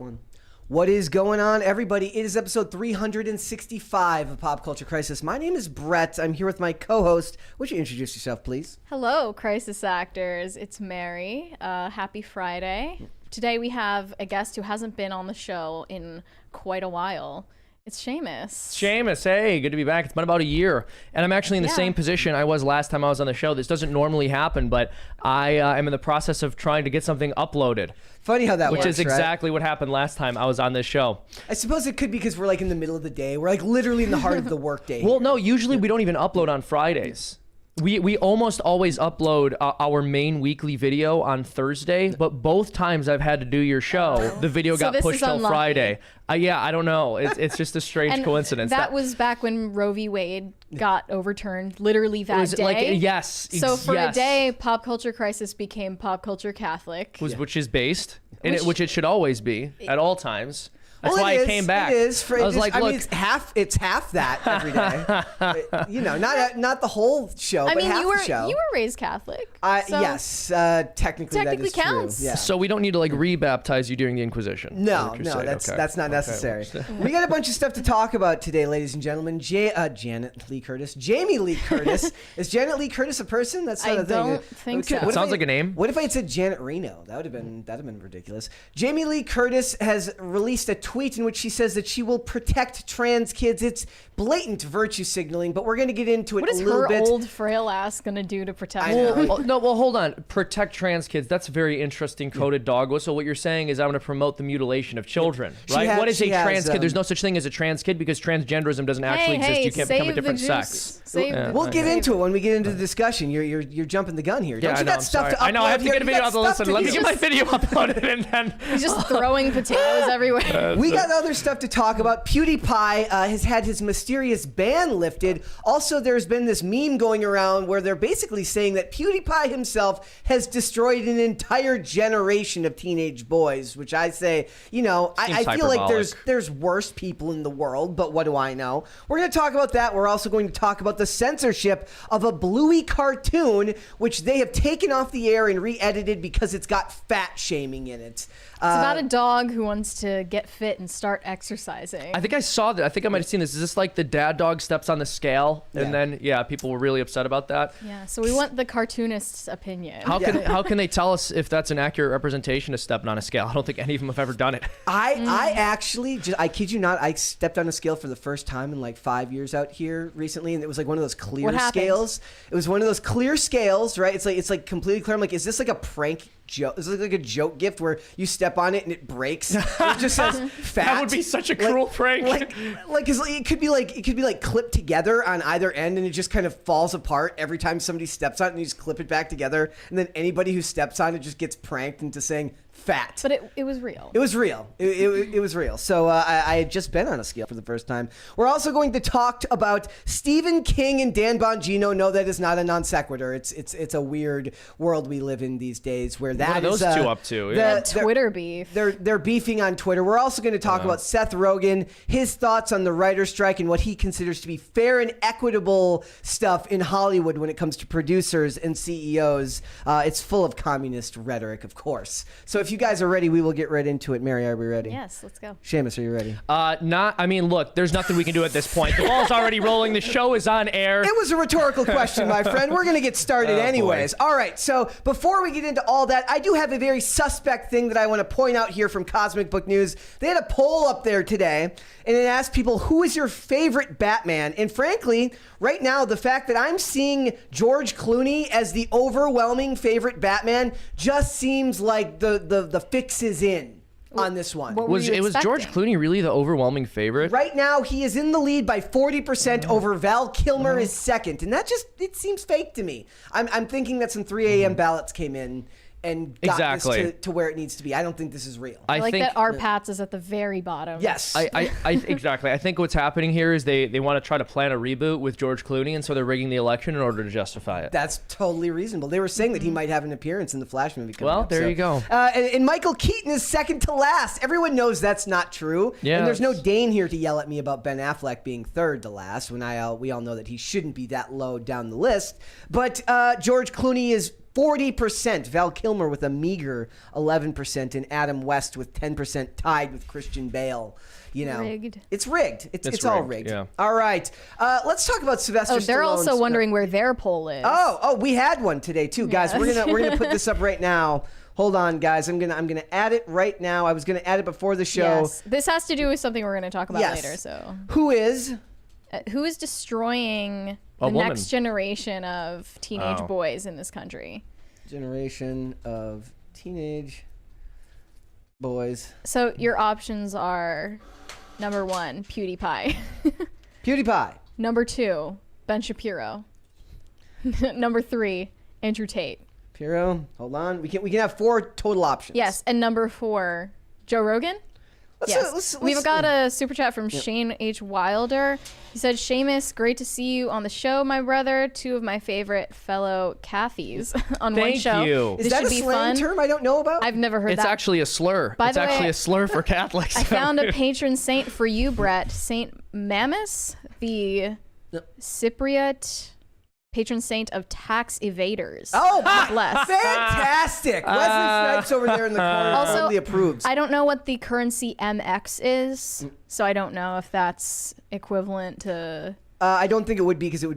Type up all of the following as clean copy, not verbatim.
one. What is going on, everybody? It is episode 365 of Pop Culture Crisis. My name is Brett. I'm here with my co-host. Would you introduce yourself, please? Hello, Crisis Actors. It's Mary. Happy Friday. Today we have a guest who hasn't been on the show in quite a while. It's Seamus. Seamus, hey, good to be back. It's been about a year, and I'm actually in the same position I was last time I was on the show. This doesn't normally happen, but I am in the process of trying to get something uploaded. Funny how that works, which is exactly what happened last time I was on this show. I suppose it could be because we're like in the middle of the day. We're like literally in the heart of the workday. Well, no, usually we don't even upload on Fridays. We almost always upload our main weekly video on Thursday, but both times I've had to do your show, the video got pushed till Friday. Yeah, I don't know. It's just a strange coincidence. That was back when Roe v. Wade got overturned, literally that day. Yes. So for a day, Pop Culture Crisis became Pop Culture Catholic. Which is based, which it should always be at all times. That's why I came back. It is. I was like, look, it's half that every day. You know, not the whole show, but half the show. You were raised Catholic. Yes, technically that is counts. True. Yeah. So we don't need to like rebaptize you during the Inquisition. No, that's not necessary. We got a bunch of stuff to talk about today, ladies and gentlemen. Jamie Lee Curtis. Is Janet Lee Curtis a person? That's not a thing. I don't think so. It sounds like a name. What if I had said Janet Reno? That'd have been ridiculous. Jamie Lee Curtis has released a tweet in which she says that she will protect trans kids. It's blatant virtue signaling, but we're going to get into it a little bit. What is her old frail ass going to do to protect her? Well, hold on. Protect trans kids. That's a very interesting coded dog whistle. What you're saying is I'm going to promote the mutilation of children, right? What is a trans kid? There's no such thing as a trans kid because transgenderism doesn't actually exist. You can't become a different sex. We'll get into it when we get into the discussion. You're jumping the gun here. Don't you got stuff to upload? I know. I have to get a video out. Listen, let me get my video uploaded and then. He's just throwing potatoes everywhere. We got other stuff to talk about. Pewdiepie has had his mysterious ban lifted. Also, there's been this meme going around where they're basically saying that Pewdiepie himself has destroyed an entire generation of teenage boys, which I say, I feel like there's worse people in the world, but what do I know? We're going to talk about that. We're also going to talk about the censorship of a Bluey cartoon, which they have taken off the air and re-edited because it's got fat shaming in it. It's about a dog who wants to get fit and start exercising. I think I saw that. I think I might have seen this. Is this like the dad dog steps on the scale? And then, people were really upset about that. Yeah, so we want the cartoonist's opinion. How can they tell us if that's an accurate representation of stepping on a scale? I don't think any of them have ever done it. I actually, I kid you not, I stepped on a scale for the first time in like 5 years out here recently, and it was like one of those clear scales. It was one of those clear scales, right? It's like completely clear. I'm like, is this like a prank joke? Is this like a joke gift where you step on it and it breaks? It just says fat. That would be such a cruel prank. It could be like clipped together on either end, and it just kind of falls apart every time somebody steps on it, and you just clip it back together, and then anybody who steps on it just gets pranked into saying fat. But it was real. It was real. It was real. So I had just been on a scale for the first time. We're also going to talk about Stephen King and Dan Bongino. No, that is not a non sequitur. It's a weird world we live in these days where that what are those two up to? Yeah. Twitter beef. They're beefing on Twitter. We're also going to talk about Seth Rogen, his thoughts on the writer's strike and what he considers to be fair and equitable stuff in Hollywood when it comes to producers and CEOs. It's full of communist rhetoric, of course. So if you guys are ready, we will get right into it. Mary, are we ready? Yes, let's go. Seamus, are you ready? Look, there's nothing we can do at this point. The ball's already rolling. The show is on air. It was a rhetorical question, my friend. We're going to get started anyways. Boy. All right, so before we get into all that, I do have a very suspect thing that I want to point out here from Cosmic Book News. They had a poll up there today, and it asked people, who is your favorite Batman? And frankly, right now, the fact that I'm seeing George Clooney as the overwhelming favorite Batman just seems like the fix is in on this one. Was George Clooney really the overwhelming favorite? Right now, he is in the lead by 40% over Val Kilmer is second. And that it seems fake to me. I'm thinking that some 3 a.m. ballots came in and got this to where it needs to be. I don't think this is real. I like think that our Pats is at the very bottom. Yes. Exactly. I think what's happening here is they want to try to plan a reboot with George Clooney, and so they're rigging the election in order to justify it. That's totally reasonable. They were saying that he might have an appearance in the Flash movie coming up. There you go. And Michael Keaton is second to last. Everyone knows that's not true. Yeah, and there's no Dane here to yell at me about Ben Affleck being third to last when we all know that he shouldn't be that low down the list. But George Clooney is 40%. Val Kilmer with a meager 11%, and Adam West with 10%, tied with Christian Bale. You know, rigged. It's rigged. It's all rigged. Yeah. All right. Let's talk about Sylvester Stallone's... they're also wondering where their poll is. Oh, we had one today too, guys. Yeah. We're gonna put this up right now. Hold on, guys. I'm gonna add it right now. I was gonna add it before the show. Yes. This has to do with something we're gonna talk about later. So who is destroying the next generation of teenage boys in this country? Generation of teenage boys. So your options are: number 1, Pewdiepie. PewDiePie. Number 2, Ben Shapiro. Number 3, Andrew Tate. Piro, hold on. We can have 4 total options. Yes, and number 4, Joe Rogan. We've got a super chat from Shane H. Wilder. He said, Seamus, great to see you on the show, my brother. 2 of my favorite fellow Cathy's on one show. Thank you. Is that a slang term I don't know about? I've never heard that. It's actually a slur. By it's the way, actually a slur for Catholics. I found a patron saint for you, Brett. Saint Mamus, the Cypriot patron saint of tax evaders. Oh, bless. Fantastic. Wesley Snipes over there in the corner Also, totally approves. I don't know what the currency MX is, so I don't know if that's equivalent to... I don't think it would be, because it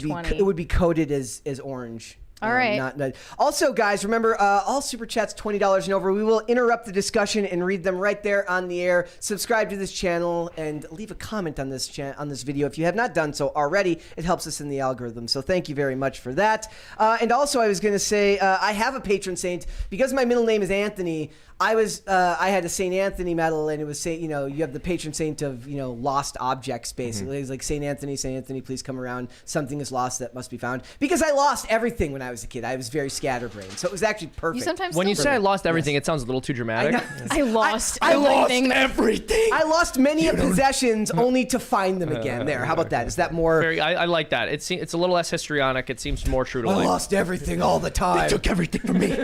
would be coded as orange. All right. Not. Also, guys, remember, all super chats $20 and over. We will interrupt the discussion and read them right there on the air. Subscribe to this channel and leave a comment on this video if you have not done so already. It helps us in the algorithm. So thank you very much for that. And also, I was going to say, I have a patron saint because my middle name is Anthony. I had a St. Anthony medal, and it was you have the patron saint of lost objects, basically. It's like St. Anthony, please come around. Something is lost that must be found. Because I lost everything when I was a kid. I was very scatterbrained, so it was actually perfect. When you say I lost everything, it sounds a little too dramatic. I lost everything. I lost many possessions only to find them again. There, how about that? Is that more? I like that. It's a little less histrionic. It seems more true to life. I lost everything all the time. They took everything from me.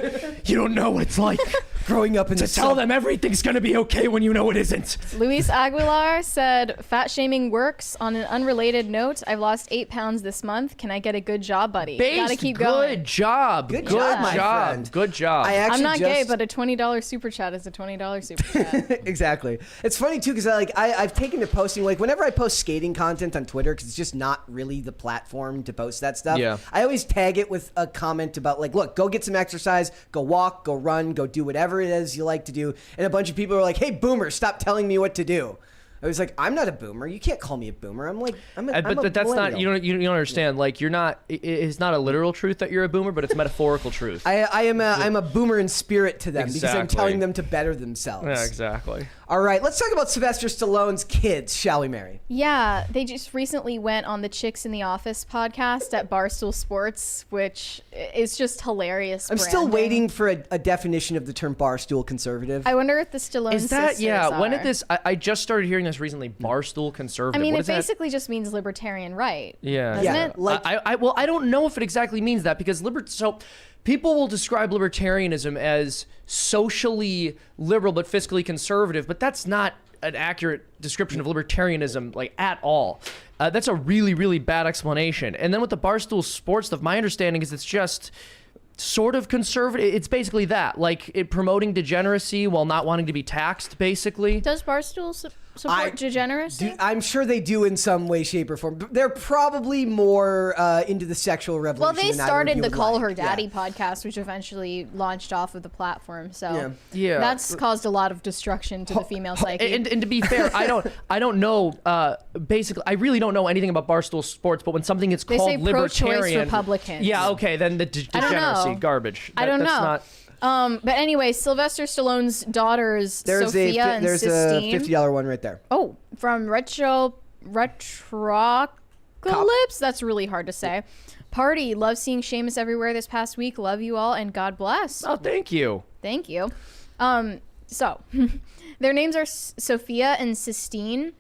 You don't know what it's like. Growing up in to tell them everything's gonna be okay when you know it isn't. Luis Aguilar said, fat shaming works. On an unrelated note, I've lost 8 pounds this month. Can I get a good job, buddy? Gotta keep going. Good job, my friend. Good job. I'm not gay, but a $20 super chat is a $20 super chat. Exactly. It's funny too, because I've taken to posting, like, whenever I post skating content on Twitter, because it's just not really the platform to post that stuff. Yeah. I always tag it with a comment about, like, look, go get some exercise, go walk, go run, go do whatever it is you like to do. And a bunch of people are like, hey, boomer, stop telling me what to do. I was like, I'm not a boomer. You can't call me a boomer. I'm like, but that's not, you don't understand. Like, you're not, it's not a literal truth that you're a boomer, but it's metaphorical truth. I'm a boomer in spirit to them, because I'm telling them to better themselves. Yeah, exactly. All right, let's talk about Sylvester Stallone's kids, shall we, Mary? Yeah, they just recently went on the Chicks in the Office podcast at Barstool Sports, which is just hilarious. I'm still waiting for a definition of the term barstool conservative. I wonder if the Stallone sisters are. When did this, I just started hearing this recently, barstool conservative. I mean, it basically just means libertarian right. Yeah. Doesn't it? Like, I don't know if it exactly means that, because people will describe libertarianism as socially liberal but fiscally conservative, but that's not an accurate description of libertarianism, like, at all. That's a really, really bad explanation. And then with the Barstool Sports stuff, my understanding is it's just sort of conservative. It's basically that, like, promoting degeneracy while not wanting to be taxed, basically. Does Barstool support degeneracy? I'm sure they do in some way, shape, or form. They're probably more into the sexual revolution. Well, they started the Call Her Daddy podcast, which eventually launched off of the platform. So that's caused a lot of destruction to the female psyche. And to be fair, I don't know. Basically, I really don't know anything about Barstool Sports. But when something is called libertarian, pro-choice Republicans. Yeah, okay, then the degeneracy, garbage. I don't know. But anyway, Sylvester Stallone's daughters, Sophia and Sistine. There's a $50 one right there. Oh, from Retrocalypse? That's really hard to say. Party, love seeing Seamus everywhere this past week. Love you all, and God bless. Oh, thank you. Thank you. So, their names are Sophia and Sistine.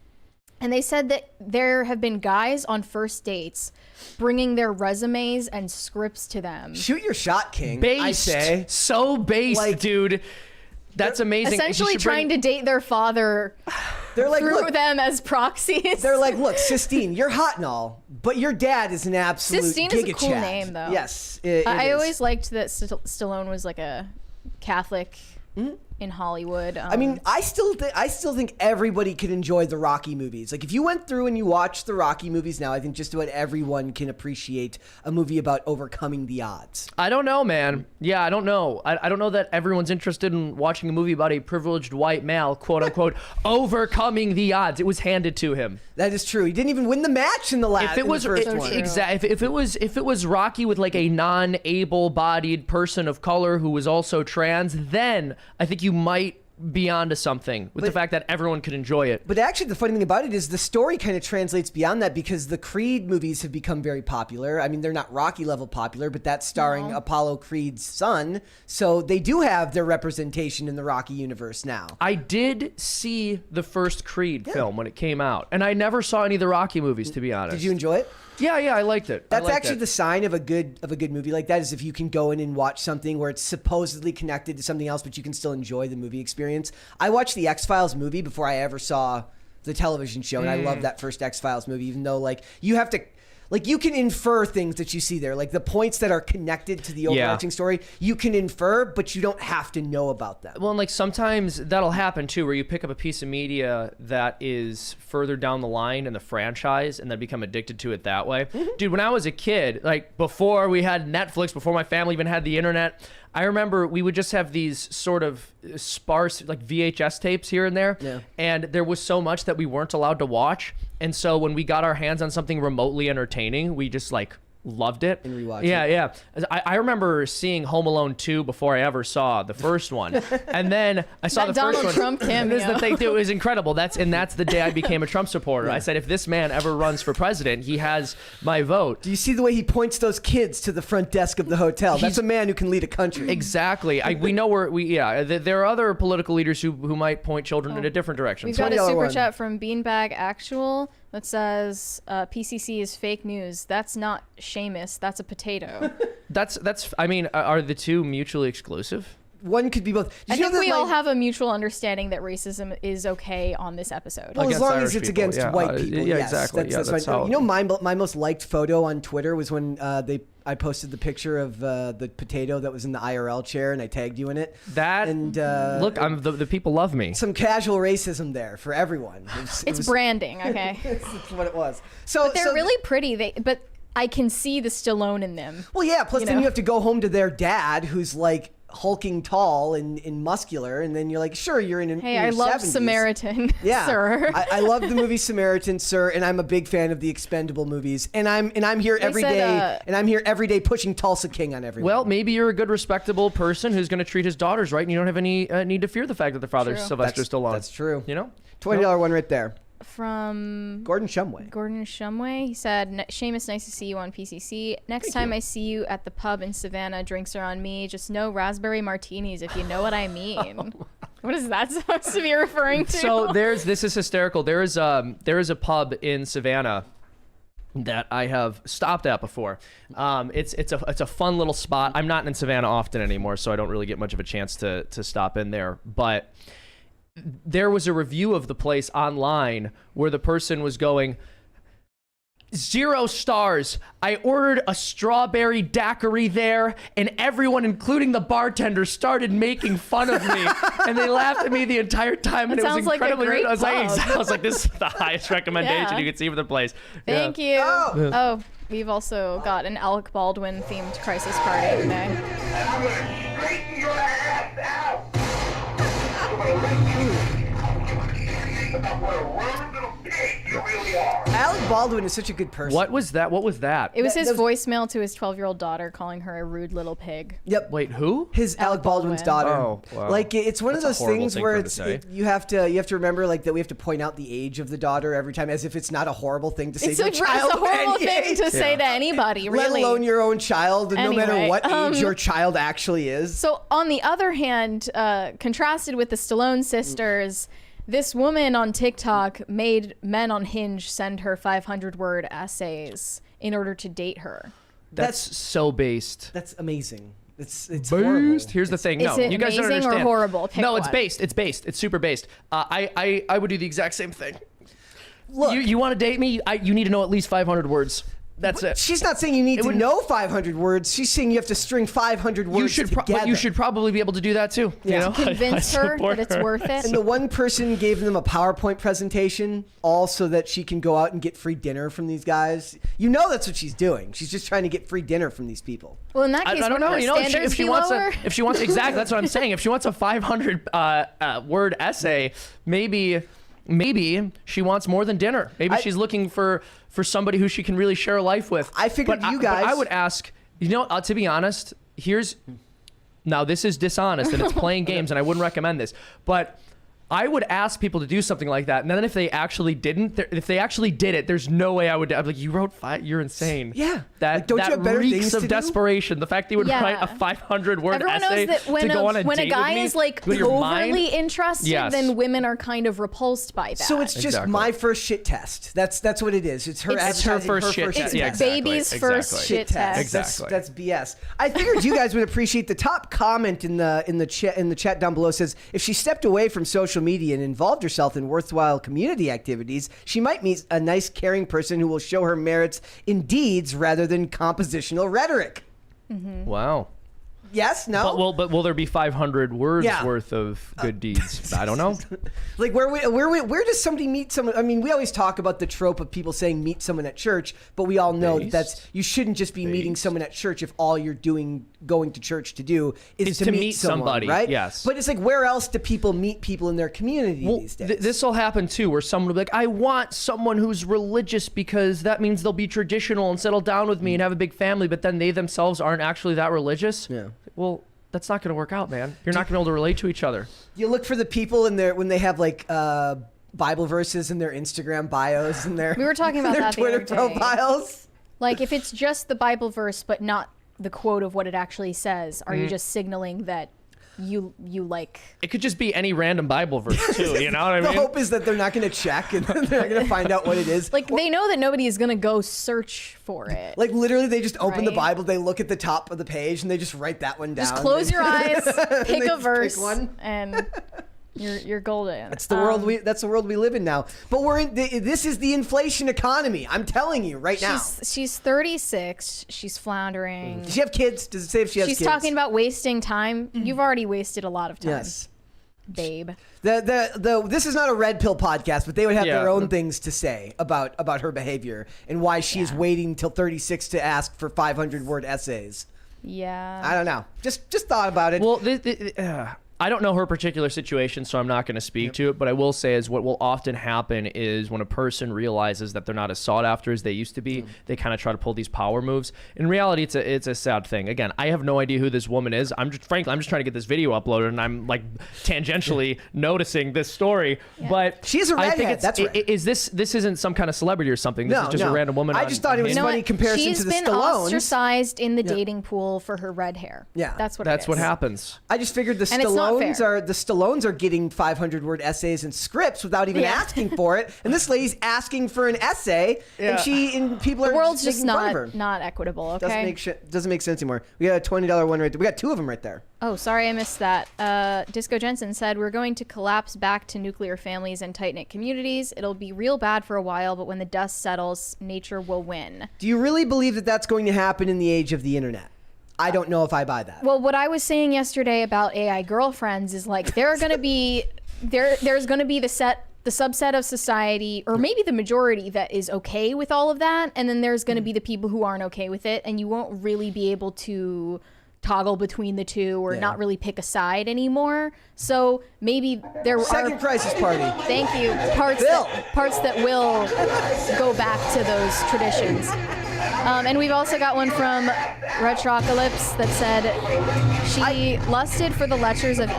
And they said that there have been guys on first dates bringing their resumes and scripts to them. Shoot your shot, King. Based. I say. So based, like, dude. That's amazing. Essentially trying to date their father They're like, through look, them as proxies. They're like, look, Sistine, you're hot and all, but your dad is an absolute Sistine giga is a cool Chad. name, though. Yes, I always liked that Stallone was like a Catholic in Hollywood. I mean, I still think everybody could enjoy the Rocky movies. Like, if you went through and you watched the Rocky movies now, I think just about everyone can appreciate a movie about overcoming the odds. I don't know, man. Yeah, I don't know. I don't know that everyone's interested in watching a movie about a privileged white male, quote unquote, overcoming the odds. It was handed to him. That is true. He didn't even win the match in the last. If it was first one. exactly, if it was Rocky with like a non-able-bodied person of color who was also trans, then I think you might be onto something with the fact that everyone could enjoy it. But actually, the funny thing about it is the story kind of translates beyond that, because the Creed movies have become very popular. I mean, they're not Rocky level popular, but that's starring Apollo Creed's son. So they do have their representation in the Rocky universe now. I did see the first Creed film when it came out, and I never saw any of the Rocky movies, to be honest. Did you enjoy it? Yeah, I liked it. That's actually the sign of a good movie like that, is if you can go in and watch something where it's supposedly connected to something else, but you can still enjoy the movie experience. I watched the X-Files movie before I ever saw the television show, and I love that first X-Files movie, even though like you have to. Like, you can infer things that you see there. Like, the points that are connected to the overarching story, you can infer, but you don't have to know about them. Well, and like sometimes that'll happen too, where you pick up a piece of media that is further down the line in the franchise and then become addicted to it that way. Dude, when I was a kid, like before we had Netflix, before my family even had the internet, I remember we would just have these sort of sparse like VHS tapes here and there. Yeah. And there was so much that we weren't allowed to watch. And so when we got our hands on something remotely entertaining, we just like loved it. And rewatched Yeah. I remember seeing Home Alone 2 before I ever saw the first one. And then I saw the Donald first one. Trump cameo. This is the thing, too. It was incredible. That's the day I became a Trump supporter. I said, if this man ever runs for president, he has my vote. Do you see the way he points those kids to the front desk of the hotel? That's a man who can lead a country. Exactly. We know there are other political leaders who might point children in a different direction. We've got a super chat from Beanbag Actual that says PCC is fake news. That's not Seamus. That's a potato. That's. I mean, are the two mutually exclusive? One could be both. I think we all have a mutual understanding that racism is okay on this episode. Well, as long as it's people, against white people, yeah, yes. exactly. That's fine. You know, my most liked photo on Twitter was when I posted the picture of the potato that was in the IRL chair, and I tagged you in it. Look, the people love me. Some casual racism there for everyone. It was branding, okay. It's what it was. But they're really pretty. But I can see the Stallone in them. Well, yeah. Plus, then you have to go home to their dad, who's like hulking tall and muscular, and then you're like, sure, you're in your I love 70s. Samaritan, yeah. sir. I love the movie Samaritan, sir, and I'm a big fan of the Expendable movies, and I'm here every day pushing Tulsa King on everyone. Well, maybe you're a good, respectable person who's going to treat his daughters right, and you don't have any need to fear the fact that the father's Sylvester Stallone. That's true. You know, $20 one right there. From Gordon Shumway. He said, Seamus, nice to see you on PCC. Next time I see you at the pub in Savannah, drinks are on me. Just no raspberry martinis, if you know what I mean. What is that supposed to be referring to? So this is hysterical. There is a pub in Savannah that I have stopped at before. It's a fun little spot. I'm not in Savannah often anymore, so I don't really get much of a chance to stop in there. But there was a review of the place online where the person was going, 0 stars. I ordered a strawberry daiquiri there, and everyone, including the bartender, started making fun of me, and they laughed at me the entire time, and it was incredibly rude. I was like, this is the highest recommendation you could see for the place. Thank you. Oh, we've also got an Alec Baldwin themed crisis party today. Alec Baldwin is such a good person. What was that? It was his voicemail to his 12-year-old daughter calling her a rude little pig. Yep. Wait, who? His Alec Baldwin's daughter. Oh, wow. Like, it's one of those things where you have to remember like that we have to point out the age of the daughter every time, as if it's not a horrible thing to say to a child. It's a horrible thing to say to anybody, really. Let alone your own child, no matter what age your child actually is. So on the other hand, contrasted with the Stallone sisters, this woman on TikTok made men on Hinge send her 500-word essays in order to date her. That's so based. That's amazing. It's horrible. Here's the thing. No, is it you guys don't amazing understand. or horrible? Pick no, one. it's based. It's super based. I would do the exact same thing. Look, you want to date me? You need to know at least 500 words. That's it. She's not saying you need to know 500 words. She's saying you have to string 500 words together. But you should probably be able to do that too. Yeah. You know? Convince her that it's worth it. And the one person gave them a PowerPoint presentation all so that she can go out and get free dinner from these guys. You know that's what she's doing. She's just trying to get free dinner from these people. Well, in that case, I don't know. You know, if she wants exactly, that's what I'm saying. If she wants a 500 word essay, maybe she wants more than dinner. Maybe she's looking for somebody who she can really share a life with. I figured but I would ask, to be honest, now this is dishonest and it's playing games and I wouldn't recommend this, but I would ask people to do something like that, and then if they actually did it, there's no way I would. I'm like, you wrote 5. You're insane. Yeah. That don't you have better reeks things of to do? desperation. The fact that you would write a 500-word Everyone essay knows that when to go on a when date a guy with me, is like with your overly mind? interested, Yes. then women are kind of repulsed by that. So it's just Exactly. my first shit test. That's what it is. It's her advertising first shit first test. shit Yeah, test. exactly. baby's first shit test. Exactly. That's BS. I figured you guys would appreciate the top comment in the chat down below. Says if she stepped away from social media and involved herself in worthwhile community activities, she might meet a nice, caring person who will show her merits in deeds rather than compositional rhetoric. Mm-hmm. Wow. Yes? No? But will there be 500 words Yeah. worth of good deeds? I don't know. Like where does somebody meet someone? I mean, we always talk about the trope of people saying meet someone at church, but we all know that's you shouldn't just be meeting someone at church if all you're going to church to do is to meet someone, somebody, right? yes. But it's like, where else do people meet people in their community these days? This will happen too, where someone will be like, I want someone who's religious because that means they'll be traditional and settle down with me and have a big family, but then they themselves aren't actually that religious. Yeah. Well, that's not going to work out, man. You're not going to be able to relate to each other. You look for the people in when they have like Bible verses in their Instagram bios and their We were talking about their that the Twitter other day. profiles. Like if it's just the Bible verse but not the quote of what it actually says, are you just signaling that you like? It could just be any random Bible verse too. You know what I mean? The hope is that they're not going to check and they're not going to find out what it is. Like they know that nobody is going to go search for it. Like literally, they just open the Right. Bible, they look at the top of the page, and they just write that one down. Just close your eyes, pick they a just verse, pick one. and you're golden. That's the world that's the world we live in now. But this is the inflation economy. I'm telling you right now. She's 36. She's floundering. Does she have kids? Does it say if she has She's kids? talking about wasting time. You've already wasted a lot of time, Yes. babe. This is not a red pill podcast, but they would have Yeah. their own things to say about her behavior and why she is waiting until 36 to ask for 500-word essays. Yeah. I don't know. Just thought about it. Well, I don't know her particular situation, so I'm not going to speak to it. But I will say is what will often happen is when a person realizes that they're not as sought after as they used to be, they kind of try to pull these power moves. In reality, it's a sad thing. Again, I have no idea who this woman is. I'm just trying to get this video uploaded, and I'm like tangentially noticing this story. Yeah. But she's a redhead. That's right. This isn't some kind of celebrity or something. This is just a random woman. I just thought it was funny comparison to the Stallones. She's been ostracized in the dating pool for her red hair. Yeah, that's what happens. I just figured the Stallones are getting 500-word essays and scripts without even asking for it, and this lady's asking for an essay, and people are the world's just not equitable. Okay, doesn't make sense anymore. We got a $20 one right there. We got 2 of them right there. Oh, sorry, I missed that. Disco Jensen said we're going to collapse back to nuclear families and tight-knit communities. It'll be real bad for a while, but when the dust settles, nature will win. Do you really believe that that's going to happen in the age of the internet? I don't know if I buy that. Well, what I was saying yesterday about AI girlfriends is like there's going to be the subset of society, or maybe the majority, that is okay with all of that, and then there's going to be the people who aren't okay with it, and you won't really be able to toggle between the two or not really pick a side anymore. So maybe there are Second crisis party. Thank you. Parts that will go back to those traditions. And we've also got one from Retrocalypse that said she lusted for the lechers of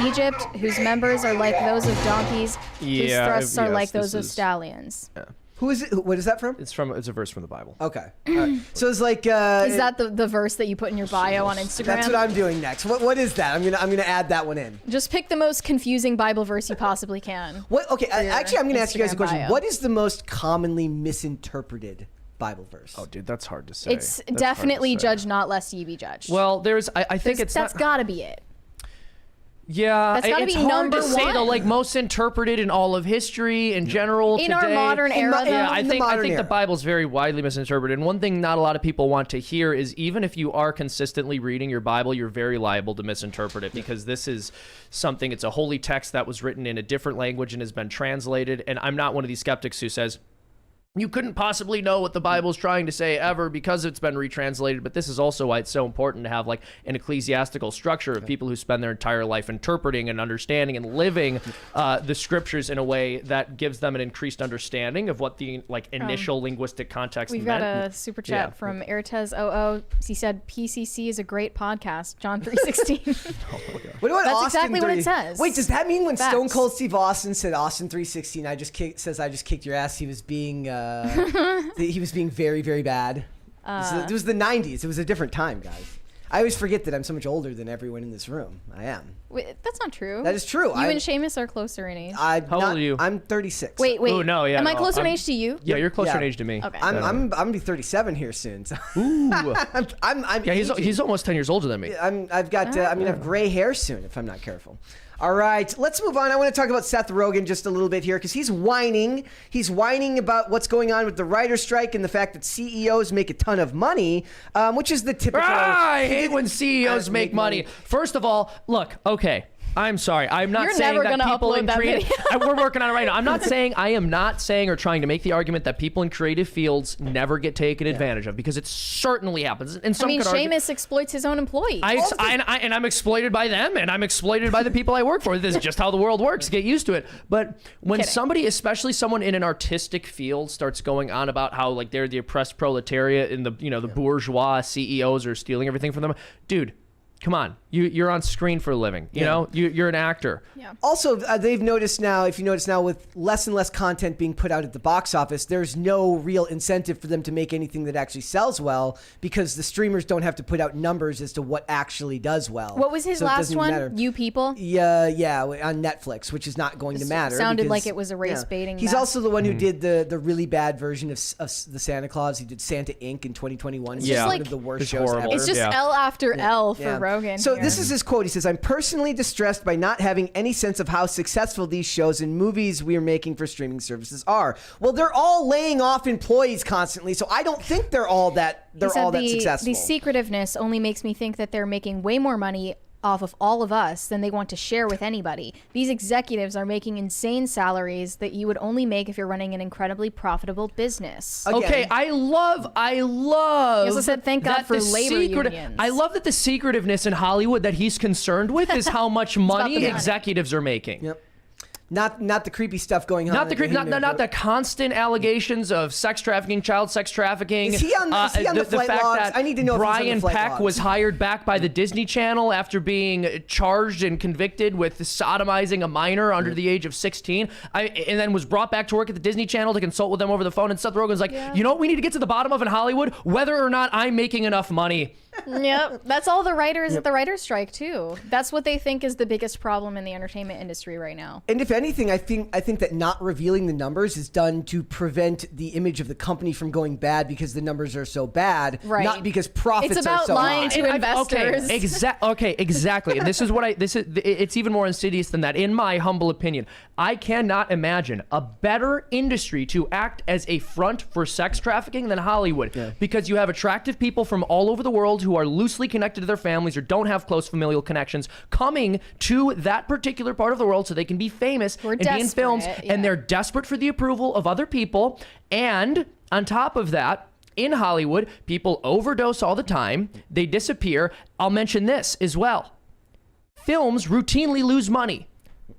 Egypt, whose members are like those of donkeys, whose thrusts are like those of stallions. Yeah. Who is it? What is that from? It's a verse from the Bible. Okay. Right. So it's like. Is that the verse that you put in your bio on Instagram? That's what I'm doing next. What is that? I'm gonna add that one in. Just pick the most confusing Bible verse you possibly can. What? Okay. Actually, I'm gonna ask you guys a question. Bio. What is the most commonly misinterpreted Bible verse. Oh, dude, that's hard to say. It's definitely judge not lest ye be judged. Well, I think that's got to be it. Yeah, that's gotta it's be hard number to say one. though. Like most interpreted in all of history in general in today. our modern era, Yeah, I think era. the Bible's very widely misinterpreted. And one thing not a lot of people want to hear is even if you are consistently reading your Bible, you're very liable to misinterpret it because this is something. It's a holy text that was written in a different language and has been translated. And I'm not one of these skeptics who says, you couldn't possibly know what the Bible's trying to say ever because it's been retranslated. But this is also why it's so important to have like an ecclesiastical structure of people who spend their entire life interpreting and understanding and living the scriptures in a way that gives them an increased understanding of what the like initial linguistic context We've meant. got a super chat from Ertez00. He said PCC is a great podcast. John 3:16. What about That's Austin exactly what it says. Wait, does that mean when Facts. Stone Cold Steve Austin said Austin 3:16, I just kicked your ass, he was being very, very bad? It was the 90s. It was a different time, guys. I always forget that I'm so much older than everyone in this room. I am. Wait, that's not true. That is true. You and Seamus are closer in age. How old are you? I'm 36. Wait. Oh, no, yeah, Am I no, closer in age to you? Yeah, you're closer Yeah. in age to me. Okay. I'm gonna be 37 here soon. So Ooh. I'm Yeah, aging. he's almost 10 years older than me. I've got I have gray hair soon if I'm not careful. All right, let's move on. I want to talk about Seth Rogen just a little bit here because he's whining. He's whining about what's going on with the writer's strike and the fact that CEOs make a ton of money, which is the typical. I hate when CEOs make money. First of all, look, okay. I'm sorry. I'm not You're saying never that gonna people upload in that creative. video. We're working on it right now. I am not saying or trying to make the argument that people in creative fields never get taken advantage of because it certainly happens. And some could argue, Seamus exploits his own employees. and I'm exploited by them, and I'm exploited by the people I work for. This is just how the world works. Get used to it. But when somebody, especially someone in an artistic field, starts going on about how like they're the oppressed proletariat and the the bourgeois CEOs are stealing everything from them, dude. Come on, you're on screen for a living. You know, you're an actor. Yeah. Also, they've noticed now, if you notice now, with less and less content being put out at the box office, there's no real incentive for them to make anything that actually sells well because the streamers don't have to put out numbers as to what actually does well. What was his So it last doesn't one? matter. You People? Yeah, on Netflix, which is not going to matter. Sounded because, like it was a race baiting. He's mess. also the one who did the really bad version of the Santa Claus. He did Santa Inc. in 2021. It's just one like- of the worst It's shows horrible. ever. It's just Yeah. L after L for Yeah. Rogan. So here. this is his quote. He says, "I'm personally distressed by not having any sense of how successful these shows and movies we are making for streaming services are." Well, they're all laying off employees constantly, so I don't think they're all that He said successful. The secretiveness only makes me think that they're making way more money off of all of us than they want to share with anybody. These executives are making insane salaries that you would only make if you're running an incredibly profitable business. Again. Okay, I love. He also said, "Thank God that for the labor unions." I love that the secretiveness in Hollywood that he's concerned with is how much money the money. executives are making. Yep. Not the creepy stuff going on. Not the constant allegations of sex trafficking, child sex trafficking. Is he on the flight fact logs? that I need to know if he's on the Brian flight Peck logs. was hired back by the Disney Channel after being charged and convicted with sodomizing a minor under the age of 16, and then was brought back to work at the Disney Channel to consult with them over the phone. And Seth Rogen's like, you know what we need to get to the bottom of in Hollywood? Whether or not I'm making enough money. Yep, that's all the writers at the writer's strike too. That's what they think is the biggest problem in the entertainment industry right now. And if anything, I think that not revealing the numbers is done to prevent the image of the company from going bad because the numbers are so bad, Right. not because profits It's are about so lying high. to investors. Okay, exactly. And this is it's even more insidious than that, in my humble opinion. I cannot imagine a better industry to act as a front for sex trafficking than Hollywood, because you have attractive people from all over the world who are loosely connected to their families or don't have close familial connections coming to that particular part of the world so they can be famous and be in films, and they're desperate for the approval of other people. And on top of that, in Hollywood, people overdose all the time. They disappear. I'll mention this as well. Films routinely lose money.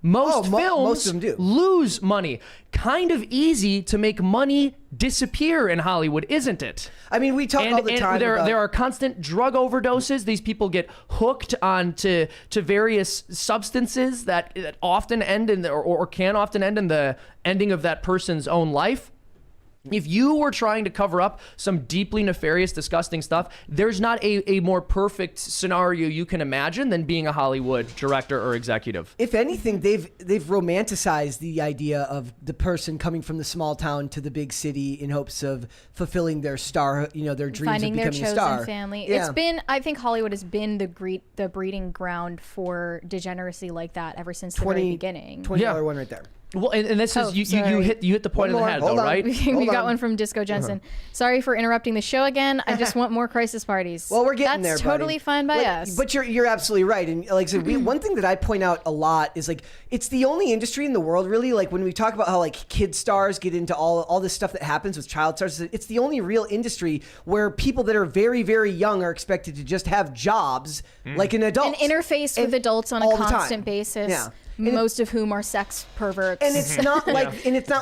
Most most of them do. lose money. Kind of easy to make money disappear in Hollywood, isn't it? I mean, we talk all the time about... There are constant drug overdoses. These people get hooked onto various substances that often end in or can often end in the ending of that person's own life. If you were trying to cover up some deeply nefarious, disgusting stuff, there's not a more perfect scenario you can imagine than being a Hollywood director or executive. If anything, they've romanticized the idea of the person coming from the small town to the big city in hopes of fulfilling their star, their dreams finding of their becoming a chosen star. family. Yeah. It's been, I think Hollywood has been the breeding ground for degeneracy like that ever since the very beginning. $20 one right there. Well, and this is you hit the point on the head, though, right? We got one from Disco Jensen. Sorry for interrupting the show again. I just want more crisis parties. Well, we're getting there, That's totally fine by us. But you're absolutely right. And like I said, one thing that I point out a lot is like it's the only industry in the world really, like when we talk about how like kid stars get into all this stuff that happens with child stars, it's the only real industry where people that are very, very young are expected to just have jobs like an adult. And interface with adults on a constant basis. Yeah. Most of whom are sex perverts. And it's not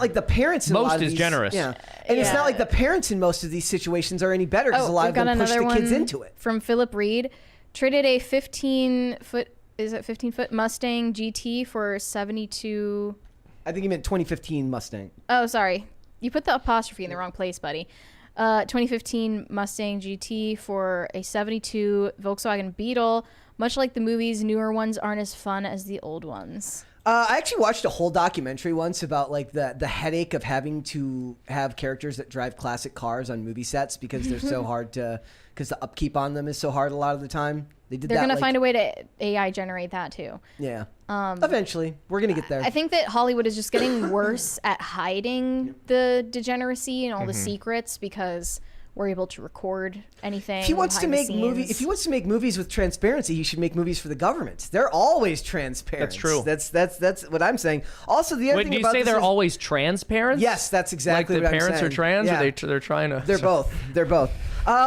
like the parents in most a lot of is these, generous. Yeah. And it's not like the parents in most of these situations are any better because a lot of them push the kids into it. From Philip Reed, traded a 15-foot Mustang GT for 72. I think he meant 2015 Mustang. Oh, sorry. You put the apostrophe in the wrong place, buddy. 2015 Mustang GT for a 72 Volkswagen Beetle. Much like the movies, newer ones aren't as fun as the old ones. I actually watched a whole documentary once about like the headache of having to have characters that drive classic cars on movie sets because they're so hard because the upkeep on them is so hard a lot of the time. They're going to find a way to AI generate that too. Yeah. Eventually. We're going to get there. I think that Hollywood is just getting worse at hiding the degeneracy and all the secrets because we're able to record anything. If he wants to make movies with transparency, he should make movies for the government. They're always transparent. That's true. That's what I'm saying. Also, the other thing about do you say they're always transparent? Yes, that's exactly what I'm saying. Like the parents are trans, yeah. or they're trying to. They're both. They're both.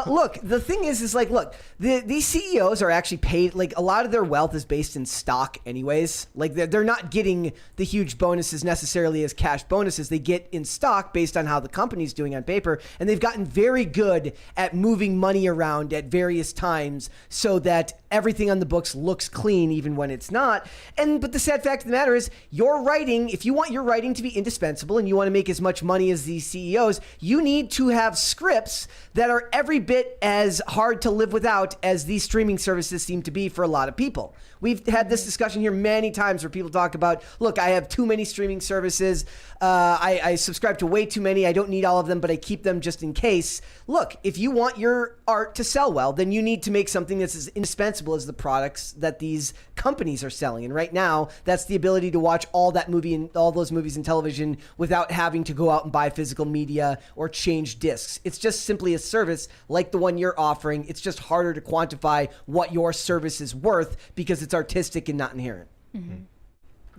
Look, the thing is like, look, these CEOs are actually paid, like a lot of their wealth is based in stock anyways. Like they're not getting the huge bonuses necessarily as cash bonuses. They get in stock based on how the company's doing on paper. And they've gotten very good at moving money around at various times so that everything on the books looks clean even when it's not. But the sad fact of the matter is your writing, if you want your writing to be indispensable and you want to make as much money as these CEOs, you need to have scripts that are every bit as hard to live without as these streaming services seem to be for a lot of people. We've had this discussion here many times where people talk about, look, I have too many streaming services. I subscribe to way too many. I don't need all of them, but I keep them just in case. Look, if you want your art to sell well, then you need to make something that's as indispensable as the products that these companies are selling. And right now, that's the ability to watch all those movies and television without having to go out and buy physical media or change discs. It's just simply a service like the one you're offering. It's just harder to quantify what your service is worth because it's artistic and not inherent. Mm-hmm.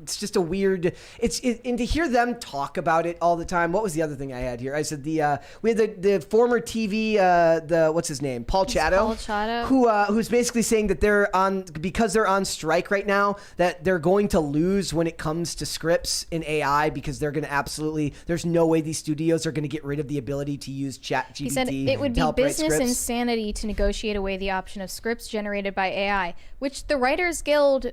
It's just a weird. And to hear them talk about it all the time. What was the other thing I had here? I said we had the former TV what's his name, Paul Chatto, who's basically saying that because they're on strike right now, that they're going to lose when it comes to scripts in AI because they're going to there's no way these studios are going to get rid of the ability to use ChatGPT. He said it would be business insanity to negotiate away the option of scripts generated by AI, which the Writers Guild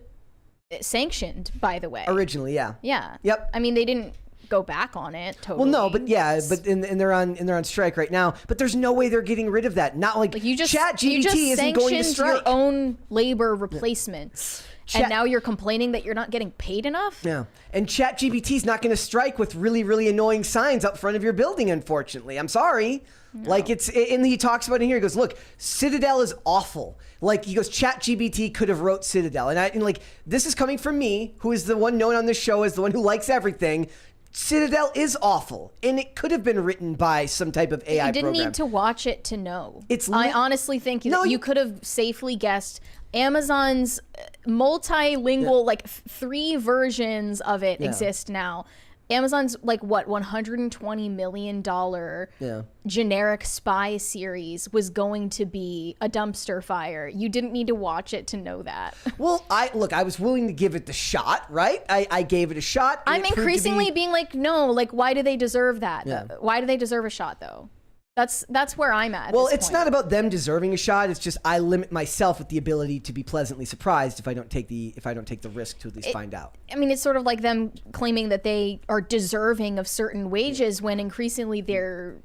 sanctioned, by the way. Originally, yeah. Yeah. Yep. I mean, they didn't go back on it totally. Well, no, but yeah, and they're on strike right now. But there's no way they're getting rid of that. Not like ChatGPT isn't going to strike. Your own labor replacements. And now you're complaining that you're not getting paid enough? Yeah. And ChatGPT is not going to strike with really, really annoying signs up front of your building, unfortunately. I'm sorry. No. Like and he talks about it here. He goes, look, Citadel is awful. Like he goes, ChatGPT could have wrote Citadel. And like, this is coming from me, who is the one known on this show as the one who likes everything. Citadel is awful, and it could have been written by some type of AI program. You didn't need to watch it to know. I honestly think you could have safely guessed Amazon's multilingual, 3 versions of it exist now. Amazon's $120 million generic spy series was going to be a dumpster fire. You didn't need to watch it to know that. Well, I was willing to give it the shot, right? I gave it a shot. I'm increasingly being like, no, why do they deserve that? Yeah. Why do they deserve a shot though? That's where I'm at. Well, it's not about them deserving a shot. It's just I limit myself with the ability to be pleasantly surprised if I don't take the risk to at least find out. I mean, it's sort of like them claiming that they are deserving of certain wages when increasingly the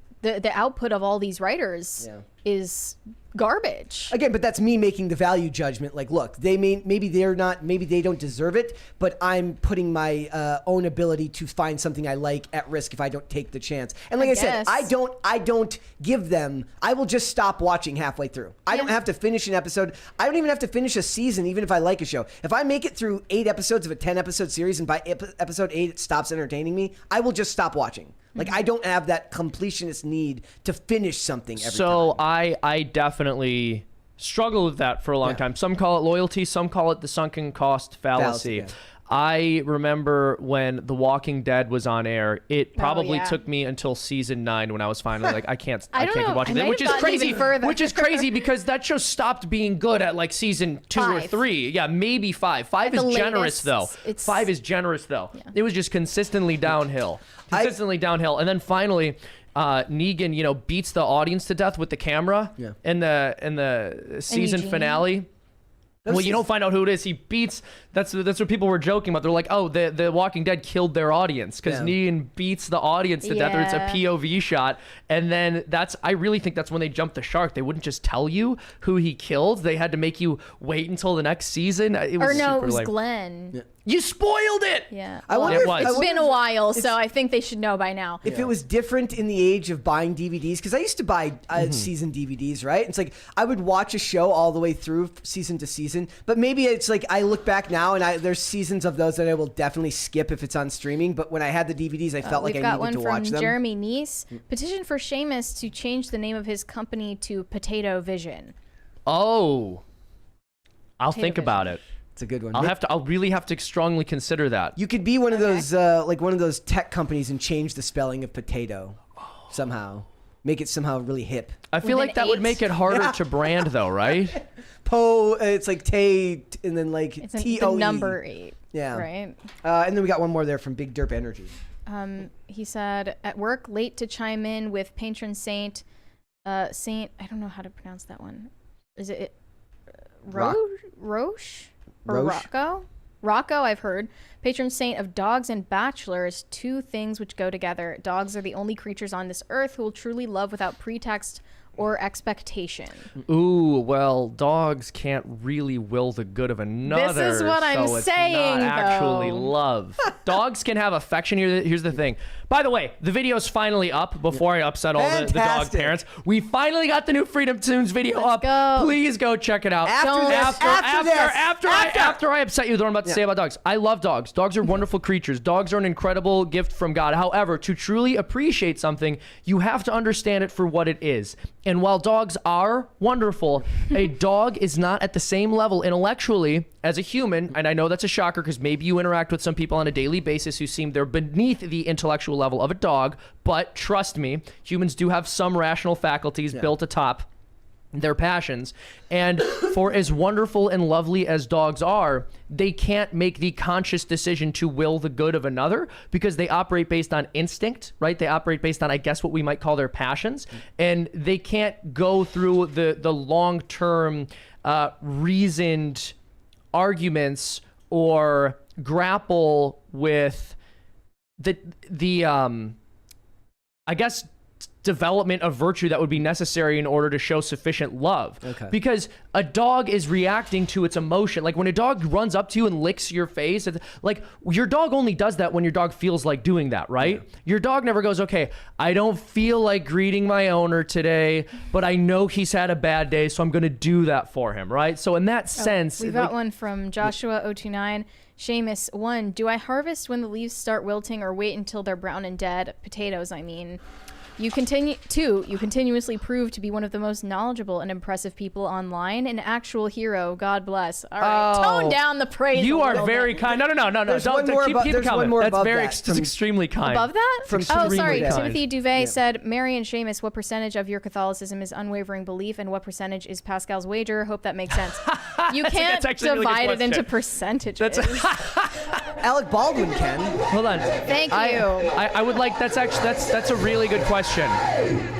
output of all these writers is garbage. Again, but that's me making the value judgment. Like, look, maybe they don't deserve it, but I'm putting my own ability to find something I like at risk if I don't take the chance. And like I said, I don't give them. I will just stop watching halfway through. I don't have to finish an episode. I don't even have to finish a season, even if I like a show. If I make it through 8 episodes of a 10-episode series, and by episode 8 it stops entertaining me, I will just stop watching. Like, I don't have that completionist need to finish something every time. So I definitely struggled with that for a long time. Some call it loyalty. Some call it the sunken cost fallacy. I remember when The Walking Dead was on air, it probably took me until season 9 when I was finally like, I can't keep watching that, which is crazy. Which is crazy because that show stopped being good at like season 2 or 3. Yeah, maybe 5. 5 is generous though. 5 is generous though. Yeah. It was just consistently downhill. And then finally, Negan, beats the audience to death with the camera in the season finale. Well, you don't find out who it is. He beats. That's what people were joking about. They're like, oh, the Walking Dead killed their audience because Negan beats the audience to death, or it's a POV shot. And then I really think that's when they jumped the shark. They wouldn't just tell you who he killed. They had to make you wait until the next season. It was Glenn. Yeah. You spoiled it. Yeah. It's been a while, so I think they should know by now. If it was different in the age of buying DVDs, because I used to buy season DVDs, right? It's like I would watch a show all the way through season to season, but maybe it's like I look back now and there's seasons of those that I will definitely skip if it's on streaming. But when I had the DVDs, I felt like I needed to watch them. We've got one from Jeremy Neese. Petition for Seamus to change the name of his company to Potato Vision. Oh, I'll think about it. It's a good one. I'll really have to strongly consider that. You could be one of those one of those tech companies and change the spelling of potato somehow. Make it somehow really hip. I feel like that would make it harder to brand though, right? It's like Tate and then like T-O-E. The number 8. Yeah. Right. And then we got one more there from Big Derp Energy. He said, at work, late to chime in with patron saint. I don't know how to pronounce that one. Is it Roche? Or Rocco? Rocco, I've heard. Patron saint of dogs and bachelors, 2 things which go together. Dogs are the only creatures on this earth who will truly love without pretext or expectation. Ooh, well, dogs can't really will the good of another. This is what I'm saying, though. It's not actually love. Dogs can have affection. Here's the thing. By the way, the video's finally up before I upset all the dog parents. We finally got the new Freedom Tunes video up. Please go check it out. After I upset you with what I'm about to say about dogs. I love dogs. Dogs are wonderful creatures. Dogs are an incredible gift from God. However, to truly appreciate something, you have to understand it for what it is. And while dogs are wonderful, a dog is not at the same level intellectually as a human. And I know that's a shocker because maybe you interact with some people on a daily basis who seem they're beneath the intellectual level of a dog. But trust me, humans do have some rational faculties built atop their passions. And for as wonderful and lovely as dogs are, they can't make the conscious decision to will the good of another because they operate based on instinct, right? They operate based on, I guess, what we might call their passions. And they can't go through the long-term reasoned arguments or grapple with the I guess development of virtue that would be necessary in order to show sufficient love. Because a dog is reacting to its emotion. Like when a dog runs up to you and licks your face, it's like your dog only does that when your dog feels like doing that, right? Your dog never goes, okay, I don't feel like greeting my owner today, but I know he's had a bad day, so I'm going to do that for him, right? So in that sense... We've got one from Joshua029. Seamus, 1, do I harvest when the leaves start wilting or wait until they're brown and dead? Potatoes, I mean. You continuously prove to be one of the most knowledgeable and impressive people online, an actual hero. God bless. All right, tone down the praise. You are very kind. No. Keep it coming. That's very extremely kind. Above that? Timothy Duvet said, Mary and Seamus, what percentage of your Catholicism is unwavering belief, and what percentage is Pascal's wager? Hope that makes sense. You can't divide it into percentages. Alec Baldwin can. Hold on. Thank you. I would like, that's a really good question.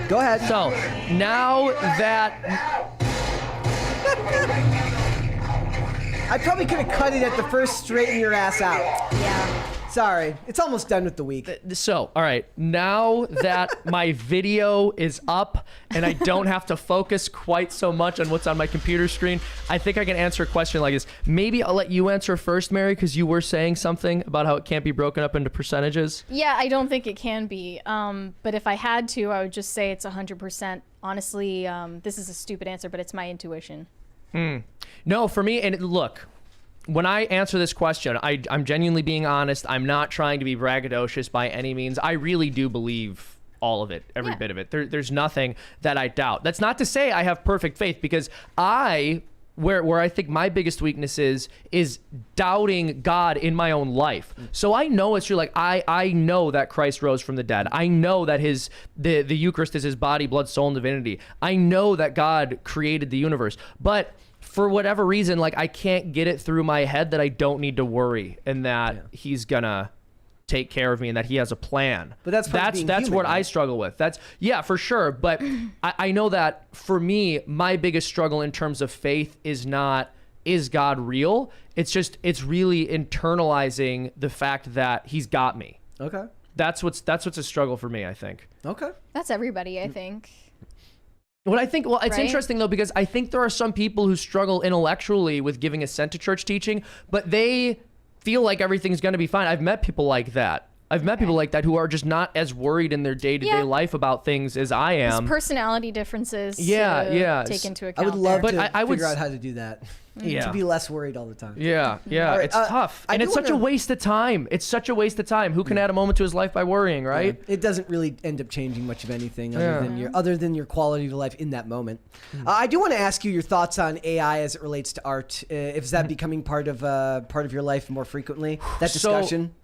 Go ahead. So now that I probably could have cut it at the first straighten your ass out. Yeah. Sorry, it's almost done with the week. So, all right, now that my video is up and I don't have to focus quite so much on what's on my computer screen, I think I can answer a question like this. Maybe I'll let you answer first, Mary, because you were saying something about how it can't be broken up into percentages. Yeah, I don't think it can be. But if I had to, I would just say it's 100%. Honestly, this is a stupid answer, but it's my intuition. No, for me, and look, when I answer this question, I'm genuinely being honest. I'm not trying to be braggadocious by any means. I really do believe all of it, every bit of it. There's nothing that I doubt. That's not to say I have perfect faith, because where I think my biggest weakness is doubting God in my own life. So I know it's true. Like I know that Christ rose from the dead. I know that the Eucharist is his body, blood, soul, and divinity. I know that God created the universe. But for whatever reason, like I can't get it through my head that I don't need to worry and that he's gonna take care of me and that he has a plan. But that's human, what I struggle with. That's for sure. But I know that for me, my biggest struggle in terms of faith is not, is God real? It's really internalizing the fact that he's got me. Okay. That's what's a struggle for me, I think. Okay. That's everybody, I think. It's interesting though, because I think there are some people who struggle intellectually with giving assent to church teaching, but they feel like everything's going to be fine. I've met people like that. People like that who are just not as worried in their day-to-day life about things as I am. There's personality differences take into account. I would love to I figure out how to do that. To be less worried all the time. Yeah, right, it's tough. And it's such a waste of time. It's such a waste of time. Who can add a moment to his life by worrying, right? Yeah. It doesn't really end up changing much of anything other than your quality of life in that moment. I do want to ask you your thoughts on AI as it relates to art. Is that becoming part of your life more frequently? That discussion?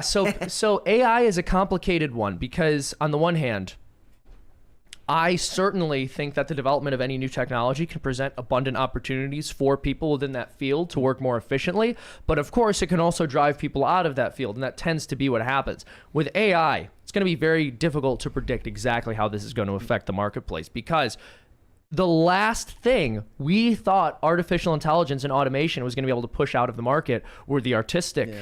So AI is a complicated one because on the one hand, I certainly think that the development of any new technology can present abundant opportunities for people within that field to work more efficiently. But of course, it can also drive people out of that field, and that tends to be what happens. With AI, it's going to be very difficult to predict exactly how this is going to affect the marketplace, because the last thing we thought artificial intelligence and automation was going to be able to push out of the market were the artistic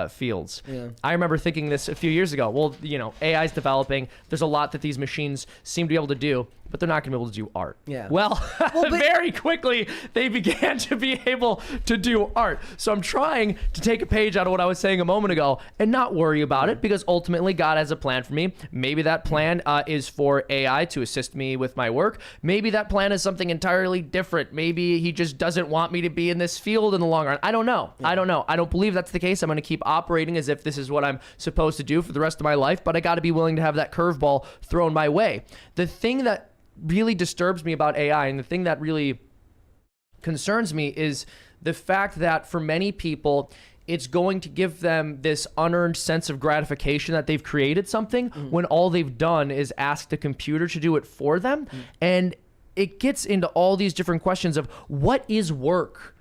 fields. I remember thinking this a few years ago. Well, AI is developing. There's a lot that these machines seem to be able to do, but they're not going to be able to do art. Well, very quickly they began to be able to do art. So I'm trying to take a page out of what I was saying a moment ago and not worry about it, because ultimately God has a plan for me. Maybe that plan is for AI to assist me with my work. Maybe that plan is something entirely different. Maybe he just doesn't want me to be in this field in the long run. I don't know. I don't believe that's the case. I'm going to keep operating as if this is what I'm supposed to do for the rest of my life, but I got to be willing to have that curveball thrown my way. The thing that really disturbs me about AI, and the thing that really concerns me, is the fact that for many people, it's going to give them this unearned sense of gratification that they've created something when all they've done is ask the computer to do it for them. And it gets into all these different questions of what is work?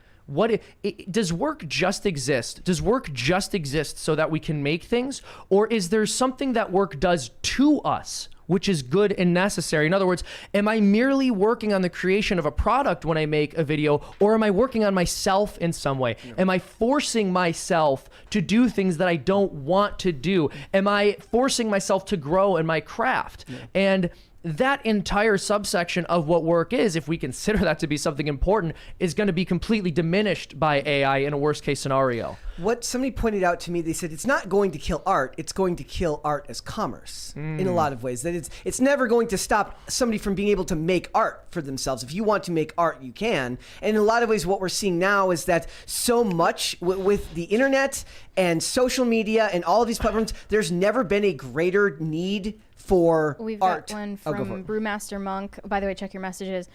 Does work just exist? Does work just exist so that we can make things? Or is there something that work does to us, which is good and necessary? In other words, am I merely working on the creation of a product when I make a video, or am I working on myself in some way? Am I forcing myself to do things that I don't want to do? Am I forcing myself to grow in my craft? And that entire subsection of what work is, if we consider that to be something important, is going to be completely diminished by AI in a worst case scenario. What somebody pointed out to me, they said it's not going to kill art, it's going to kill art as commerce in a lot of ways. That it's never going to stop somebody from being able to make art for themselves. If you want to make art, you can. And in a lot of ways, what we're seeing now is that so much with the internet and social media and all of these platforms, there's never been a greater need for We've art. got one from Brewmaster Monk. By the way, check your messages.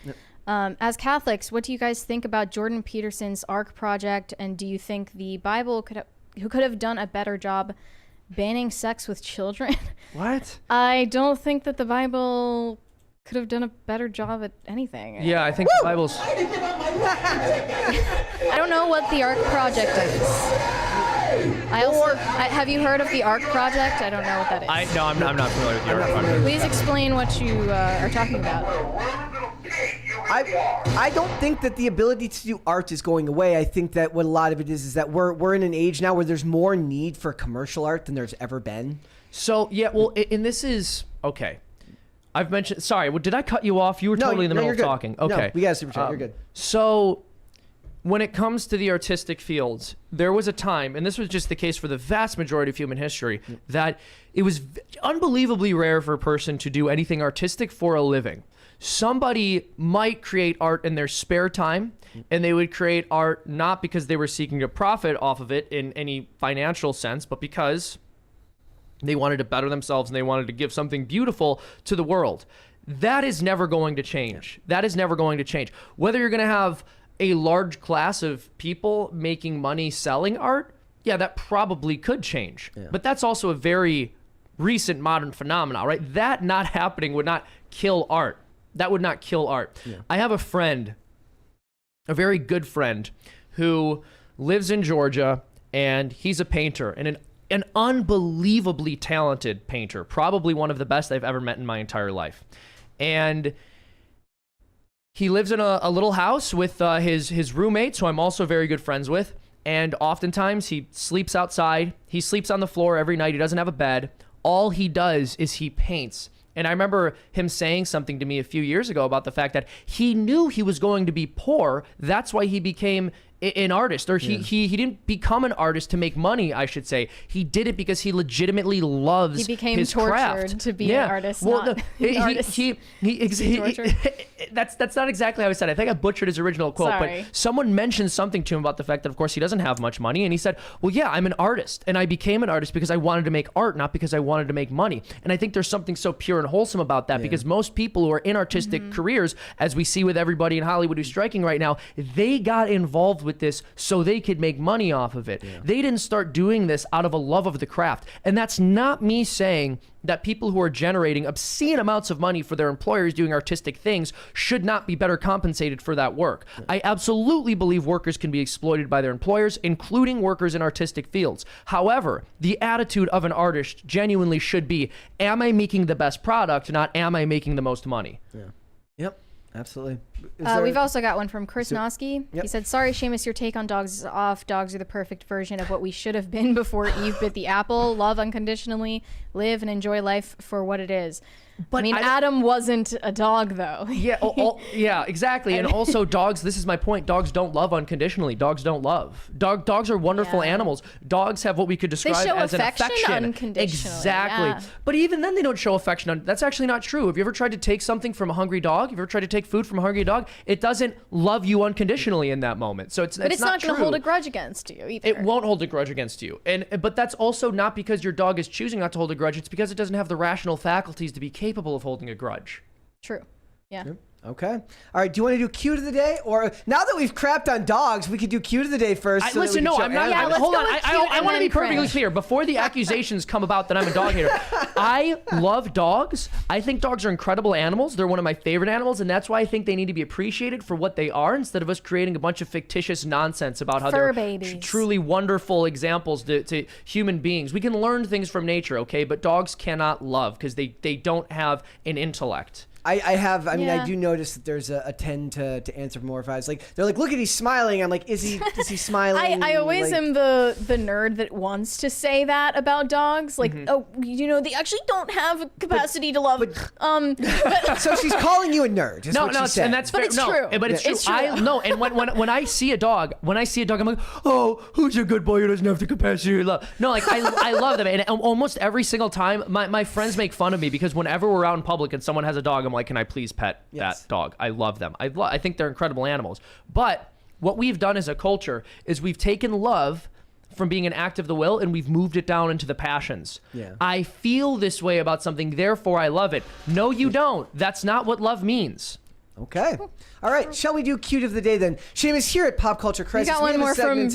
As Catholics, what do you guys think about Jordan Peterson's Ark project? And do you think the Bible could have done a better job banning sex with children? What? I don't think that the Bible could have done a better job at anything. Yeah, I think the Bible's... I don't know what the Ark project is. Have you heard of the ARC project? I don't know what that is. I'm not familiar with the ARC project. Please explain what you are talking about. I don't think that the ability to do art is going away. I think that what a lot of it is that we're in an age now where there's more need for commercial art than there's ever been. So yeah, well, and this is okay. I've mentioned. Sorry, did I cut you off? You were totally in the middle of talking. Okay, no, we got a super chat. You're good. So when it comes to the artistic fields, there was a time, and this was just the case for the vast majority of human history, that it was unbelievably rare for a person to do anything artistic for a living. Somebody might create art in their spare time, and they would create art not because they were seeking to profit off of it in any financial sense, but because they wanted to better themselves and they wanted to give something beautiful to the world. That is never going to change. That is never going to change. Whether you're going to have a large class of people making money selling art, yeah, that probably could change. Yeah. But that's also a very recent modern phenomenon, right? That not happening would not kill art. That would not kill art. Yeah. I have a friend, a very good friend, who lives in Georgia, and he's a painter, and an unbelievably talented painter, probably one of the best I've ever met in my entire life. And he lives in a little house with his roommates, who I'm also very good friends with, and oftentimes he sleeps outside. He sleeps on the floor every night. He doesn't have a bed. All he does is he paints. And I remember him saying something to me a few years ago about the fact that he knew he was going to be poor. That's why he became an artist, or he didn't become an artist to make money, I should say. He did it because he legitimately loves his craft. He became tortured to be an artist. Well, that's not exactly how he said it. I think I butchered his original quote. Sorry. But someone mentioned something to him about the fact that, of course, he doesn't have much money, and he said, well, yeah, I'm an artist, and I became an artist because I wanted to make art, not because I wanted to make money. And I think there's something so pure and wholesome about that, because most people who are in artistic careers, as we see with everybody in Hollywood who's striking right now, they got involved with this so they could make money off of it. Yeah. They didn't start doing this out of a love of the craft. And that's not me saying that people who are generating obscene amounts of money for their employers doing artistic things should not be better compensated for that work. Yeah. I absolutely believe workers can be exploited by their employers, including workers in artistic fields. However, the attitude of an artist genuinely should be, am I making the best product, not am I making the most money? Yeah. Yep. Absolutely. We've also got one from Chris Noski. Yep. He said, sorry, Seamus, your take on dogs is off. Dogs are the perfect version of what we should have been before Eve bit the apple. Love unconditionally, live and enjoy life for what it is. But I mean, Adam wasn't a dog, though. Yeah, yeah, exactly. And also, dogs, this is my point, dogs don't love unconditionally. Dogs don't love. Dogs are wonderful animals. Dogs have what we could describe as an affection. Unconditionally. Exactly. Yeah. But even then, they don't show affection. That's actually not true. Have you ever tried to take something from a hungry dog? Have you ever tried to take food from a hungry dog? It doesn't love you unconditionally in that moment. So it's not true. Going to hold a grudge against you either. It won't hold a grudge against you. But that's also not because your dog is choosing not to hold a grudge. It's because it doesn't have the rational faculties to be capable of holding a grudge. True. Yeah. Okay. All right. Do you want to do cue to the day, or now that we've crapped on dogs, we could do cue to the day first? Listen, no, I'm not. Hold on. I want to be perfectly clear before the accusations come about that I'm a dog hater. I love dogs. I think dogs are incredible animals. They're one of my favorite animals, and that's why I think they need to be appreciated for what they are, instead of us creating a bunch of fictitious nonsense about how they're truly wonderful examples to human beings. We can learn things from nature, okay? But dogs cannot love because they don't have an intellect. I do notice that there's a tend to anthropomorphize. Like, they're like, look at, he's smiling. I'm like, is he smiling? I always am the nerd that wants to say that about dogs. Like, they actually don't have a capacity to love. So she's calling you a nerd. No, and that's fair. It's true. But it's true. It's true. And when I see a dog, I'm like, oh, who's a good boy who doesn't have the capacity to love? No, like I love them, and almost every single time, my friends make fun of me because whenever we're out in public and someone has a dog, I'm like, can I please pet that dog? I love them. I think they're incredible animals. But what we've done as a culture is we've taken love from being an act of the will and we've moved it down into the passions. Yeah. I feel this way about something, therefore I love it. No, you don't. That's not what love means. Okay. All right. Shall we do cute of the day then? Seamus, here at Pop Culture Crisis. We got one more from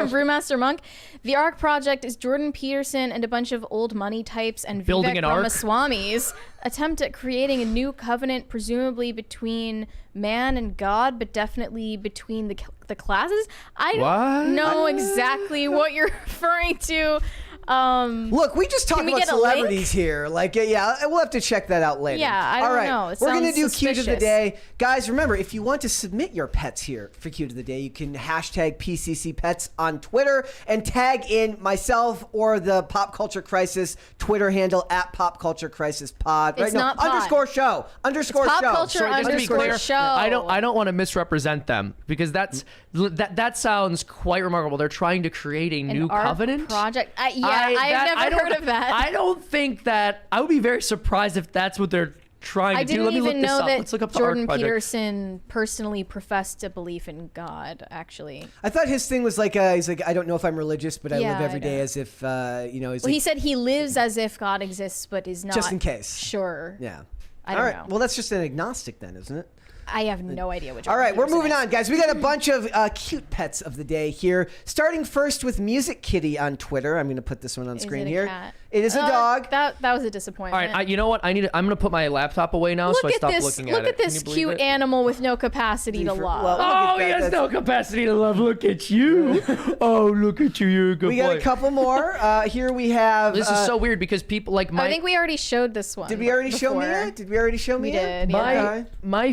Brewmaster Monk. The Ark Project is Jordan Peterson and a bunch of old money types and building Vivek an ark? Ramaswamy's attempt at creating a new covenant, presumably between man and God, but definitely between the classes. I don't know exactly what you're referring to. Look, we just talk about celebrities here. Like, yeah, we'll have to check that out later. Yeah, I don't know. It We're going to do suspicious. Cute of the Day. Guys, remember, if you want to submit your pets here for Cute of the Day, you can hashtag PCC Pets on Twitter and tag in myself or the Pop Culture Crisis Twitter handle at Pop Culture Crisis Pod. It's not pod. Underscore show. Underscore It's show. Pop Culture underscore show. I don't want to misrepresent them because that sounds quite remarkable. They're trying to create a new covenant project. I've never heard of that. I don't think that. I would be very surprised if that's what they're trying to do. I didn't even know Let's look up that Jordan Peterson personally professed a belief in God, actually. I thought his thing was like, he's like, I don't know if I'm religious, but I live every day as if, he said he lives as if God exists, but is not. Just in case. Sure. Yeah. I don't know. Well, that's just an agnostic then, isn't it? I have no idea what. All right, we're moving on, guys. We got a bunch of cute pets of the day here. Starting first with Music Kitty on Twitter. I'm going to put this one on screen here. Cat? It is a dog. That was a disappointment. All right, you know what? I'm going to put my laptop away now, so I stop looking at it. Look at this cute animal with no capacity to love. Well, he has no capacity to love. Look at you. Oh, look at you. You're a good boy. We got a couple more. Here we have. This is so weird because people like my. I think we already showed this one. Did we already show Mia? Did we already show Mia? We did. My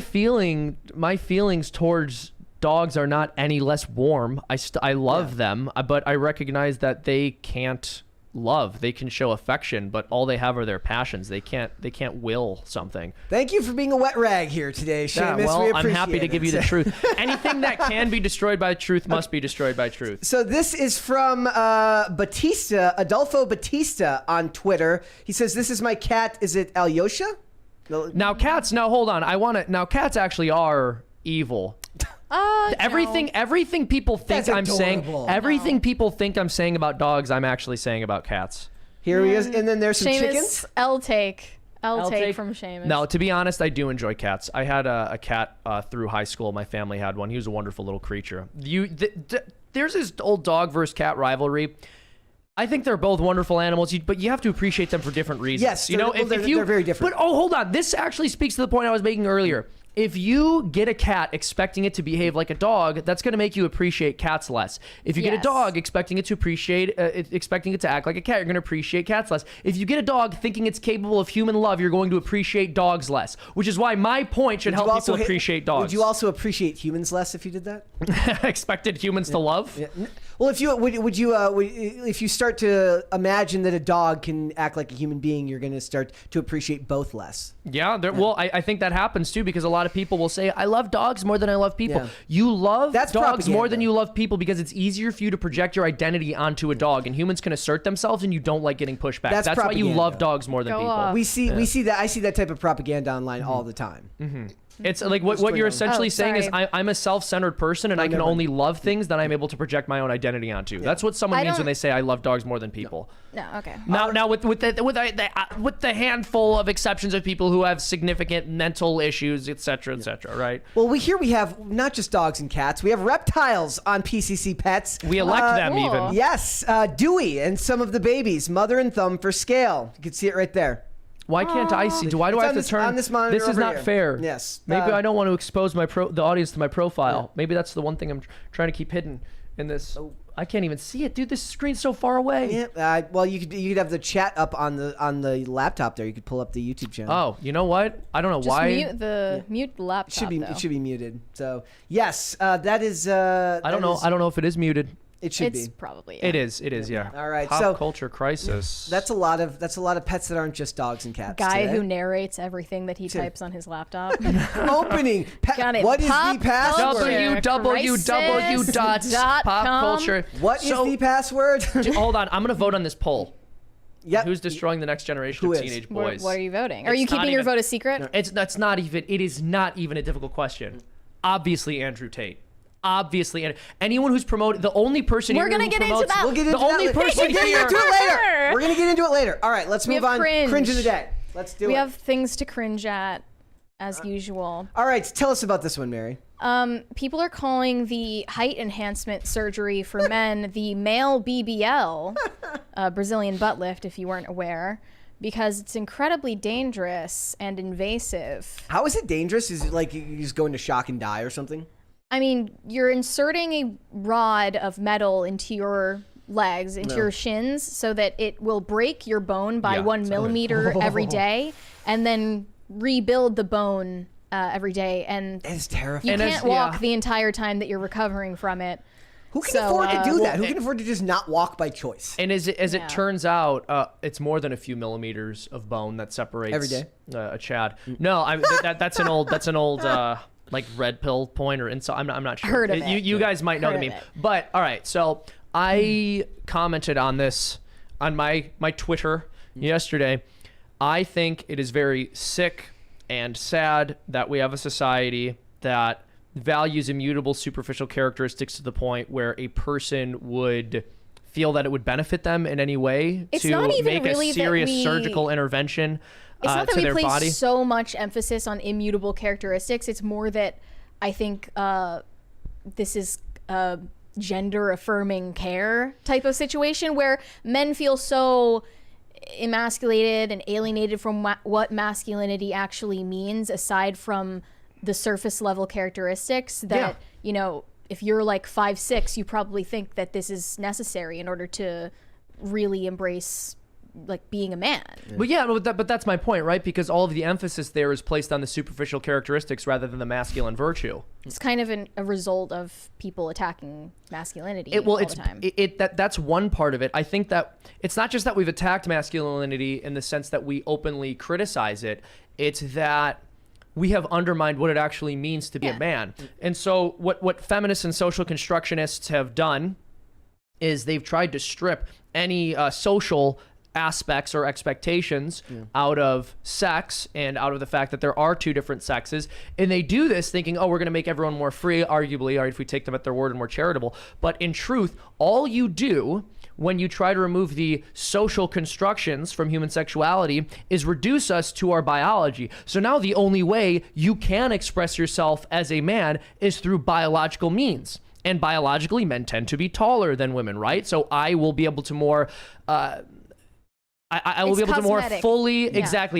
feelings towards dogs are not any less warm. I love them, but I recognize that they can't love. They can show affection, but all they have are their passions. They can't will something. Thank you for being a wet rag here today, Seamus. Well, we I'm happy to give you the truth. Anything that can be destroyed by truth must be destroyed by truth. So this is from Adolfo Batista on Twitter. He says, "This is my cat. Is it Alyosha?" Now cats. Now hold on. Now cats actually are evil. Everything people think I'm saying. Everything people think I'm saying about dogs, I'm actually saying about cats. Here he is, and then there's some Seamus, chickens. L take from Seamus. No, to be honest, I do enjoy cats. I had a cat through high school. My family had one. He was a wonderful little creature. There's this old dog versus cat rivalry. I think they're both wonderful animals, but you have to appreciate them for different reasons. Yes, they're very different. But hold on, this actually speaks to the point I was making earlier. If you get a cat expecting it to behave like a dog, that's going to make you appreciate cats less. If you get a dog expecting it to act like a cat, you're going to appreciate cats less. If you get a dog thinking it's capable of human love, you're going to appreciate dogs less. Which is why my point should help people appreciate dogs. Would you also appreciate humans less if you did that? Expected humans to love? Yeah. Well, if you start to imagine that a dog can act like a human being, you're going to start to appreciate both less. Yeah. Well, I think that happens too because a lot of people will say, I love dogs more than I love people. Yeah. You love dogs more than you love people because it's easier for you to project your identity onto a dog, and humans can assert themselves, and you don't like getting pushed back. That's why you love dogs more than people. We see that. I see that type of propaganda online all the time. Mm-hmm. It's like what you're essentially saying is I'm a self-centered person and I can only love things that I'm able to project my own identity onto. Yeah. That's what someone means when they say I love dogs more than people. No, okay. Now with the handful of exceptions of people who have significant mental issues, etc., right? Well, we have not just dogs and cats. We have reptiles on PCC Pets. We elect them even. Yes, Dewey and some of the babies, mother and thumb for scale. You can see it right there. Why can't I see? Why do I have to turn? On this monitor this is not here. fair. Yes. Maybe I don't want to expose the audience to my profile. Yeah. Maybe that's the one thing I'm trying to keep hidden in this. I can't even see it, dude. This screen's so far away. Yeah. Well, you could have the chat up on the laptop there. You could pull up the YouTube channel. Oh, you know what? I don't know why. Mute the laptop. It should be muted. So yes, that is. I don't know if it is muted. It should be. It's probably. Yeah. It is. Yeah. All right. Pop culture crisis. That's a lot of pets that aren't just dogs and cats. Guy who narrates everything that he types on his laptop. Opening. What is the password? www.popculture. What is the password? Hold on. I'm gonna vote on this poll. Yep. Who's destroying the next generation of teenage boys? What are you voting? Are you keeping your vote a secret? No, it is not even a difficult question. Obviously, Andrew Tate. Obviously, and anyone who's promoted, the only person we're gonna get into that. We'll get into the only person here. We're gonna get into it later. All right, let's move on. Cringe of the day. Let's do it. We have things to cringe at. as usual. All right, tell us about this one, Mary. People are calling the height enhancement surgery for men the male BBL, Brazilian butt lift, if you weren't aware, because it's incredibly dangerous and invasive. How is it dangerous? Is it like you just go into shock and die or something? I mean, you're inserting a rod of metal into your legs, into your shins, so that it will break your bone by 1 millimeter every day, and then rebuild the bone every day. And it's terrifying. You can't walk the entire time that you're recovering from it. Who can afford to do that? Who can afford to just not walk by choice? And as it turns out, it's more than a few millimeters of bone that separates every day. A Chad. No, that's an old like red pill point or insult. I'm not sure. Heard of it. You guys might know the meme. But all right, so I commented on this on my Twitter yesterday. I think it is very sick and sad that we have a society that values immutable superficial characteristics to the point where a person would feel that it would benefit them in any way to make a serious surgical intervention it's not that to their we place body. So much emphasis on immutable characteristics. It's more that I think this is a gender affirming care type of situation where men feel so emasculated and alienated from what masculinity actually means, aside from the surface level characteristics that, you know, if you're like 5'6", you probably think that this is necessary in order to really embrace like being a man. But that's my point, right? Because all of the emphasis there is placed on the superficial characteristics rather than the masculine virtue. It's kind of a result of people attacking masculinity all the time. That's one part of it. I think that it's not just that we've attacked masculinity in the sense that we openly criticize it. It's that we have undermined what it actually means to be a man. And so what feminists and social constructionists have done is they've tried to strip any social aspects or expectations out of sex and out of the fact that there are two different sexes. And they do this thinking, oh, we're going to make everyone more free, arguably, or if we take them at their word and more charitable. But in truth, all you do when you try to remove the social constructions from human sexuality is reduce us to our biology. So now the only way you can express yourself as a man is through biological means. And biologically, men tend to be taller than women, right? So I will be able to more... I will be able to more fully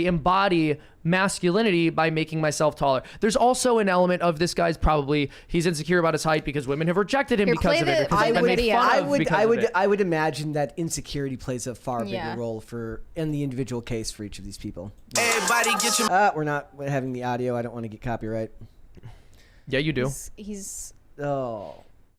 embody masculinity by making myself taller. There's also an element of this guy's he's insecure about his height because women have rejected him because of it. I would imagine that insecurity plays a far bigger role in the individual case for each of these people. Everybody get your... We're not having the audio. I don't want to get copyright. Yeah, you do.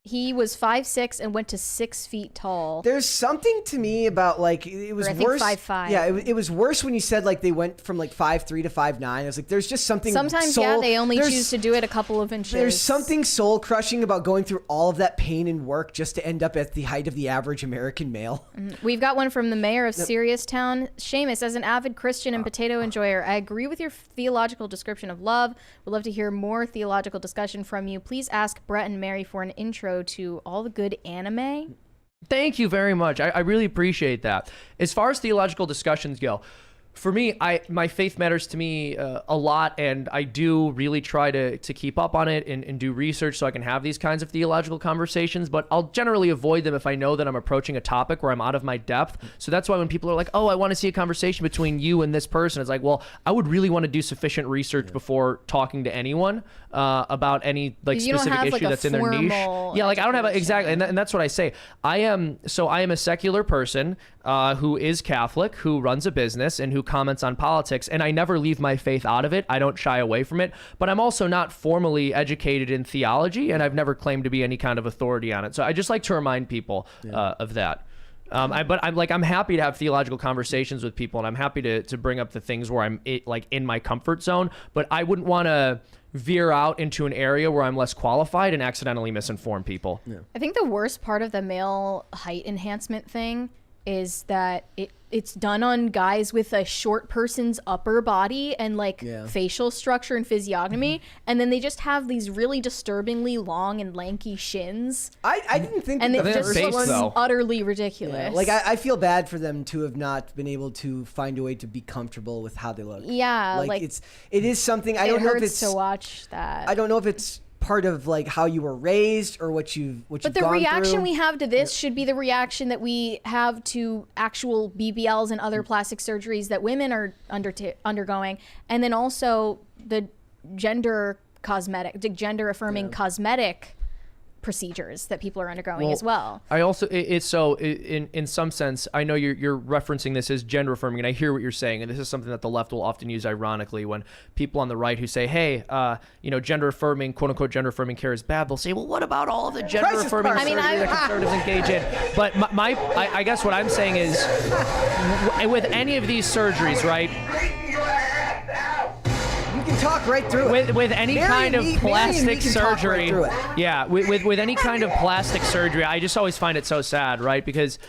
He was 5'6" and went to 6 feet tall. There's something to me about like it was worse. 5'5". Yeah, it was worse when you said like they went from like 5'3" to 5'9". I was like, there's just something. Sometimes they only choose to do it a couple of inches. There's something soul crushing about going through all of that pain and work just to end up at the height of the average American male. We've got one from the mayor of Serious Town. Seamus, as an avid Christian and potato enjoyer, I agree with your theological description of love. Would love to hear more theological discussion from you. Please ask Brett and Mary for an intro to all the good anime. Thank you very much. I really appreciate that. As far as theological discussions go, for me, my faith matters to me a lot, and I do really try to keep up on it and do research so I can have these kinds of theological conversations, but I'll generally avoid them if I know that I'm approaching a topic where I'm out of my depth. So that's why when people are like, oh, I want to see a conversation between you and this person, it's like, well, I would really want to do sufficient research before talking to anyone about any like specific issue that's in their niche. Yeah, like I don't have exactly, and that's what I say. I am a secular person who is Catholic, who runs a business, and who comments on politics, and I never leave my faith out of it. I don't shy away from it, but I'm also not formally educated in theology, and I've never claimed to be any kind of authority on it. So I just like to remind people of that. But I'm happy to have theological conversations with people, and I'm happy to bring up the things where I'm in my comfort zone, but I wouldn't want to veer out into an area where I'm less qualified and accidentally misinform people. I think the worst part of the male height enhancement thing is that it's done on guys with a short person's upper body and like facial structure and physiognomy, and then they just have these really disturbingly long and lanky shins. I didn't think and that it just looks utterly ridiculous. Yeah, like I feel bad for them to have not been able to find a way to be comfortable with how they look. Yeah, like it is something. I don't know if it's to watch that. I don't know if it's part of like how you were raised or what you've but the reaction we have to this should be the reaction that we have to actual BBLs and other plastic surgeries that women are undergoing, and then also the gender affirming cosmetic procedures that people are undergoing as well. I also in some sense I know you're referencing this as gender affirming, and I hear what you're saying, and this is something that the left will often use ironically when people on the right who say, hey, gender affirming, quote unquote gender affirming care is bad, they'll say, well, what about all of the gender affirming surgery that conservatives engage in? But I guess what I'm saying is with any of these surgeries, right, talk right through it. With any kind of plastic surgery, with any kind of plastic surgery, I just always find it so sad, right? Because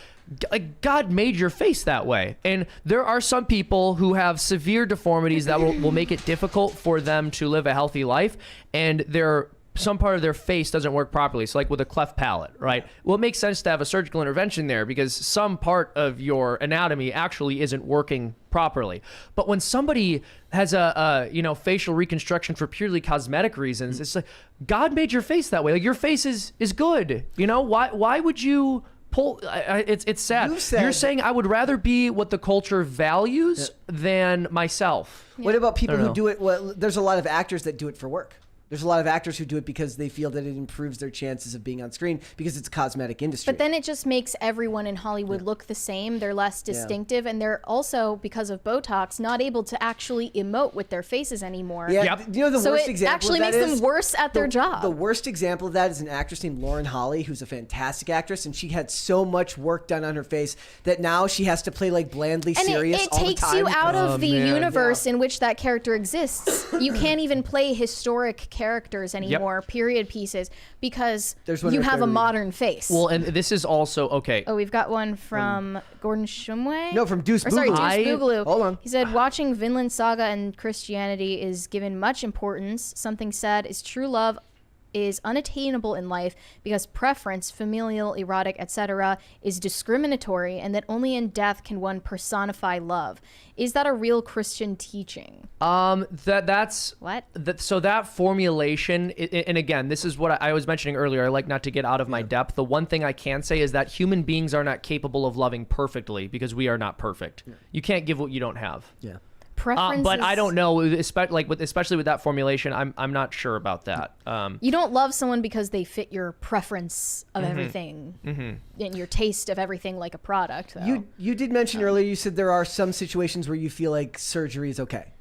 God made your face that way, and there are some people who have severe deformities that will make it difficult for them to live a healthy life, and some part of their face doesn't work properly. So like with a cleft palate, right? Well, it makes sense to have a surgical intervention there because some part of your anatomy actually isn't working properly. But when somebody has a facial reconstruction for purely cosmetic reasons, it's like, God made your face that way. Like, your face is good. Why would you pull? It's sad. You're saying I would rather be what the culture values than myself. What about people who do it? Well, there's a lot of actors that do it for work. There's a lot of actors who do it because they feel that it improves their chances of being on screen because it's a cosmetic industry. But then it just makes everyone in Hollywood look the same. They're less distinctive, and they're also, because of Botox, not able to actually emote with their faces anymore. Yeah, the worst example actually of that makes them worse at their job. The worst example of that is an actress named Lauren Holly, who's a fantastic actress, and she had so much work done on her face that now she has to play like blandly serious all the time. It takes you out of the universe in which that character exists. You can't even play historic characters anymore, period pieces, because you have a modern face. Well, and this is also okay. Oh, we've got one from Gordon Shumway. No, from Deuce Boogaloo. Sorry, Deuce Boogaloo. Hold on. He said, watching Vinland Saga and Christianity is given much importance. Something said is true love is unattainable in life because preference, familial, erotic, etc., is discriminatory, and that only in death can one personify love. Is that a real Christian teaching? That's what? So that formulation, and again, this is what I was mentioning earlier. I like not to get out of my depth. The one thing I can say is that human beings are not capable of loving perfectly because we are not perfect. You can't give what you don't have. Yeah. But I don't know, especially with that formulation. I'm not sure about that. You don't love someone because they fit your preference of everything and your taste of everything like a product. Though. You did mention earlier. You said there are some situations where you feel like surgery is okay.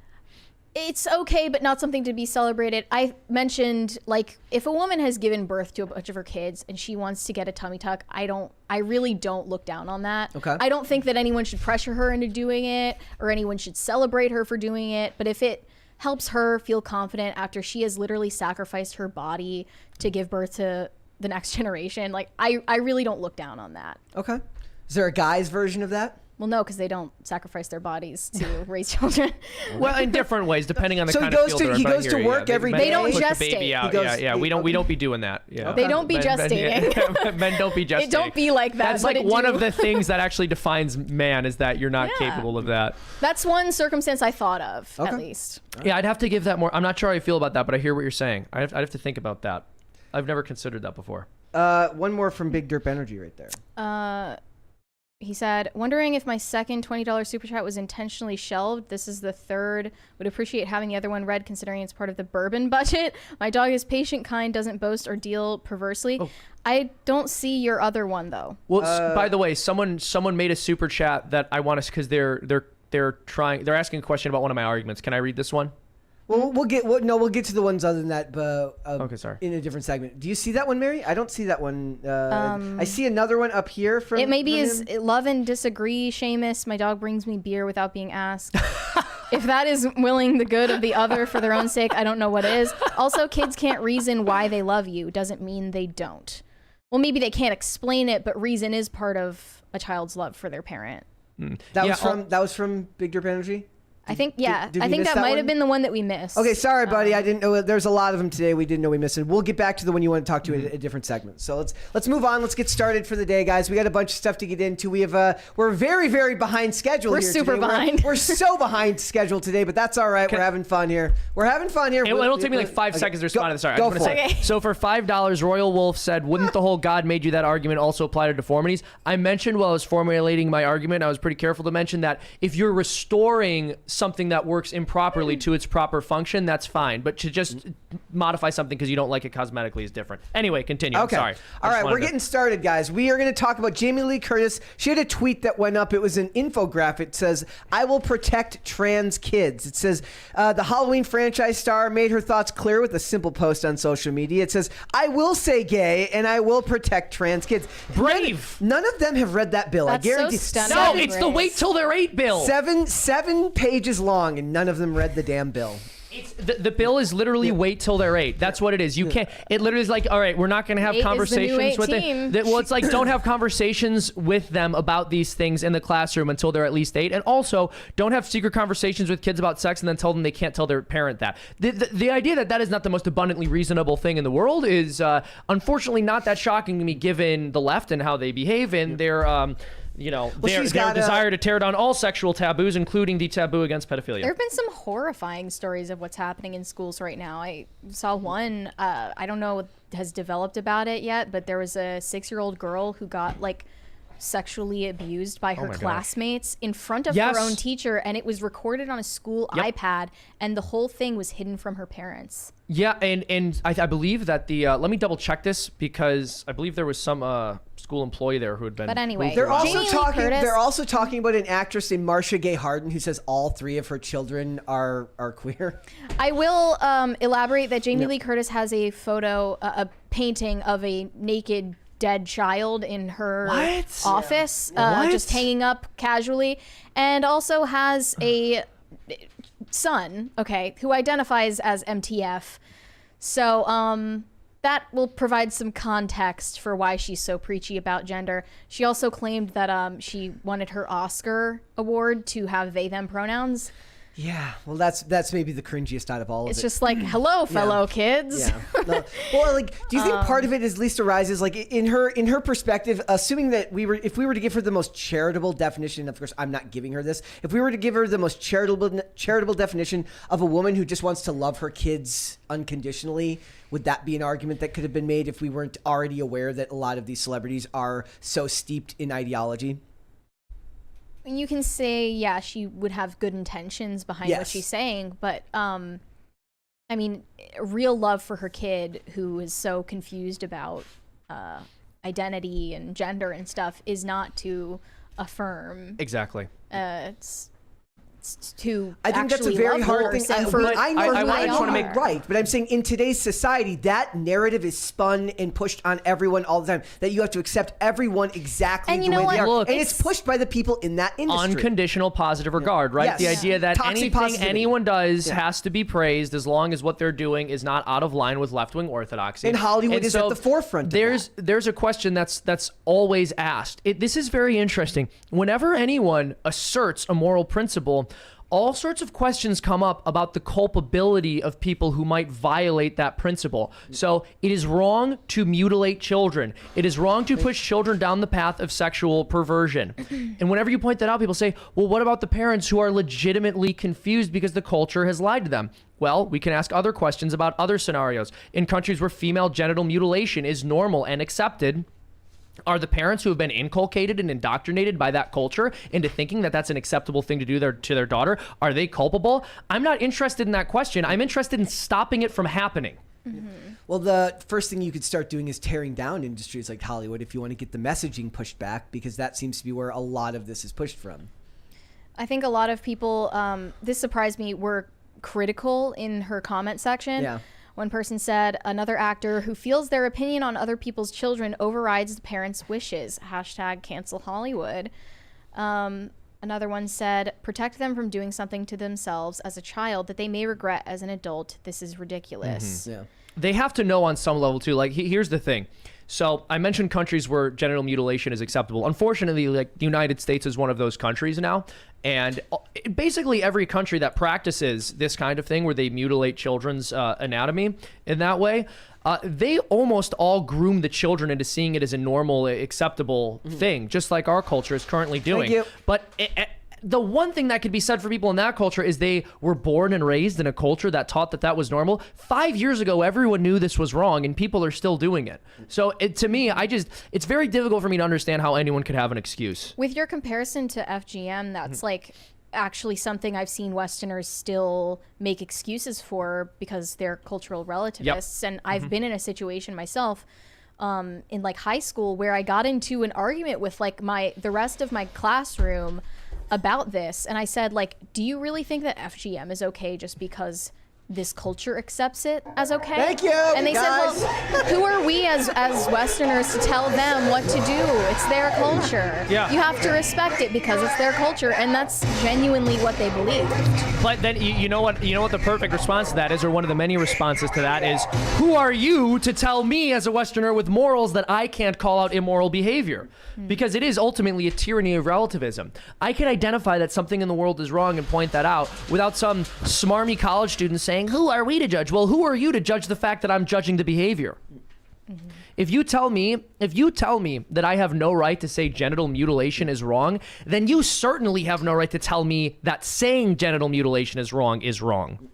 It's okay, but not something to be celebrated. I mentioned, like, if a woman has given birth to a bunch of her kids and she wants to get a tummy tuck, I really don't look down on that. Okay. I don't think that anyone should pressure her into doing it or anyone should celebrate her for doing it. But if it helps her feel confident after she has literally sacrificed her body to give birth to the next generation, like, I really don't look down on that. Okay. Is there a guy's version of that? Well, no, because they don't sacrifice their bodies to raise children. Well, in different ways, depending on the kind of field they're in. He goes to work every day. They don't gestate. We don't be doing that. Yeah. They don't be gestating. Men don't be gestating. It don't be like that. That's like one of the things that actually defines man is that you're not capable of that. That's one circumstance I thought of, at least. Yeah, I'd have to give that more. I'm not sure how I feel about that, but I hear what you're saying. I'd have to think about that. I've never considered that before. One more from Big Derp Energy right there. He said, wondering if my second $20 super chat was intentionally shelved. This is the third. Would appreciate having the other one read considering it's part of the bourbon budget. My dog is patient, kind, doesn't boast or deal perversely. Oh. I don't see your other one though. Well, by the way, someone made a super chat that I want to, because they're asking a question about one of my arguments. Can I read this one? Well, we'll get to the ones other than that, but okay, sorry. In a different segment. Do you see that one, Mary? I don't see that one. I see another one up here from. It maybe is love and disagree, Seamus. My dog brings me beer without being asked. If that is willing the good of the other for their own sake, I don't know what is. Also, kids can't reason why they love you. Doesn't mean they don't. well, maybe they can't explain it, but reason is part of a child's love for their parent. That was from Big Derp Energy? I think, I think that might have been the one that we missed. Okay, sorry, buddy. I didn't know. There's a lot of them today. We didn't know we missed it. We'll get back to the one you want to talk to in a different segment. So let's move on. Let's get started for the day, guys. We got a bunch of stuff to get into. We're very, very behind schedule. We're here super today. behind. We're so behind schedule today, but that's all right. We're having fun here. It'll take me like 5 seconds to respond to this. Sorry, go for it. So for $5, Royal Wolf said, "Wouldn't the whole God made you that argument also apply to deformities?" I mentioned while I was formulating my argument, I was pretty careful to mention that if you're restoring something that works improperly to its proper function, that's fine. But to just modify something because you don't like it cosmetically is different. Anyway, continue. Okay. I'm sorry. All right, we're getting started, guys. We are going to talk about Jamie Lee Curtis. She had a tweet that went up. It was an infographic. It says, "I will protect trans kids." It says, the Halloween franchise star made her thoughts clear with a simple post on social media. It says, "I will say gay and I will protect trans kids." Brave. None of them have read that bill. That's I guarantee. so stunning. No, it's the wait till they're 8 bill. Seven pages long, and none of them read the damn bill. It's the bill is literally wait till they're 8. That's what it is. You can't. It literally is like, all right, we're not going to have 8 conversations with them. well, it's like don't have conversations with them about these things in the classroom until they're at least 8, and also don't have secret conversations with kids about sex and then tell them they can't tell their parent that. The idea that is not the most abundantly reasonable thing in the world is unfortunately not that shocking to me, given the left and how they behave and their their desire to tear down all sexual taboos, including the taboo against pedophilia. There have been some horrifying stories of what's happening in schools right now. I saw one, I don't know what has developed about it yet, but there was a 6-year-old girl who got sexually abused by her classmates in front of her own teacher, and it was recorded on a school iPad, and the whole thing was hidden from her parents. Yeah, and I believe that let me double check this because I believe there was some school employee there who had been. But anyway, they're also talking about an actress named Marcia Gay Harden who says all 3 of her children are queer. I will elaborate that Jamie Lee Curtis has a photo, a painting of a naked dead child in her office, just hanging up casually, and also has a son, who identifies as MTF. So that will provide some context for why she's so preachy about gender. She also claimed that she wanted her Oscar award to have they them pronouns. Yeah, well, that's maybe the cringiest out of all of it. It's just like, hello, fellow kids. Yeah. No. Well, do you think part of it at least arises in her perspective, assuming that if we were to give her the most charitable definition, of course, I'm not giving her this. If we were to give her the most charitable definition of a woman who just wants to love her kids unconditionally, would that be an argument that could have been made if we weren't already aware that a lot of these celebrities are so steeped in ideology? You can say, she would have good intentions behind what she's saying, but real love for her kid who is so confused about identity and gender and stuff is not to affirm. Exactly. It's to I think that's a very hard thing. I want to make right, but I'm saying in today's society, that narrative is spun and pushed on everyone all the time. That you have to accept everyone exactly the way they are, and it's pushed by the people in that industry. Unconditional positive regard, right? Yes. The idea that anything anyone does has to be praised as long as what they're doing is not out of line with left-wing orthodoxy. And Hollywood is at the forefront. There's a question that's always asked. This is very interesting. Whenever anyone asserts a moral principle, all sorts of questions come up about the culpability of people who might violate that principle. So it is wrong to mutilate children. It is wrong to push children down the path of sexual perversion. And whenever you point that out, people say, well, what about the parents who are legitimately confused because the culture has lied to them? Well, we can ask other questions about other scenarios. In countries where female genital mutilation is normal and accepted, are the parents who have been inculcated and indoctrinated by that culture into thinking that that's an acceptable thing to do to their daughter, are they culpable? I'm not interested in that question. I'm interested in stopping it from happening. Mm-hmm. Well, the first thing you could start doing is tearing down industries like Hollywood if you want to get the messaging pushed back, because that seems to be where a lot of this is pushed from. I think a lot of people, this surprised me, were critical in her comment section. Yeah. One person said, another actor who feels their opinion on other people's children overrides the parents' wishes. #cancel Hollywood. Another one said, protect them from doing something to themselves as a child that they may regret as an adult. This is ridiculous. Mm-hmm. Yeah. They have to know on some level too. Like, here's the thing. So I mentioned countries where genital mutilation is acceptable. Unfortunately, like the United States is one of those countries now. And basically every country that practices this kind of thing where they mutilate children's anatomy in that way, they almost all groom the children into seeing it as a normal, acceptable thing, just like our culture is currently doing. Thank you. But the one thing that could be said for people in that culture is they were born and raised in a culture that taught that that was normal. 5 years ago, everyone knew this was wrong, and people are still doing it. So to me, it's very difficult for me to understand how anyone could have an excuse. With your comparison to FGM, that's like actually something I've seen Westerners still make excuses for because they're cultural relativists. And I've been in a situation myself in like high school where I got into an argument with like the rest of my classroom about this, and I said, like, do you really think that FGM is okay just because this culture accepts it as okay? Thank you. And they guys. said, well, who are we as Westerners to tell them what to do? It's their culture. Yeah. You have to respect it because it's their culture, and that's genuinely what they believe. But then you know what the perfect response to that is, or one of the many responses to that is, who are you to tell me as a Westerner with morals that I can't call out immoral behavior? Because it is ultimately a tyranny of relativism. I can identify that something in the world is wrong and point that out without some smarmy college student saying, who are we to judge? Well, who are you to judge the fact that I'm judging the behavior? If you tell me that I have no right to say genital mutilation is wrong, then you certainly have no right to tell me that saying genital mutilation is wrong is wrong.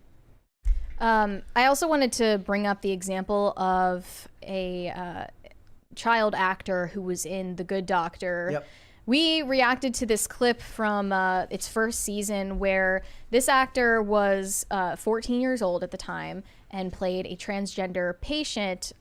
I also wanted to bring up the example of a child actor who was in The Good Doctor. Yep. We reacted to this clip from its first season where this actor was 14 years old at the time and played a transgender patient,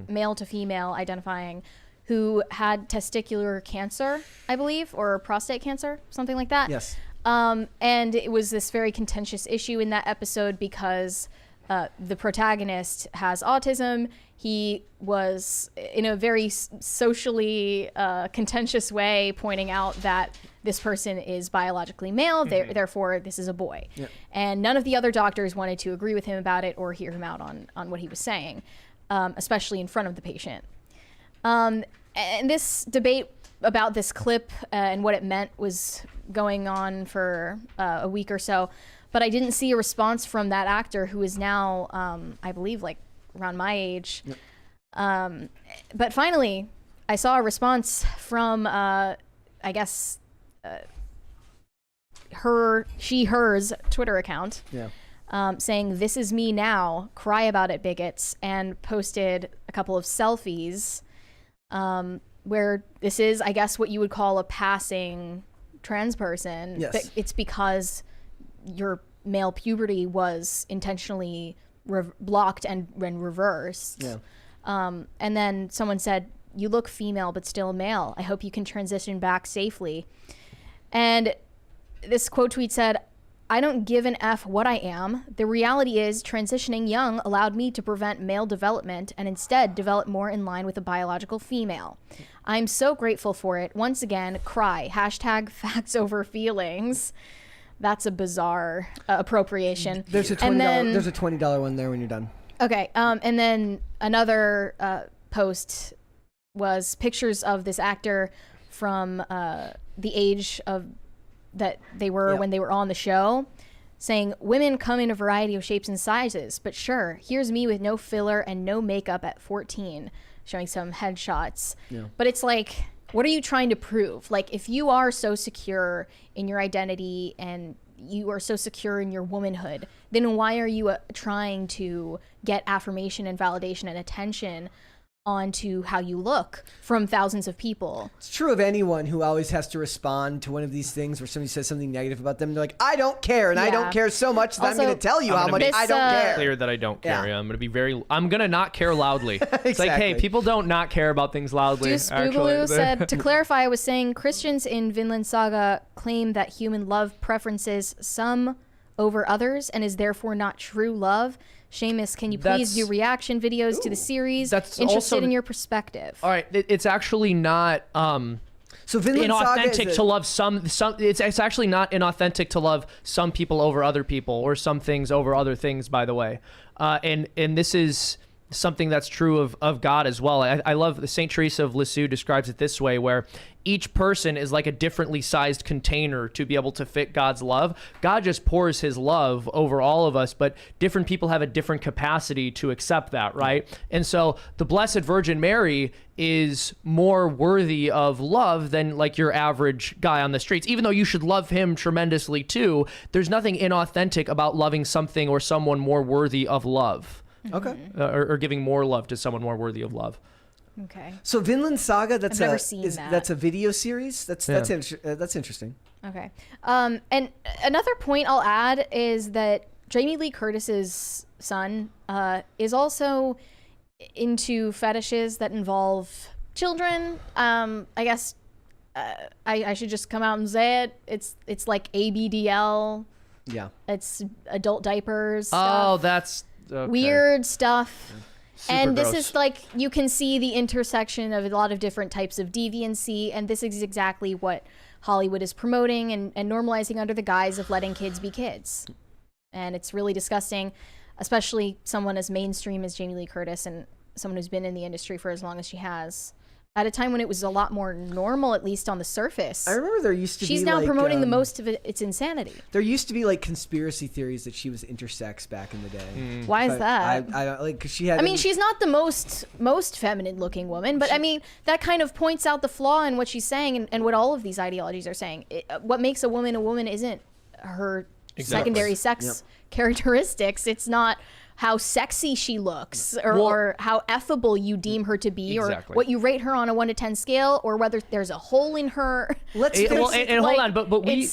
male to female identifying, who had testicular cancer, I believe, or prostate cancer, something like that. Yes. And it was this very contentious issue in that episode because the protagonist has autism. He was, in a very socially contentious way, pointing out that this person is biologically male, therefore this is a boy. Yep. And none of the other doctors wanted to agree with him about it or hear him out on what he was saying, especially in front of the patient. And this debate about this clip and what it meant was going on for a week or so, but I didn't see a response from that actor, who is now, I believe, like around my age. Yep. But finally, I saw a response from, I guess, hers Twitter account. Yeah. Saying, "This is me now, cry about it, bigots," and posted a couple of selfies where this is, I guess, what you would call a passing trans person. Yes. But it's because your male puberty was intentionally blocked and reversed. Yeah. And then someone said, "You look female but still male. I hope you can transition back safely." And this quote tweet said, "I don't give an F what I am. The reality is transitioning young allowed me to prevent male development and instead develop more in line with a biological female. I'm so grateful for it. Once again, cry. # facts over feelings." That's a bizarre appropriation. There's a $20 one there when you're done. Okay. And then another post was pictures of this actor from the age of that they were when they were on the show, saying, "Women come in a variety of shapes and sizes, but sure, here's me with no filler and no makeup at 14, showing some headshots." Yeah. But it's like, what are you trying to prove? Like, if you are so secure in your identity and you are so secure in your womanhood, then why are you trying to get affirmation and validation and attention onto how you look from thousands of people? It's true of anyone who always has to respond to one of these things where somebody says something negative about them. They're like, "I don't care," and I don't care so much that Also, I'm going to tell you how much I don't care. Clear that I don't care. Yeah. I'm going to not care loudly. Exactly. It's like, hey, people don't not care about things loudly. Deuce Boogaloo said, "To clarify, I was saying Christians in Vinland Saga claim that human love preferences some over others and is therefore not true love. Seamus, can you please do reaction videos to the series? That's interested in your perspective." All right, it's actually not so Vinland inauthentic to love some. It's actually not inauthentic to love some people over other people or some things over other things. By the way, and this is something that's true of God as well. I love Saint Teresa of Lisieux describes it this way, where each person is like a differently sized container to be able to fit God's love. God just pours his love over all of us, but different people have a different capacity to accept that, right? And so the Blessed Virgin Mary is more worthy of love than like your average guy on the streets. Even though you should love him tremendously too, there's nothing inauthentic about loving something or someone more worthy of love. Okay. Or giving more love to someone more worthy of love. Okay. So Vinland Saga, I've never seen that. That's a video series. That's interesting. Okay. And another point I'll add is that Jamie Lee Curtis's son is also into fetishes that involve children. I guess I should just come out and say it. It's like ABDL. Yeah. It's adult diapers. Oh, that's okay. Weird stuff. Super and gross. this is like, you can see the intersection of a lot of different types of deviancy, and this is exactly what Hollywood is promoting and normalizing under the guise of letting kids be kids. And it's really disgusting, especially someone as mainstream as Jamie Lee Curtis and someone who's been in the industry for as long as she has. At a time when it was a lot more normal, at least on the surface. I remember there used to be She's now promoting the most of its insanity. There used to be like conspiracy theories that she was intersex back in the day. Why is that? I don't like, 'cause she had. I mean, she's not the most feminine looking woman, but I mean, that kind of points out the flaw in what she's saying and what all of these ideologies are saying. What makes a woman isn't her secondary sex characteristics. It's not how sexy she looks or how affable you deem her to be or what you rate her on a 1 to 10 scale or whether there's a hole in her. Hold on, but we...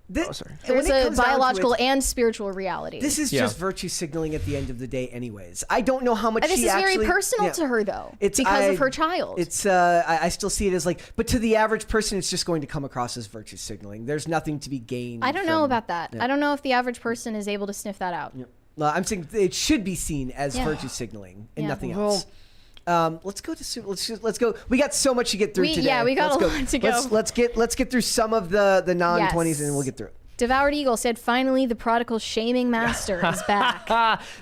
There's a biological and spiritual reality. This is just virtue signaling at the end of the day anyways. I don't know how much this is very personal to her, though, because of her child. It's I still see it as like, but to the average person, it's just going to come across as virtue signaling. There's nothing to be gained. I don't know about that. I don't know if the average person is able to sniff that out. I'm saying it should be seen as virtue signaling and nothing else. Let's go to let's go. We got so much to get through today. Yeah, we got a lot to go. Let's get through some of the non-20s and we'll get through it. Devoured Eagle said, finally, the prodigal shaming master is back.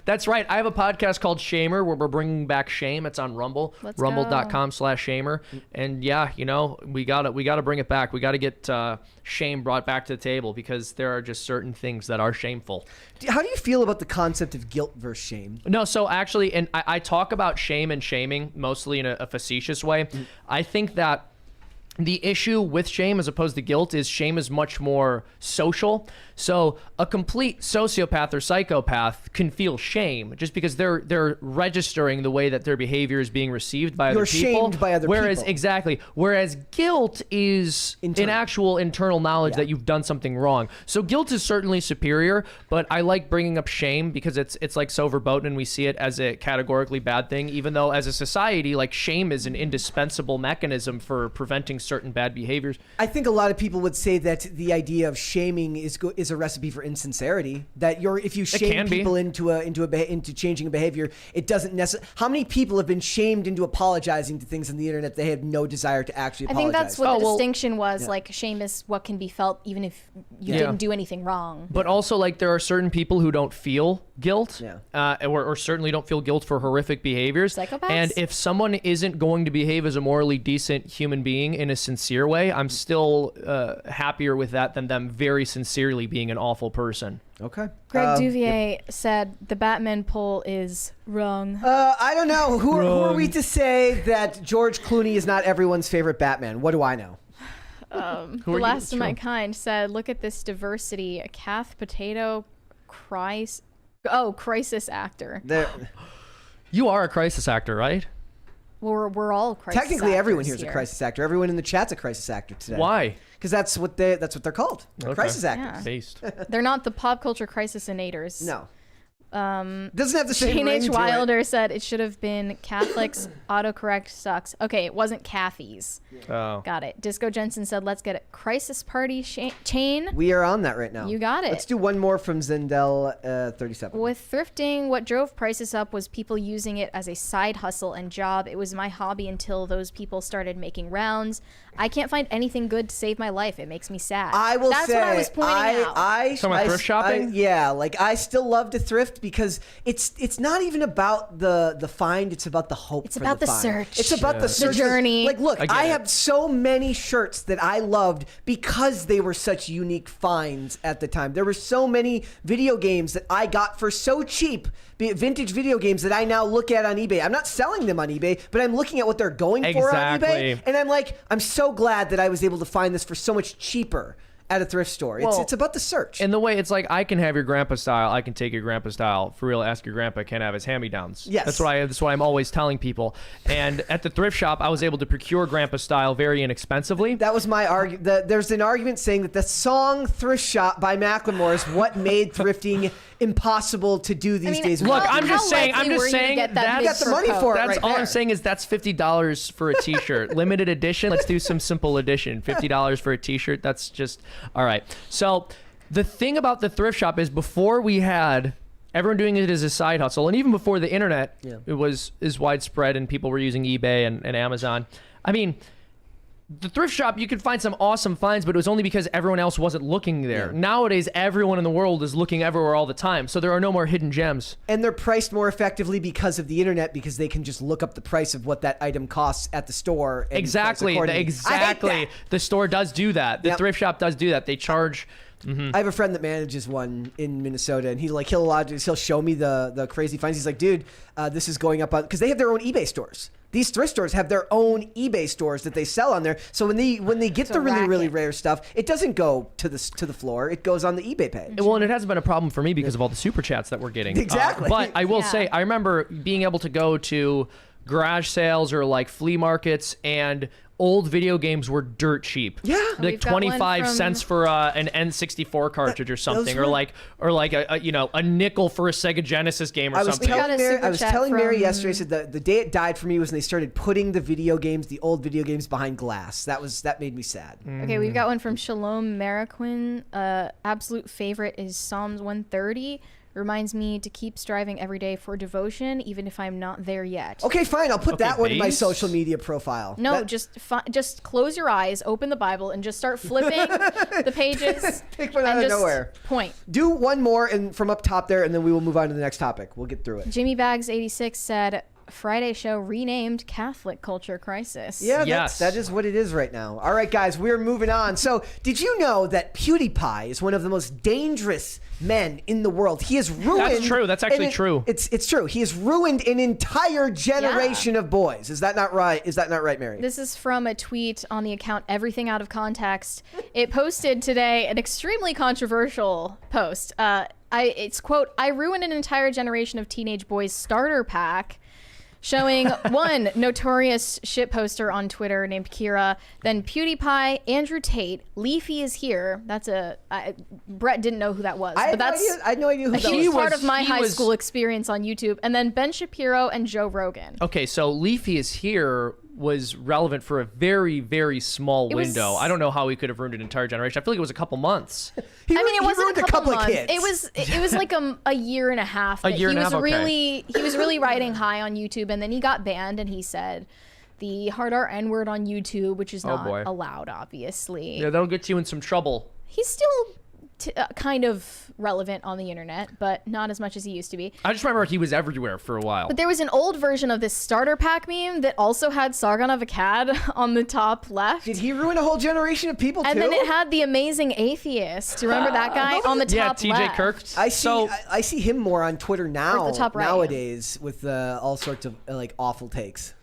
That's right. I have a podcast called Shamer where we're bringing back shame. It's on Rumble, rumble.com/shamer. And yeah, you know, we gotta bring it back. We got to get shame brought back to the table because there are just certain things that are shameful. How do you feel about the concept of guilt versus shame? No, so actually, and I talk about shame and shaming mostly in a facetious way. I think that the issue with shame as opposed to guilt is shame is much more social. So a complete sociopath or psychopath can feel shame just because they're registering the way that their behavior is being received by other people. You're shamed by other people. Exactly. Whereas guilt is an actual internal knowledge that you've done something wrong. So guilt is certainly superior, but I like bringing up shame because it's like so verboten and we see it as a categorically bad thing, even though as a society, like shame is an indispensable mechanism for preventing certain bad behaviors. I think a lot of people would say that the idea of shaming is a recipe for insincerity. That if you shame people into changing a behavior, it doesn't necessarily. How many people have been shamed into apologizing to things on the internet they have no desire to actually apologize? I think that's what the distinction was. Like shame is what can be felt even if you didn't do anything wrong. But also, like there are certain people who don't feel guilt, or certainly don't feel guilt for horrific behaviors. Psychopaths? And if someone isn't going to behave as a morally decent human being in a sincere way, I'm still happier with that than them very sincerely being an awful person. Okay. Greg Duvier said the Batman poll is wrong. I don't know. Who are we to say that George Clooney is not everyone's favorite Batman? What do I know? The last of my kind said, look at this diversity. A Kath Potato crisis actor. You are a crisis actor, right? Well, we're all crisis Technically, everyone here is here. a crisis actor. Everyone in the chat's a crisis actor today. Why? Because that's what they're called. They're crisis actors. Based. They're not the pop culture crisis-inators. No. Doesn't have the same Shane ring H. to Wilder said it should have been Catholics. Autocorrect sucks. Okay, it wasn't Cathy's. Oh. Got it. Disco Jensen said, let's get a crisis party chain. We are on that right now. You got it. Let's do one more from Zendel 37. With thrifting, what drove prices up was people using it as a side hustle and job. It was my hobby until those people started making rounds. I can't find anything good to save my life. It makes me sad. I will That's say, what I was pointing out. Talking about thrift shopping? Yeah, like I still love to thrift because it's not even about the find. It's about the hope. It's for about the find. search. It's about the search. The journey. Like, look, I have so many shirts that I loved because they were such unique finds at the time. There were so many video games that I got for so cheap, be it vintage video games that I now look at on eBay. I'm not selling them on eBay, but I'm looking at what they're going for on eBay, and I'm like, I'm so glad that I was able to find this for so much cheaper at a thrift store. It's about the search. And the way it's like, I can have your grandpa style, I can take your grandpa style. For real, ask your grandpa, can have his hand-me-downs. Yes. That's what I'm always telling people. And at the thrift shop, I was able to procure grandpa style very inexpensively. That was my argument. There's an argument saying that the song Thrift Shop by Macklemore is what made thrifting impossible to do these days. Look, I'm just saying that you got the money for it. That's right all there. I'm saying is that's $50 for a t-shirt. Limited edition. Let's do some simple edition. $50 for a t-shirt. That's just all right. So the thing about the thrift shop is, before we had everyone doing it as a side hustle, and even before the internet is widespread and people were using eBay and Amazon. I mean, the thrift shop, you could find some awesome finds, but it was only because everyone else wasn't looking there. Yeah. Nowadays, everyone in the world is looking everywhere all the time, so there are no more hidden gems. And they're priced more effectively because of the internet, because they can just look up the price of what that item costs at the store. And Exactly. The store does do that. The thrift shop does do that. They charge... I have a friend that manages one in Minnesota, and he'll show me the crazy finds. He's like, dude, this is going up on, because they have their own eBay stores. These thrift stores have their own eBay stores that they sell on there. So when they get the really rare stuff, it doesn't go to the floor. It goes on the eBay page. Well, and it hasn't been a problem for me because of all the super chats that we're getting. Exactly. But I will say, I remember being able to go to garage sales or like flea markets, and old video games were dirt cheap. Yeah, like 25 cents for an N64 cartridge or something, or like a nickel for a Sega Genesis game or something. I was telling Mary yesterday, I said the day it died for me was when they started putting the old video games behind glass. That made me sad. Okay, we've got one from Shalom Maraquin. Absolute favorite is Psalms 130. Reminds me to keep striving every day for devotion, even if I'm not there yet. Okay, fine. I'll put that one in my social media profile. No, just close your eyes, open the Bible, and just start flipping the pages. Pick one out of nowhere. Point. Do one more and from up top there, and then we will move on to the next topic. We'll get through it. Jimmy Bags 86 said, Friday show renamed Catholic Culture Crisis. Yeah, that is what it is right now. All right, guys, we're moving on. So, did you know that Pewdiepie is one of the most dangerous men in the world? He has ruined... That's true. That's actually true. It's true. He has ruined an entire generation of boys. Is that not right? Is that not right, Mary? This is from a tweet on the account Everything Out of Context. It posted today an extremely controversial post. It's, quote, I ruined an entire generation of teenage boys starter pack, showing one notorious shit poster on Twitter named Kira, then Pewdiepie, Andrew Tate, Leafy is here. That's Brett didn't know who that was. I had no idea who that was. He was part of my high school experience on YouTube. And then Ben Shapiro and Joe Rogan. Okay, so Leafy is here was relevant for a very, very small window. I don't know how he could have ruined an entire generation. I feel like it was a couple months. It wasn't a couple months. It was like a year and a half. He was really riding high on YouTube, and then he got banned, and he said the hard R N-word on YouTube, which is not allowed, obviously. Yeah, that'll get you in some trouble. He's still kind of relevant on the internet, but not as much as he used to be. I just remember he was everywhere for a while. But there was an old version of this starter pack meme that also had Sargon of Akkad on the top left. Did he ruin a whole generation of people too? And then it had the amazing atheist. Remember that guy on the top left? Yeah, TJ Kirk. I see him more on Twitter now. The top right, nowadays with all sorts of like awful takes.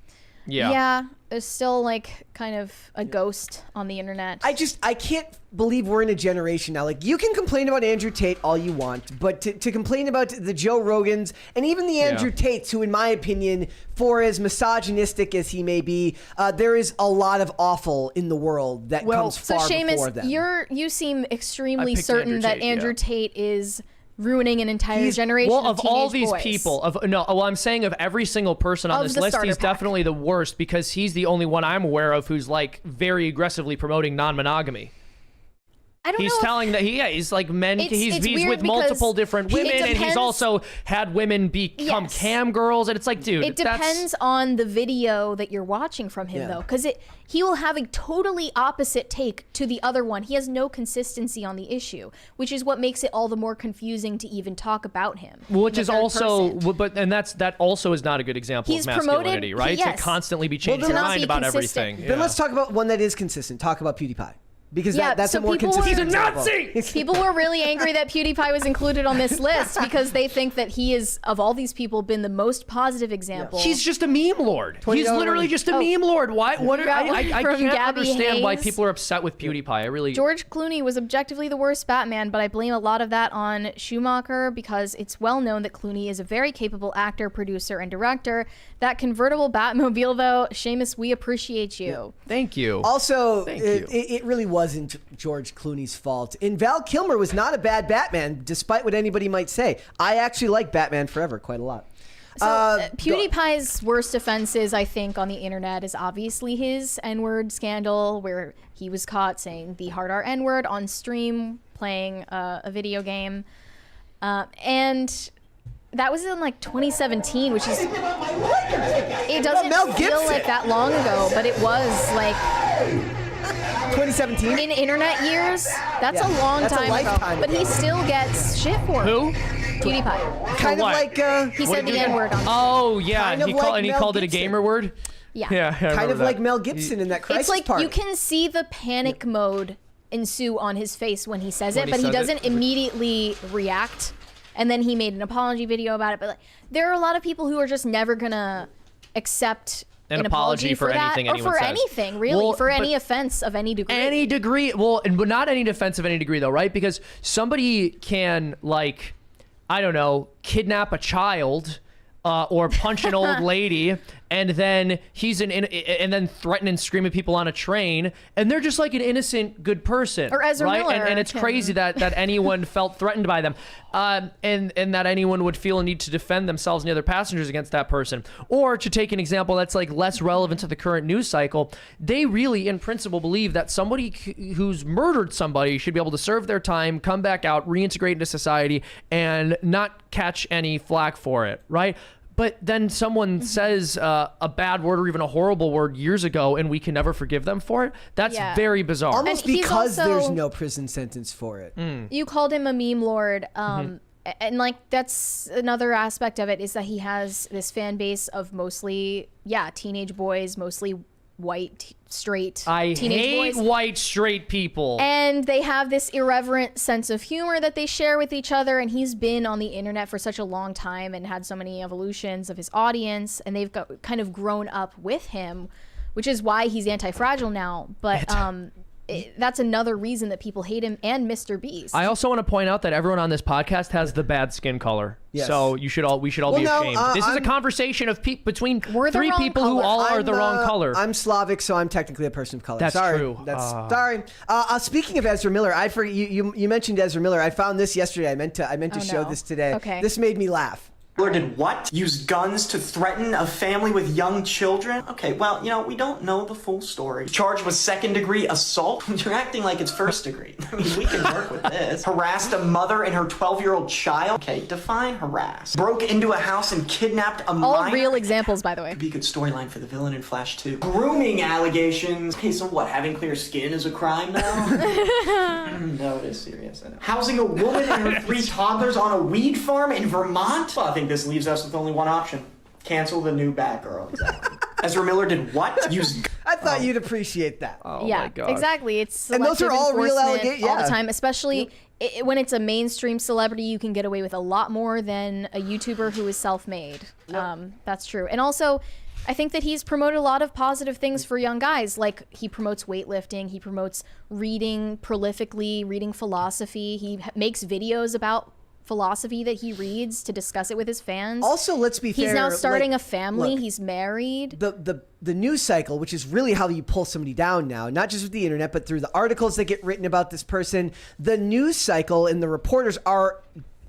Yeah, there's still like kind of a ghost on the internet. I can't believe we're in a generation now. Like, you can complain about Andrew Tate all you want, but to complain about the Joe Rogans and even the Andrew Tates, who in my opinion, for as misogynistic as he may be, there is a lot of awful in the world that comes far before them. Seamus, you seem extremely certain that Andrew Tate is ruining an entire generation of all these boys. people. I'm saying of every single person on this list, he's definitely the worst, because he's the only one I'm aware of who's like very aggressively promoting non-monogamy. He's telling that he's like men. He's with multiple different women, and he's also had women become cam girls. And it's like, dude, it depends on the video that you're watching from him, though, because he will have a totally opposite take to the other one. He has no consistency on the issue, which is what makes it all the more confusing to even talk about him. Which is also, that also is not a good example of masculinity, right? To constantly be changing your mind about everything. Then let's talk about one that is consistent. Talk about PewDiePie. Because that's a more consistent He's a Nazi! People were really angry that PewDiePie was included on this list because they think that he is, of all these people, been the most positive example. He's just a meme lord. He's literally just a meme lord. Why? I can't understand why people are upset with PewDiePie. George Clooney was objectively the worst Batman, but I blame a lot of that on Schumacher because it's well known that Clooney is a very capable actor, producer, and director. That convertible Batmobile, though, Seamus, we appreciate you. Yeah. Thank you. Also, it really wasn't George Clooney's fault. And Val Kilmer was not a bad Batman, despite what anybody might say. I actually like Batman Forever quite a lot. So PewDiePie's worst offenses, I think, on the internet is obviously his N-word scandal, where he was caught saying the hard R N-word on stream playing a video game. And that was in like 2017, which is, it doesn't feel like that long ago, but it was like 2017 in internet years. That's a long time ago, but he still gets shit for it. Who? PewDiePie. Kind of like he said the N-word on. Oh yeah, and he called it a gamer word. Yeah, kind of like Mel Gibson in that Crisis It's like Party. you can see the panic mode ensue on his face when he says it, but he doesn't immediately react. And then he made an apology video about it. But like, there are a lot of people who are just never gonna accept an apology for anything that, or for anything, really, well, for any offense of any degree. Any degree, well, but not any offense of any degree, though, right? Because somebody can, like, I don't know, kidnap a child or punch an old lady, and then and then threaten and scream at people on a train, and they're just like an innocent, good person, or Ezra right? Miller, and it's crazy that anyone felt threatened by them, and that anyone would feel a need to defend themselves and the other passengers against that person. Or to take an example that's like less relevant to the current news cycle, they really, in principle, believe that somebody who's murdered somebody should be able to serve their time, come back out, reintegrate into society, and not catch any flack for it, right? But then someone says a bad word or even a horrible word years ago, and we can never forgive them for it. That's very bizarre. Almost because there's no prison sentence for it. You called him a meme lord. And like, that's another aspect of it, is that he has this fan base of mostly, teenage boys, mostly white, straight teenage boys. I hate white, straight people. And they have this irreverent sense of humor that they share with each other. And he's been on the internet for such a long time and had so many evolutions of his audience. And they've kind of grown up with him, which is why he's anti-fragile now. But that's another reason that people hate him and Mr. Beast. I also want to point out that everyone on this podcast has the bad skin color. Yes. So we should all be ashamed. This is a conversation of between three people who all are the wrong color. I'm Slavic, so I'm technically a person of color. That's true. Sorry. Speaking of Ezra Miller, I forget you mentioned Ezra Miller. I found this yesterday. I meant to show this today. Okay. This made me laugh. Miller did what? Use guns to threaten a family with young children? Okay, well, we don't know the full story. Charged with second-degree assault? You're acting like it's first degree. I mean, we can work with this. Harassed a mother and her 12-year-old child? Okay, define harass. Broke into a house and kidnapped a minor? All real examples, by the way. Could be a good storyline for the villain in Flash 2. Grooming allegations. Okay, so what, having clear skin is a crime now? No, it is serious, I know. Housing a woman and her 3 toddlers on a weed farm in Vermont? Well, I think this leaves us with only one option. Cancel the new Batgirl. Exactly. Ezra Miller did what? I thought you'd appreciate that. Oh my God. Exactly. It's and those are all real allegations all the time, especially when it's a mainstream celebrity. You can get away with a lot more than a YouTuber who is self-made. That's true. And also, I think that he's promoted a lot of positive things for young guys. Like, he promotes weightlifting, he promotes reading prolifically, reading philosophy. He makes videos about philosophy that he reads to discuss it with his fans. Also, let's be fair, he's now starting a family. He's married. The news cycle, which is really how you pull somebody down now, not just with the internet, but through the articles that get written about this person. The news cycle and the reporters are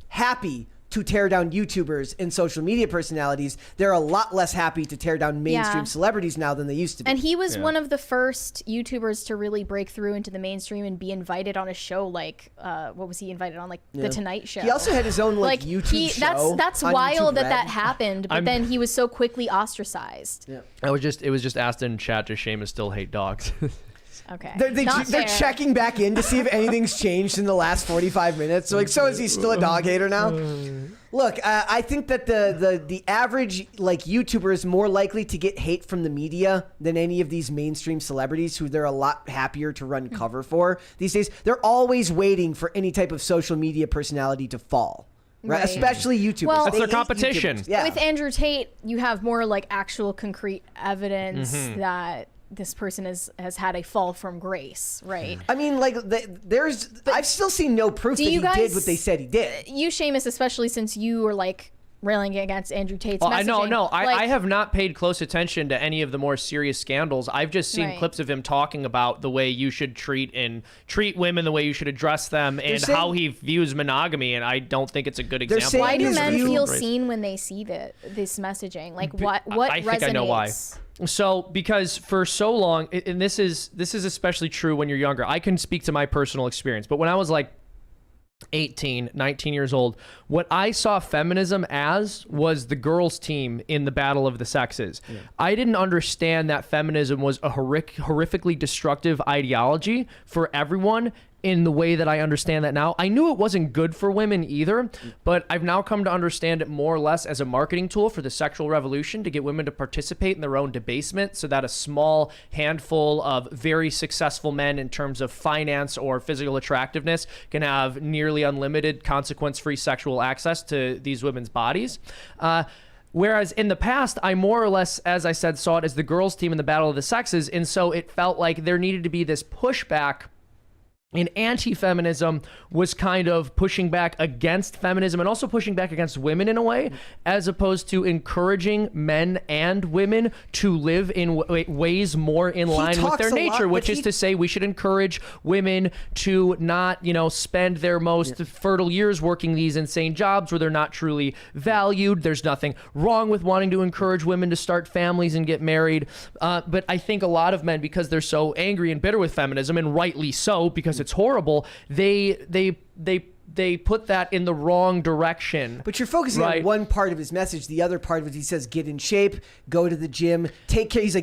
happy to tear down YouTubers and social media personalities. They're a lot less happy to tear down mainstream celebrities now than they used to be. And he was one of the first YouTubers to really break through into the mainstream and be invited on a show like, what was he invited on? Like The Tonight Show. He also had his own YouTube show. That's wild that happened, but then he was so quickly ostracized. Yeah. It was just asked in chat, does Seamus still hate dogs? Okay. They're checking back in to see if anything's changed in the last 45 minutes. So is he still a dog hater now? Look, I think that the average YouTuber is more likely to get hate from the media than any of these mainstream celebrities who they're a lot happier to run cover for these days. They're always waiting for any type of social media personality to fall. Right. Especially YouTubers. Well, that's their competition. Yeah. With Andrew Tate, you have more actual concrete evidence that this person has had a fall from grace, right? I mean, I've still seen no proof that he did what they said he did. You, Seamus, especially since you were railing against Andrew Tate's messaging. I have not paid close attention to any of the more serious scandals. I've just seen clips of him talking about the way you should treat women, the way you should address them, and how he views monogamy, and I don't think it's a good example. Why do men feel seen when they see this messaging? What resonates? I think I know why. So, because for so long, and this is especially true when you're younger. I can speak to my personal experience, but when I was 18, 19 years old, what I saw feminism as was the girls' team in the battle of the sexes. Yeah. I didn't understand that feminism was a horrifically destructive ideology for everyone in the way that I understand that now. I knew it wasn't good for women either, but I've now come to understand it more or less as a marketing tool for the sexual revolution to get women to participate in their own debasement so that a small handful of very successful men in terms of finance or physical attractiveness can have nearly unlimited consequence-free sexual access to these women's bodies. Whereas in the past, I more or less, as I said, saw it as the girls' team in the battle of the sexes, and so it felt like there needed to be this pushback. And anti-feminism was kind of pushing back against feminism and also pushing back against women in a way, as opposed to encouraging men and women to live in ways more in line with their nature, which is to say we should encourage women to not, spend their most fertile years working these insane jobs where they're not truly valued. There's nothing wrong with wanting to encourage women to start families and get married. But I think a lot of men, because they're so angry and bitter with feminism, and rightly so, because it's horrible, they put that in the wrong direction. But you're focusing on one part of his message. The other part of it, he says, get in shape, go to the gym, take care. He's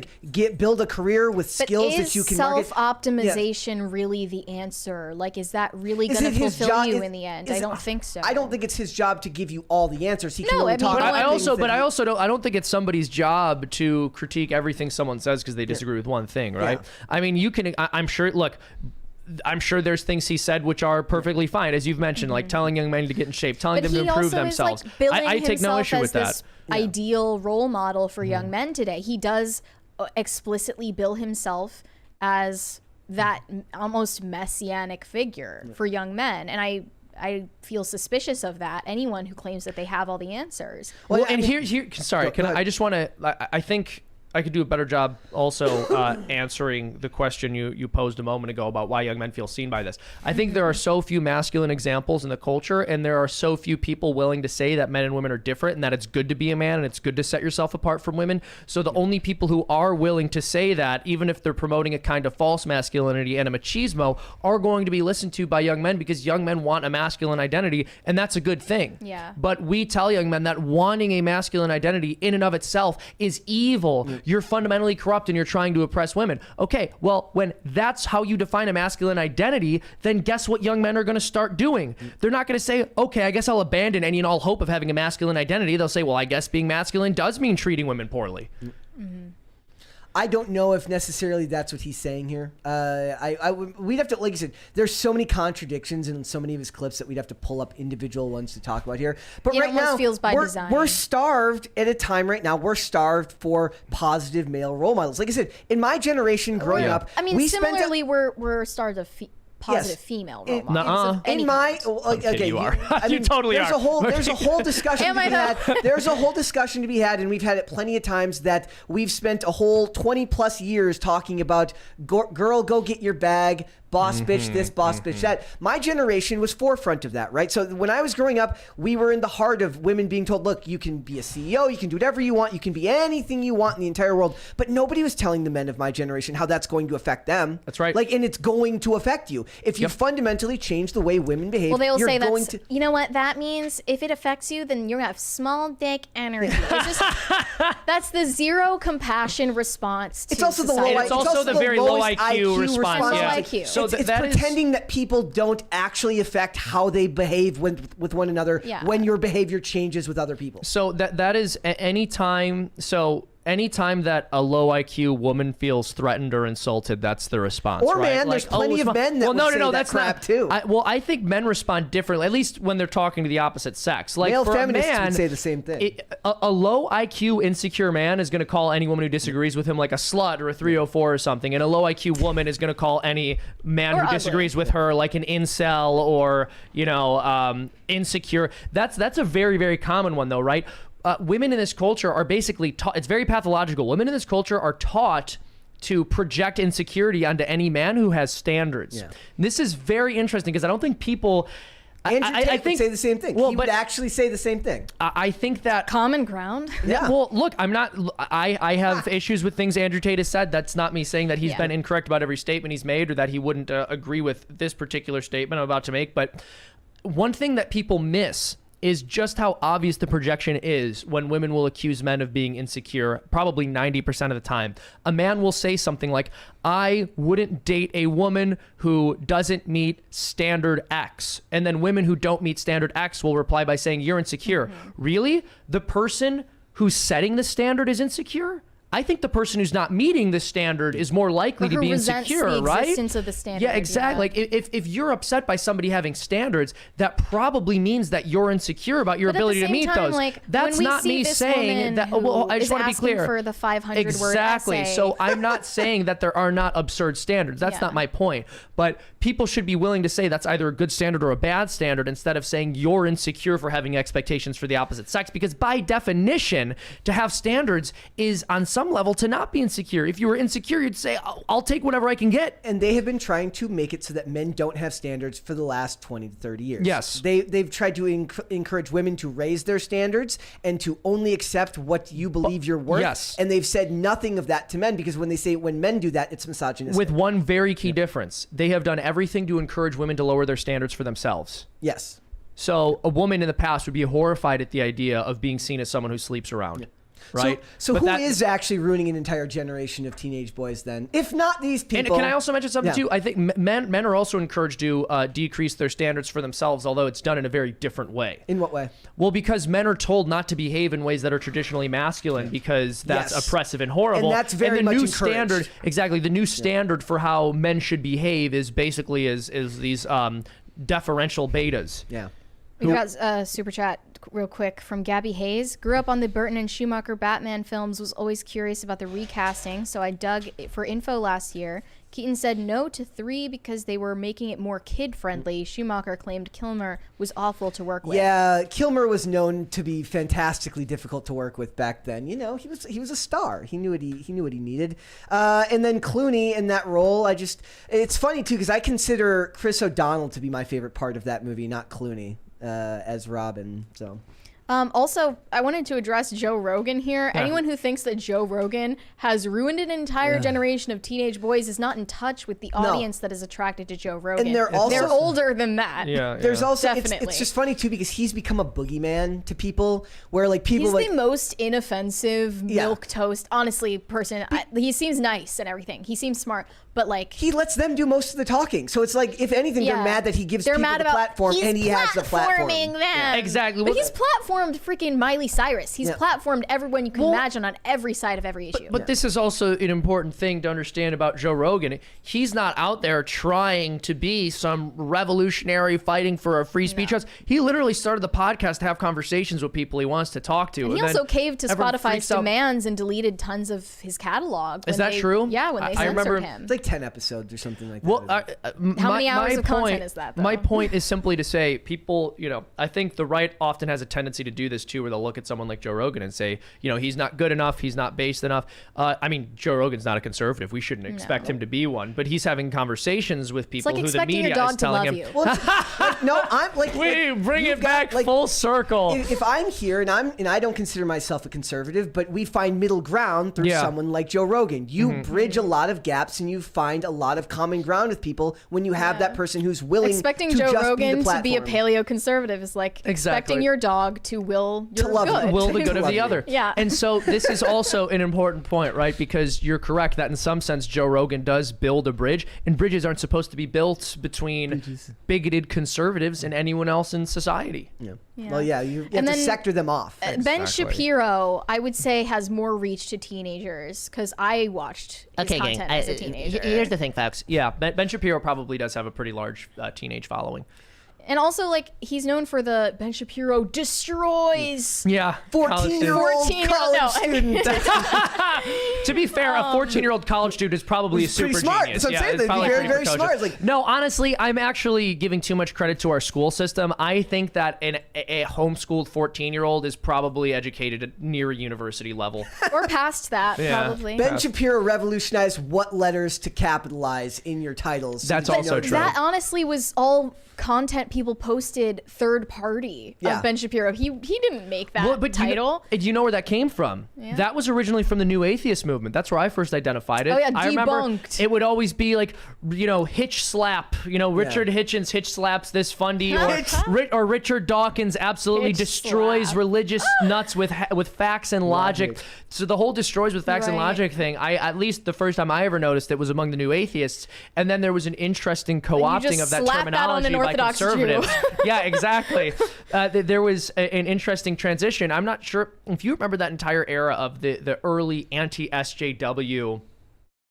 build a career with skills that you can market. Is self-optimization really the answer? Is that really going to fulfill you in the end? I don't think so. I don't think it's his job to give you all the answers. He can only talk about I don't think it's somebody's job to critique everything someone says because they disagree with one thing, right? Yeah. I mean, I'm sure there's things he said which are perfectly fine, as you've mentioned, like telling young men to get in shape, telling them to improve themselves. I take no issue with that. Ideal role model for young men today. He does explicitly bill himself as that almost messianic figure for young men, and I feel suspicious of that. Anyone who claims that they have all the answers. Well, and I just want to. I think I could do a better job also answering the question you posed a moment ago about why young men feel seen by this. I think there are so few masculine examples in the culture, and there are so few people willing to say that men and women are different and that it's good to be a man and it's good to set yourself apart from women. So the only people who are willing to say that, even if they're promoting a kind of false masculinity and a machismo, are going to be listened to by young men because young men want a masculine identity, and that's a good thing. Yeah. But we tell young men that wanting a masculine identity in and of itself is evil. You're fundamentally corrupt and you're trying to oppress women. Okay, well, when that's how you define a masculine identity, then guess what young men are going to start doing? They're not going to say, okay, I guess I'll abandon any and all hope of having a masculine identity. They'll say, well, I guess being masculine does mean treating women poorly. Mm-hmm. I don't know if necessarily that's what he's saying here. We'd have to, like you said, there's so many contradictions in so many of his clips that we'd have to pull up individual ones to talk about here. But right now, feels by design. We're starved at a time right now. We're starved for positive male role models. Like I said, in my generation growing up, I mean, similarly, we're starved of positive female role models. In my you are. You totally are. There's a whole discussion to be had. There's a whole discussion to be had, and we've had it plenty of times that we've spent a whole 20 plus years talking about girl, go get your bag. boss bitch this, boss bitch that. My generation was forefront of that, right? So when I was growing up, we were in the heart of women being told, look, you can be a CEO, you can do whatever you want, you can be anything you want in the entire world. But nobody was telling the men of my generation how that's going to affect them. That's right. Like, and it's going to affect you. If you fundamentally change the way women behave, they will you're say going that's, to... you know what that means? If it affects you, then you're going to have small dick energy. It's just, that's the zero compassion response to It's also society. the It's also the very low IQ response. Low Yeah. IQ. So it's pretending that people don't actually affect how they behave with one another when your behavior changes with other people. So that is anytime that a low IQ woman feels threatened or insulted, that's the response. Or right? man, there's plenty of men that would say that that's crap not, too. I think men respond differently, at least when they're talking to the opposite sex. Like male for feminists a man, would say the same thing. A low IQ insecure man is going to call any woman who disagrees with him like a slut or a 304 or something, and a low IQ woman is going to call any man who disagrees with her like an incel or insecure. That's a very, very common one though, right? Women in this culture are basically taught, it's very pathological. Women in this culture are taught to project insecurity onto any man who has standards. Yeah. This is very interesting because I don't think people... Andrew Tate would say the same thing. He would actually say the same thing. I think that... Common ground? Yeah. Well, look, I'm not... I have issues with things Andrew Tate has said. That's not me saying that he's been incorrect about every statement he's made or that he wouldn't agree with this particular statement I'm about to make. But one thing that people miss is just how obvious the projection is when women will accuse men of being insecure, probably 90% of the time. A man will say something like, I wouldn't date a woman who doesn't meet standard X. And then women who don't meet standard X will reply by saying, you're insecure. Mm-hmm. Really? The person who's setting the standard is insecure? I think the person who's not meeting the standard is more likely to be insecure, the right? Existence of the standard. Yeah, exactly. Like if you're upset by somebody having standards, that probably means that you're insecure about your ability to meet those. Like, that's not me saying that. Well, I just want to be clear. For the 500 exactly. word essay. So I'm not saying that there are not absurd standards. That's not my point. But people should be willing to say that's either a good standard or a bad standard instead of saying you're insecure for having expectations for the opposite sex. Because by definition, to have standards is on some level to not be insecure. If you were insecure, you'd say, I'll take whatever I can get. And they have been trying to make it so that men don't have standards for the last 20 to 30 years. Yes. They've tried to encourage women to raise their standards and to only accept what you believe you're worth. Yes. And they've said nothing of that to men because when men do that, it's misogynistic. With one very key difference. They have done everything to encourage women to lower their standards for themselves. Yes. So a woman in the past would be horrified at the idea of being seen as someone who sleeps around. Yeah. Right. So who is actually ruining an entire generation of teenage boys then? If not these people. And can I also mention something too? I think men are also encouraged to decrease their standards for themselves, although it's done in a very different way. In what way? Well, because men are told not to behave in ways that are traditionally masculine because that's oppressive and horrible. And that's very much encouraged. Standard, exactly. The new standard for how men should behave is basically is these deferential betas. Yeah. We got a super chat real quick from Gabby Hayes. Grew up on the Burton and Schumacher Batman films, was always curious about the recasting, so I dug for info last year. Keaton said no to 3 because they were making it more kid-friendly. Schumacher claimed Kilmer was awful to work with. Yeah, Kilmer was known to be fantastically difficult to work with back then. You know, he was a star. He knew what he needed. And then Clooney in that role, it's funny too because I consider Chris O'Donnell to be my favorite part of that movie, not Clooney. As Robin, so. Also, I wanted to address Joe Rogan here. Yeah. Anyone who thinks that Joe Rogan has ruined an entire generation of teenage boys is not in touch with the audience that is attracted to Joe Rogan. And they're older than that. Yeah, There's also definitely. It's just funny too because he's become a boogeyman to people where like people he's the most inoffensive milquetoast honestly person. He seems nice and everything. He seems smart. But like he lets them do most of the talking, so it's like if anything, they're mad that he gives people the platform and he has the platform. Them. Yeah. Exactly. But he's platformed freaking Miley Cyrus. He's platformed everyone you can imagine on every side of every issue. But this is also an important thing to understand about Joe Rogan. He's not out there trying to be some revolutionary fighting for a free speech. He literally started the podcast to have conversations with people he wants to talk to. And he also caved to Spotify's demands and deleted tons of his catalog. Is that true? Yeah, when they censored him. 10 episodes or something like that. Well, how many hours of content is that, though? My point is simply to say people, I think the right often has a tendency tendency to do this too, where they'll look at someone like Joe Rogan and say, he's not good enough, he's not based enough. I mean, Joe Rogan's not a conservative. We shouldn't expect him to be one, but he's having conversations with people who the media is telling him. Well, no, I'm like, we bring it back full circle. If I'm here and I don't consider myself a conservative, but we find middle ground through someone like Joe Rogan. You bridge a lot of gaps and you find a lot of common ground with people when you have that person who's willing expecting to Joe just Rogan be the to be a paleoconservative is like expecting your dog to will your good. Will the good of the other. Yeah. And so this is also an important point, right? Because you're correct that in some sense Joe Rogan does build a bridge, and bridges aren't supposed to be built between bigoted conservatives and anyone else in society. Yeah. Well, you have to sector them off. Ben Shapiro, I would say, has more reach to teenagers because I watched his content as a teenager. Here's the thing, folks. Yeah, Ben Shapiro probably does have a pretty large teenage following. And also, like, he's known for the Ben Shapiro destroys 14-year-old college student. To be fair, a 14-year-old college student is probably a super smart. genius. That's what I'm saying. They'd be very, very smart. No, honestly, I'm actually giving too much credit to our school system. I think that a homeschooled 14-year-old is probably educated at near a university level. Or past that, probably. Ben Shapiro revolutionized what letters to capitalize in your titles. That's also true. That honestly was all content people posted third party of Ben Shapiro. He didn't make that title. You know where that came from? Yeah. That was originally from the New Atheist movement. That's where I first identified it. Oh yeah, I remember it would always be like, Hitch slap. Richard Hitchens Hitch slaps this fundy, or Richard Dawkins absolutely destroys religious nuts with facts and logic. So the whole destroys with facts and logic thing, at least the first time I ever noticed it was among the New Atheists, and then there was an interesting co-opting of that terminology by conservatives. Yeah, exactly. There was an interesting transition. I'm not sure if you remember that entire era of the early anti-SJW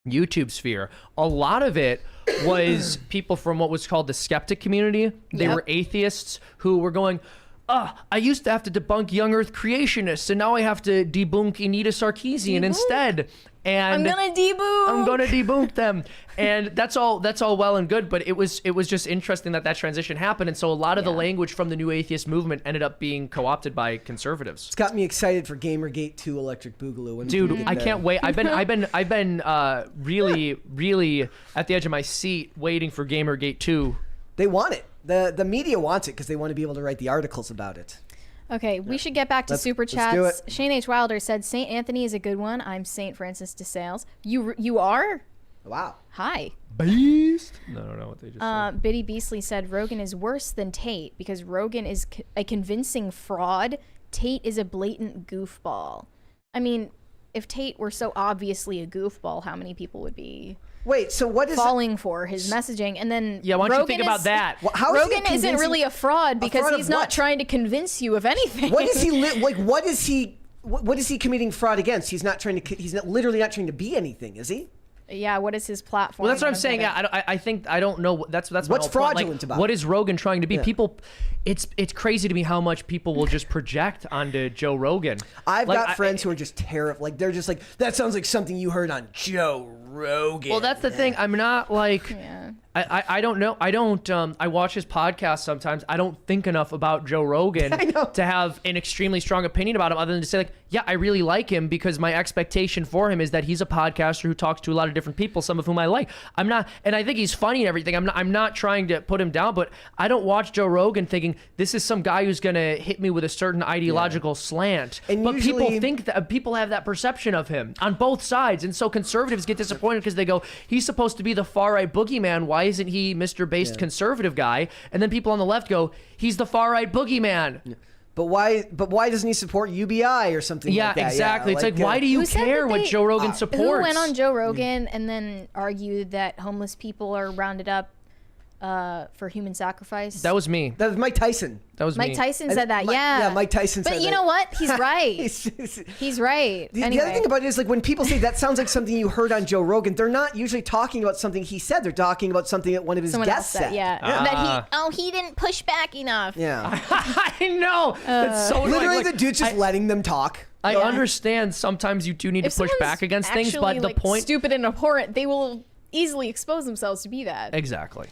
YouTube sphere. A lot of it was people from what was called the skeptic community. They were atheists who were going, I used to have to debunk young Earth creationists, and now I have to debunk Anita Sarkeesian instead. And I'm gonna debunk them. And that's all well and good, but it was just interesting that trransition happened. And so a lot of the language from the New Atheist movement ended up being co-opted by conservatives. It's got me excited for Gamergate 2 Electric Boogaloo. Dude, I can't wait. I've been really, really at the edge of my seat waiting for Gamergate 2. They want it. The media wants it because they want to be able to write the articles about it. Okay, we should get back to super chats. Shane H. Wilder said, St. Anthony is a good one. I'm St. Francis de Sales. You are? Wow. Hi. Beast. No, I don't know what they just said. Biddy Beasley said, Rogan is worse than Tate because Rogan is a convincing fraud. Tate is a blatant goofball. I mean, if Tate were so obviously a goofball, how many people would be... Wait, so what is falling for his messaging? And then why don't you think about that? Rogan isn't really a fraud because he's not trying to convince you of anything. What is he what is he committing fraud against? He's literally not trying to be anything, is he? Yeah, what is his platform? Well, that's what I'm saying. Yeah, I don't know. That's what's fraudulent about it. What is Rogan trying to be? People, it's crazy to me how much people will just project onto Joe Rogan. I've got friends who are just terrified. Like they're just like, that sounds like something you heard on Joe Rogan. Well, that's the thing. I'm not like. Yeah. I don't know. I watch his podcast sometimes. I don't think enough about Joe Rogan to have an extremely strong opinion about him other than to say like, yeah, I really like him because my expectation for him is that he's a podcaster who talks to a lot of different people, some of whom I like. I'm not, and I think he's funny and everything. I'm not trying to put him down, but I don't watch Joe Rogan thinking this is some guy who's going to hit me with a certain ideological slant. And but usually, people think that people have that perception of him on both sides. And so conservatives get disappointed because they go, he's supposed to be the far right boogeyman. Why isn't he Mr. Based conservative guy? And then people on the left go, he's the far right boogeyman. Yeah. But why doesn't he support UBI or something like that? Yeah, exactly. It's like why do you care what Joe Rogan supports? Who went on Joe Rogan and then argued that homeless people are rounded up for human sacrifice? That was me. That was Mike Tyson. That was Mike Tyson said that. Yeah, Mike Tyson said that. But you know what? He's right. He's right. The other thing about it is like when people say that sounds like something you heard on Joe Rogan, they're not usually talking about something he said. They're talking about something that one of his guests said. Yeah. That he didn't push back enough. Yeah. I know. That's so literally the dude's just letting them talk. I understand sometimes you do need to push back against things, but the point stupid and abhorrent, they will easily expose themselves to be that. Exactly.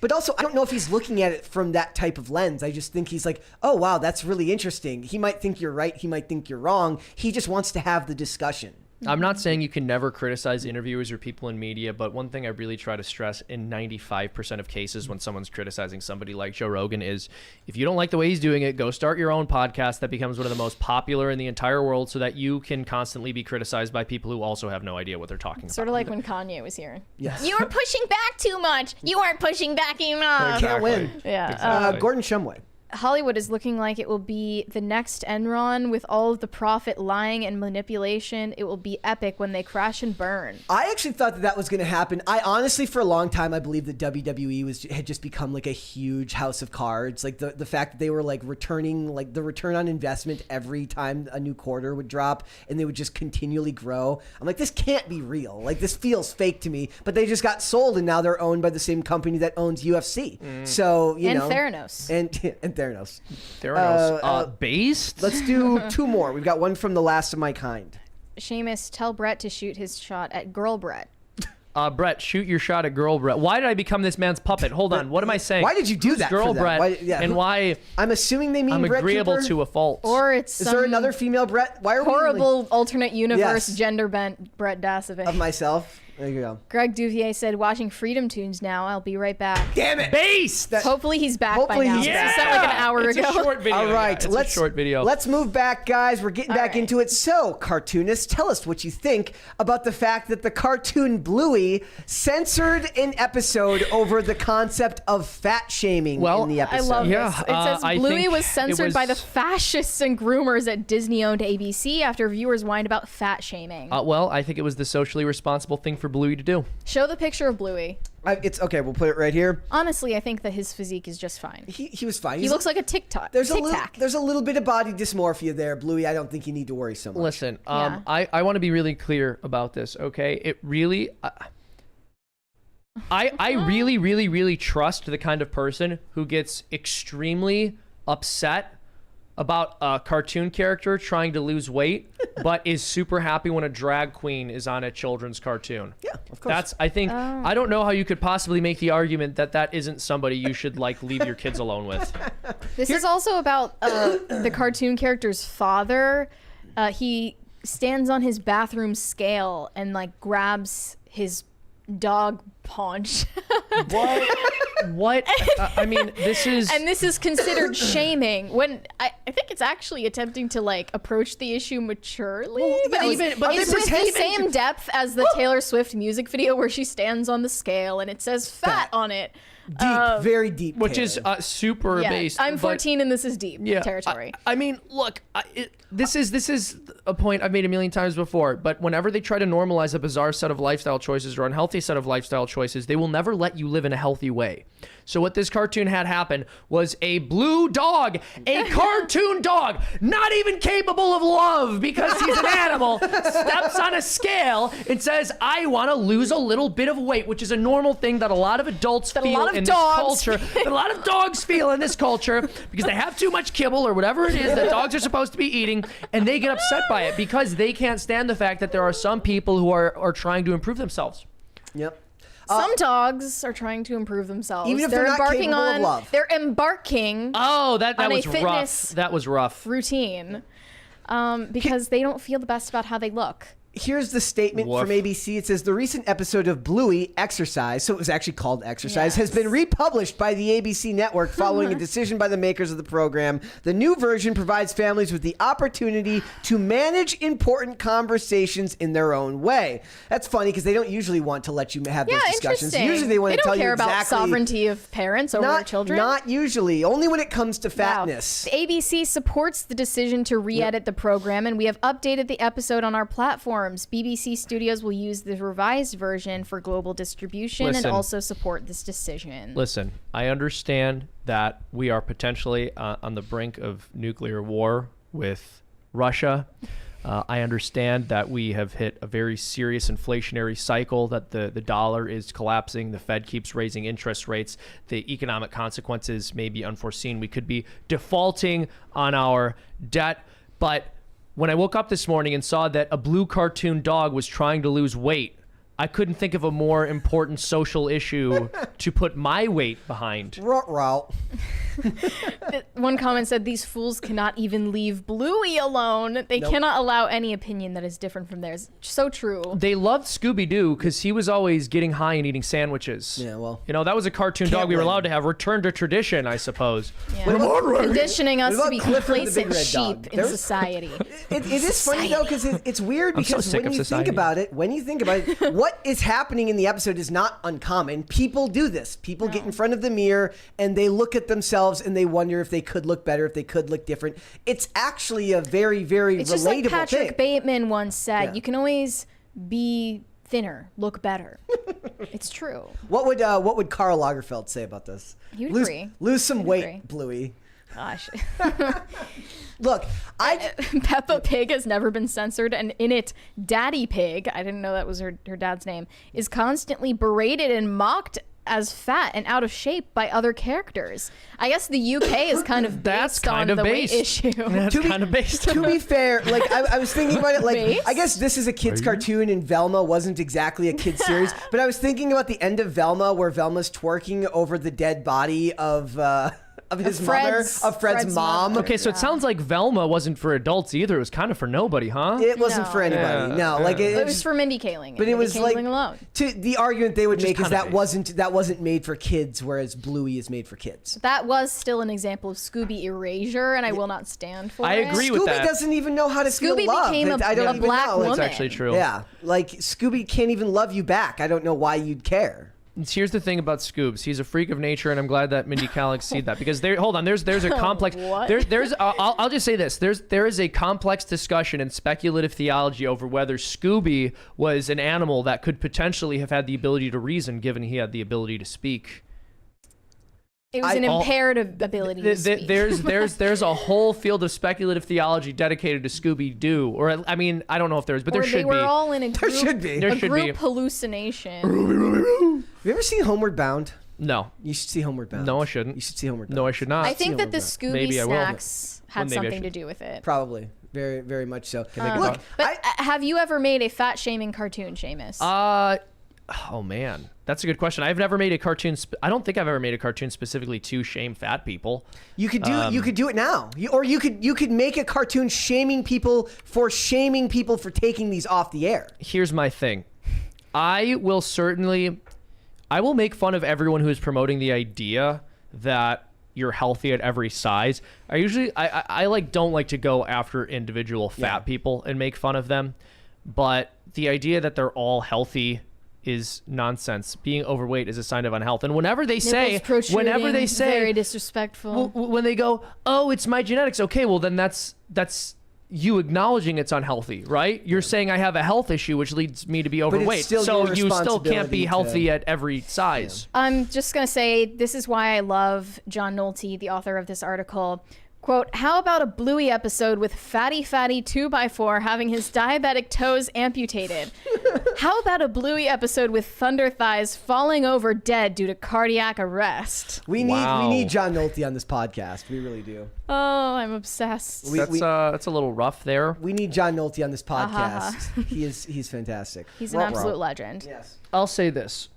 But also, I don't know if he's looking at it from that type of lens. I just think he's like, oh, wow, that's really interesting. He might think you're right. He might think you're wrong. He just wants to have the discussion. I'm not saying you can never criticize interviewers or people in media, but one thing I really try to stress in 95% of cases when someone's criticizing somebody like Joe Rogan is, if you don't like the way he's doing it, go start your own podcast that becomes one of the most popular in the entire world so that you can constantly be criticized by people who also have no idea what they're talking about. Sort of like when Kanye was here. Yes. You were pushing back too much. You weren't pushing back enough. Can't win. Yeah. Exactly. Gordon Shumway. Hollywood is looking like it will be the next Enron with all of the profit, lying, and manipulation. It will be epic when they crash and burn. I actually thought that was going to happen. I honestly, for a long time, I believed that WWE had just become like a huge house of cards. Like the fact that they were like returning, like the return on investment every time a new quarter would drop, and they would just continually grow. I'm like, this can't be real. Like, this feels fake to me. But they just got sold, and now they're owned by the same company that owns UFC. So, you know. Theranos. And Theranos. Based? Let's do two more. We've got one from The Last of My Kind. Seamus, tell Brett to shoot his shot at girl Brett. Brett, shoot your shot at girl Brett. Why did I become this man's puppet? Hold on. What am I saying? Why did you do Who's that? girl for them? Brett? Why, And why I'm assuming they mean I'm Brett agreeable Cooper? to a fault. Or it's Is there another female Brett? Why are horrible we like, alternate universe Yes. gender bent Brett Dasovic. of myself? There you go. Greg Duvier said, watching Freedom Tunes now. I'll be right back. Damn it! Based! Hopefully he's back Hopefully by now. he's This back. sent like an hour It's ago. a short video. All right, Yeah, it's a short video. Let's move back, guys. We're getting back right. into it. So, cartoonists, tell us what you think about the fact that the cartoon Bluey censored an episode over the concept of fat shaming Well, in the I episode. love Yeah, this. It says I Bluey think was censored it by the was- fascists and groomers at Disney-owned ABC after viewers whined about fat shaming. Well, I think it was the socially responsible thing for Bluey to do. Show the picture of Bluey. It's okay. We'll put it right here. Honestly, I think that his physique is just fine. He was fine. He looks like a tic-tac. there's tic-tac. there's a little bit of body dysmorphia there, Bluey. I don't think you need to worry so much. Listen, Yeah. I want to be really clear about this, okay? It really... I really, really, really trust the kind of person who gets extremely upset about a cartoon character trying to lose weight, but is super happy when a drag queen is on a children's cartoon. Yeah, of course. I think, I don't know how you could possibly make the argument that that isn't somebody you should like leave your kids alone with. This is also about the cartoon character's father. He stands on his bathroom scale and like grabs his dog paunch. What? I mean, this is... And this is considered shaming when I think it's actually attempting to like approach the issue maturely. but it's with the same depth as the Taylor Swift music video where she stands on the scale and it says fat on it. Deep, very deep. Which is Taylor. super Yeah, based. I'm but- 14 and this is deep territory. I mean, look, this is a point I've made a million times before, but whenever they try to normalize a bizarre set of lifestyle choices or unhealthy set of lifestyle choices, they will never let you live in a healthy way. So what this cartoon had happen was a blue dog, a cartoon dog, not even capable of love because he's an animal, steps on a scale and says, I want to lose a little bit of weight, which is a normal thing that a lot of adults feel in this culture, that a lot of dogs feel in this culture because they have too much kibble or whatever it is that dogs are supposed to be eating, and they get upset by it because they can't stand the fact that there are some people who are trying to improve themselves. Yep. Some dogs are trying to improve themselves. Even if they're not capable of love. They're embarking Oh, that on was a rough. fitness That was rough. routine because they don't feel the best about how they look. Here's the statement Woof. from ABC. It says, the recent episode of Bluey, Exercise, so it was actually called Exercise, has been republished by the ABC network following a decision by the makers of the program. The new version provides families with the opportunity to manage important conversations in their own way. That's funny because they don't usually want to let you have those discussions. Interesting. Usually they want to tell don't you care exactly. about sovereignty of parents over their children. Not usually. Only when it comes to fatness. The ABC supports the decision to re-edit the program, and we have updated the episode on our platforms. BBC Studios will use the revised version for global distribution and Listen. also support this decision. Listen, I understand that we are potentially on the brink of nuclear war with Russia. I understand that we have hit a very serious inflationary cycle, that the dollar is collapsing, the Fed keeps raising interest rates, the economic consequences may be unforeseen. We could be defaulting on our debt, but when I woke up this morning and saw that a blue cartoon dog was trying to lose weight, I couldn't think of a more important social issue to put my weight behind. Route. One comment said, these fools cannot even leave Bluey alone. They cannot allow any opinion that is different from theirs. So true. They loved Scooby-Doo because he was always getting high and eating sandwiches. Yeah, well. You know, that was a cartoon dog we were allowed to have. Return to tradition, I suppose. Yeah. Conditioning us to be Clifford the Big complacent Red sheep Dog? in society. It is funny, though, because it's weird I'm so because sick when of you society. think about it, what is happening in the episode is not uncommon. People do this. People get in front of the mirror and they look at themselves and they wonder if they could look better, if they could look different. It's actually a very, very It's relatable just like Patrick thing. Bateman once said, Yeah. you can always be thinner, look better. It's true. What would Karl Lagerfeld say about this? He would agree. Lose some He'd weight, agree. Bluey. Gosh. Look, Peppa Pig has never been censored, and in it, Daddy Pig, I didn't know that was her dad's name, is constantly berated and mocked as fat and out of shape by other characters. I guess the UK is kind of based on the weight issue. That's kind of based to be fair, like I was thinking about it, like Based? I guess this is a kid's cartoon and Velma wasn't exactly a kid's series, but I was thinking about the end of Velma where Velma's twerking over the dead body of his mother, of Fred's mom. mother. Okay, so it sounds like Velma wasn't for adults either. It was kind of for nobody, huh? It wasn't No. for anybody. Yeah. No, like It was for Mindy Kaling. But it was like alone. to the argument they would Which is make is kinda that wasn't made for kids, whereas Bluey is made for kids. That was still an example of Scooby erasure, and I will not stand for I it. agree with Scooby that. doesn't even know how to feel Scooby love. became I don't a even black know. woman. That's actually true. Yeah, like Scooby can't even love you back. I don't know why you'd care. Here's the thing about Scoobs. He's a freak of nature, and I'm glad that Mindy Kaling see that because there's a complex. What? I'll just say this. There is a complex discussion and speculative theology over whether Scooby was an animal that could potentially have had the ability to reason, given he had the ability to speak. It was an imperative ability to speak. There's a whole field of speculative theology dedicated to Scooby-Doo, or I mean, I don't know if there is, but or there should they were be. all in a group, should be. There a should group be. hallucination. Have you ever seen Homeward Bound? No, You should see Homeward Bound. No, I shouldn't. You should see Homeward Bound. no, I should not. I think that the Homeward Scooby Maybe I will. snacks had Well, maybe I something to should. do with it. Probably. Very, very much so. make a Look, thought? But have you ever made a fat shaming cartoon, Seamus? Oh man, that's a good question. I've never made a cartoon. I don't think I've ever made a cartoon specifically to shame fat people. you could do it now. You could make a cartoon shaming people for taking these off the air. Here's my thing. I will make fun of everyone who is promoting the idea that you're healthy at every size. I don't like to go after individual fat people and make fun of them, but the idea that they're all healthy is nonsense. Being overweight is a sign of unhealth. And whenever they say very disrespectful. when they go, "Oh, it's my genetics." Okay, well then that's you acknowledging it's unhealthy, right? You're saying I have a health issue which leads me to be overweight. still So your you still can't be responsibility healthy at every size. I'm just going to say this is why I love John Nolte, the author of this article. Quote, how about a Bluey episode with Fatty 2x4 having his diabetic toes amputated? How about a Bluey episode with Thunder Thighs falling over dead due to cardiac arrest? We need John Nolte on this podcast. We really do. Oh, I'm obsessed. That's a little rough there. We need John Nolte on this podcast. He's fantastic. He's an absolute legend. Yes. I'll say this.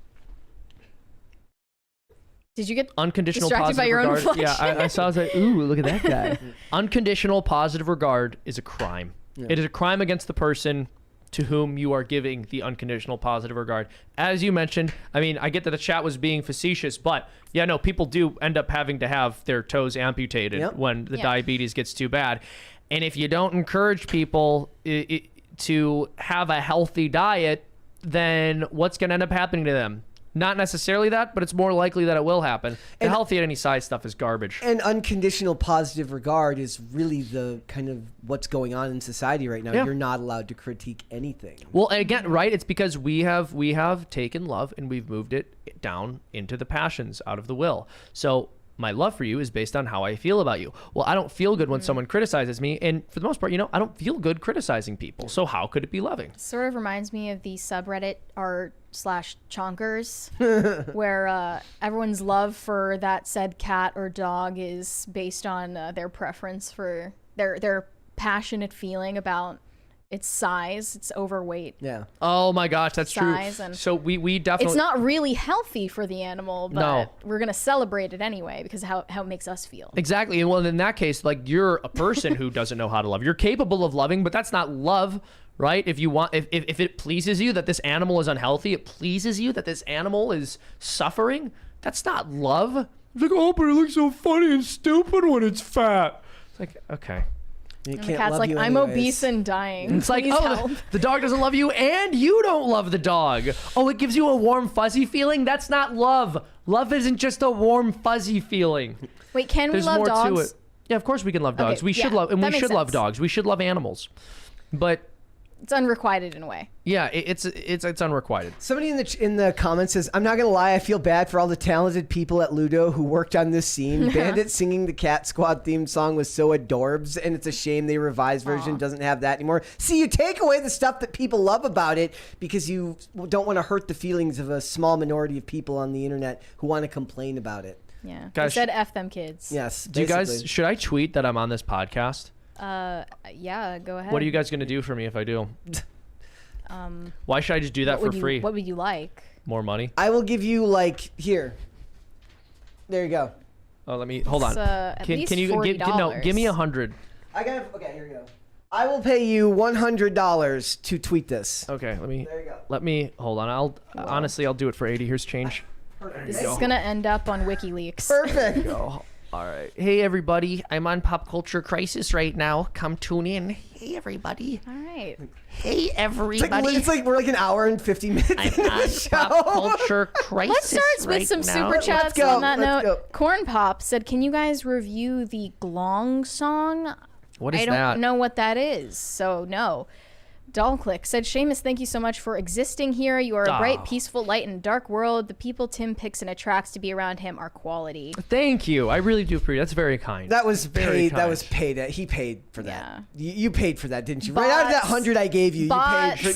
Did you get Unconditional distracted positive by your own regard. reflection? Yeah, I saw. I was like, ooh, look at that guy. Unconditional positive regard is a crime. Yeah. It is a crime against the person to whom you are giving the unconditional positive regard. As you mentioned, I mean, I get that the chat was being facetious, but yeah, no, people do end up having to have their toes amputated when the diabetes gets too bad. And if you don't encourage people to have a healthy diet, then what's going to end up happening to them? Not necessarily that, but it's more likely that it will happen. The healthy at any size stuff is garbage. And unconditional positive regard is really the kind of what's going on in society right now. Yeah. You're not allowed to critique anything. Well, again, right? It's because we have taken love and we've moved it down into the passions, out of the will. So my love for you is based on how I feel about you. Well, I don't feel good when someone criticizes me, and for the most part, I don't feel good criticizing people. So how could it be loving? Sort of reminds me of the subreddit r/chonkers, where everyone's love for that said cat or dog is based on their preference for their passionate feeling about its size, its overweight. Yeah. Oh my gosh, that's true. And so we definitely. It's not really healthy for the animal, but we're gonna celebrate it anyway because how it makes us feel. Exactly. And well, in that case, like you're a person who doesn't know how to love. You're capable of loving, but that's not love. Right? If it pleases you that this animal is unhealthy, it pleases you that this animal is suffering, that's not love. It's like, oh, but it looks so funny and stupid when it's fat. It's like, okay. You And can't the cat's love like, you I'm anyways. obese and dying. It's like, Please oh, help. the dog doesn't love you and you don't love the dog. Oh, it gives you a warm, fuzzy feeling? That's not love. Love isn't just a warm, fuzzy feeling. Wait, can There's we love more dogs? to it. Yeah, of course we can love dogs. Okay, We should yeah, love, and that we makes should love sense. dogs. We should love animals. But It's unrequited in a way. yeah, it's unrequited. Somebody in the comments says, I'm not going to lie, I feel bad for all the talented people at Ludo who worked on this scene. Bandit singing the Cat Squad theme song was so adorbs, and it's a shame the revised version doesn't have that anymore. See, you take away the stuff that people love about it because you don't want to hurt the feelings of a small minority of people on the internet who want to complain about it. Yeah. Guys, They said F them kids. Yes. Do you guys, basically. should I tweet that I'm on this podcast? Yeah, go ahead. What are you guys going to do for me if I do? Why should I just do that for free? What would you like? More money? I will give you, like, here. There you go. Oh, let me, hold on. At least can you $40. give me 100. Okay, here you go. I will pay you $100 to tweet this. Okay, There you go. let me, hold on. Honestly, I'll do it for 80. Here's change. This is gonna end up on WikiLeaks. Perfect. Oh, all right. Hey, everybody. I'm on Pop Culture Crisis right now. Come tune in. Hey, everybody. All right. Hey, everybody. It's like we're like an hour and 50 minutes I'm into the on show. Pop Culture Crisis. Let's start with some super Let's chats go, on that let's note. go. Corn Pop said, "Can you guys review the Glong song? What is I don't that? know what that is, so no." Dollclick said, "Seamus, thank you so much for existing here. You are a bright, peaceful light in a dark world. The people Tim picks and attracts to be around him are quality." Thank you. I really do appreciate it. That's very kind. That was Very paid. kind. That was paid. He paid for that. Yeah. You paid for that, didn't you? Right out of that 100 I gave you,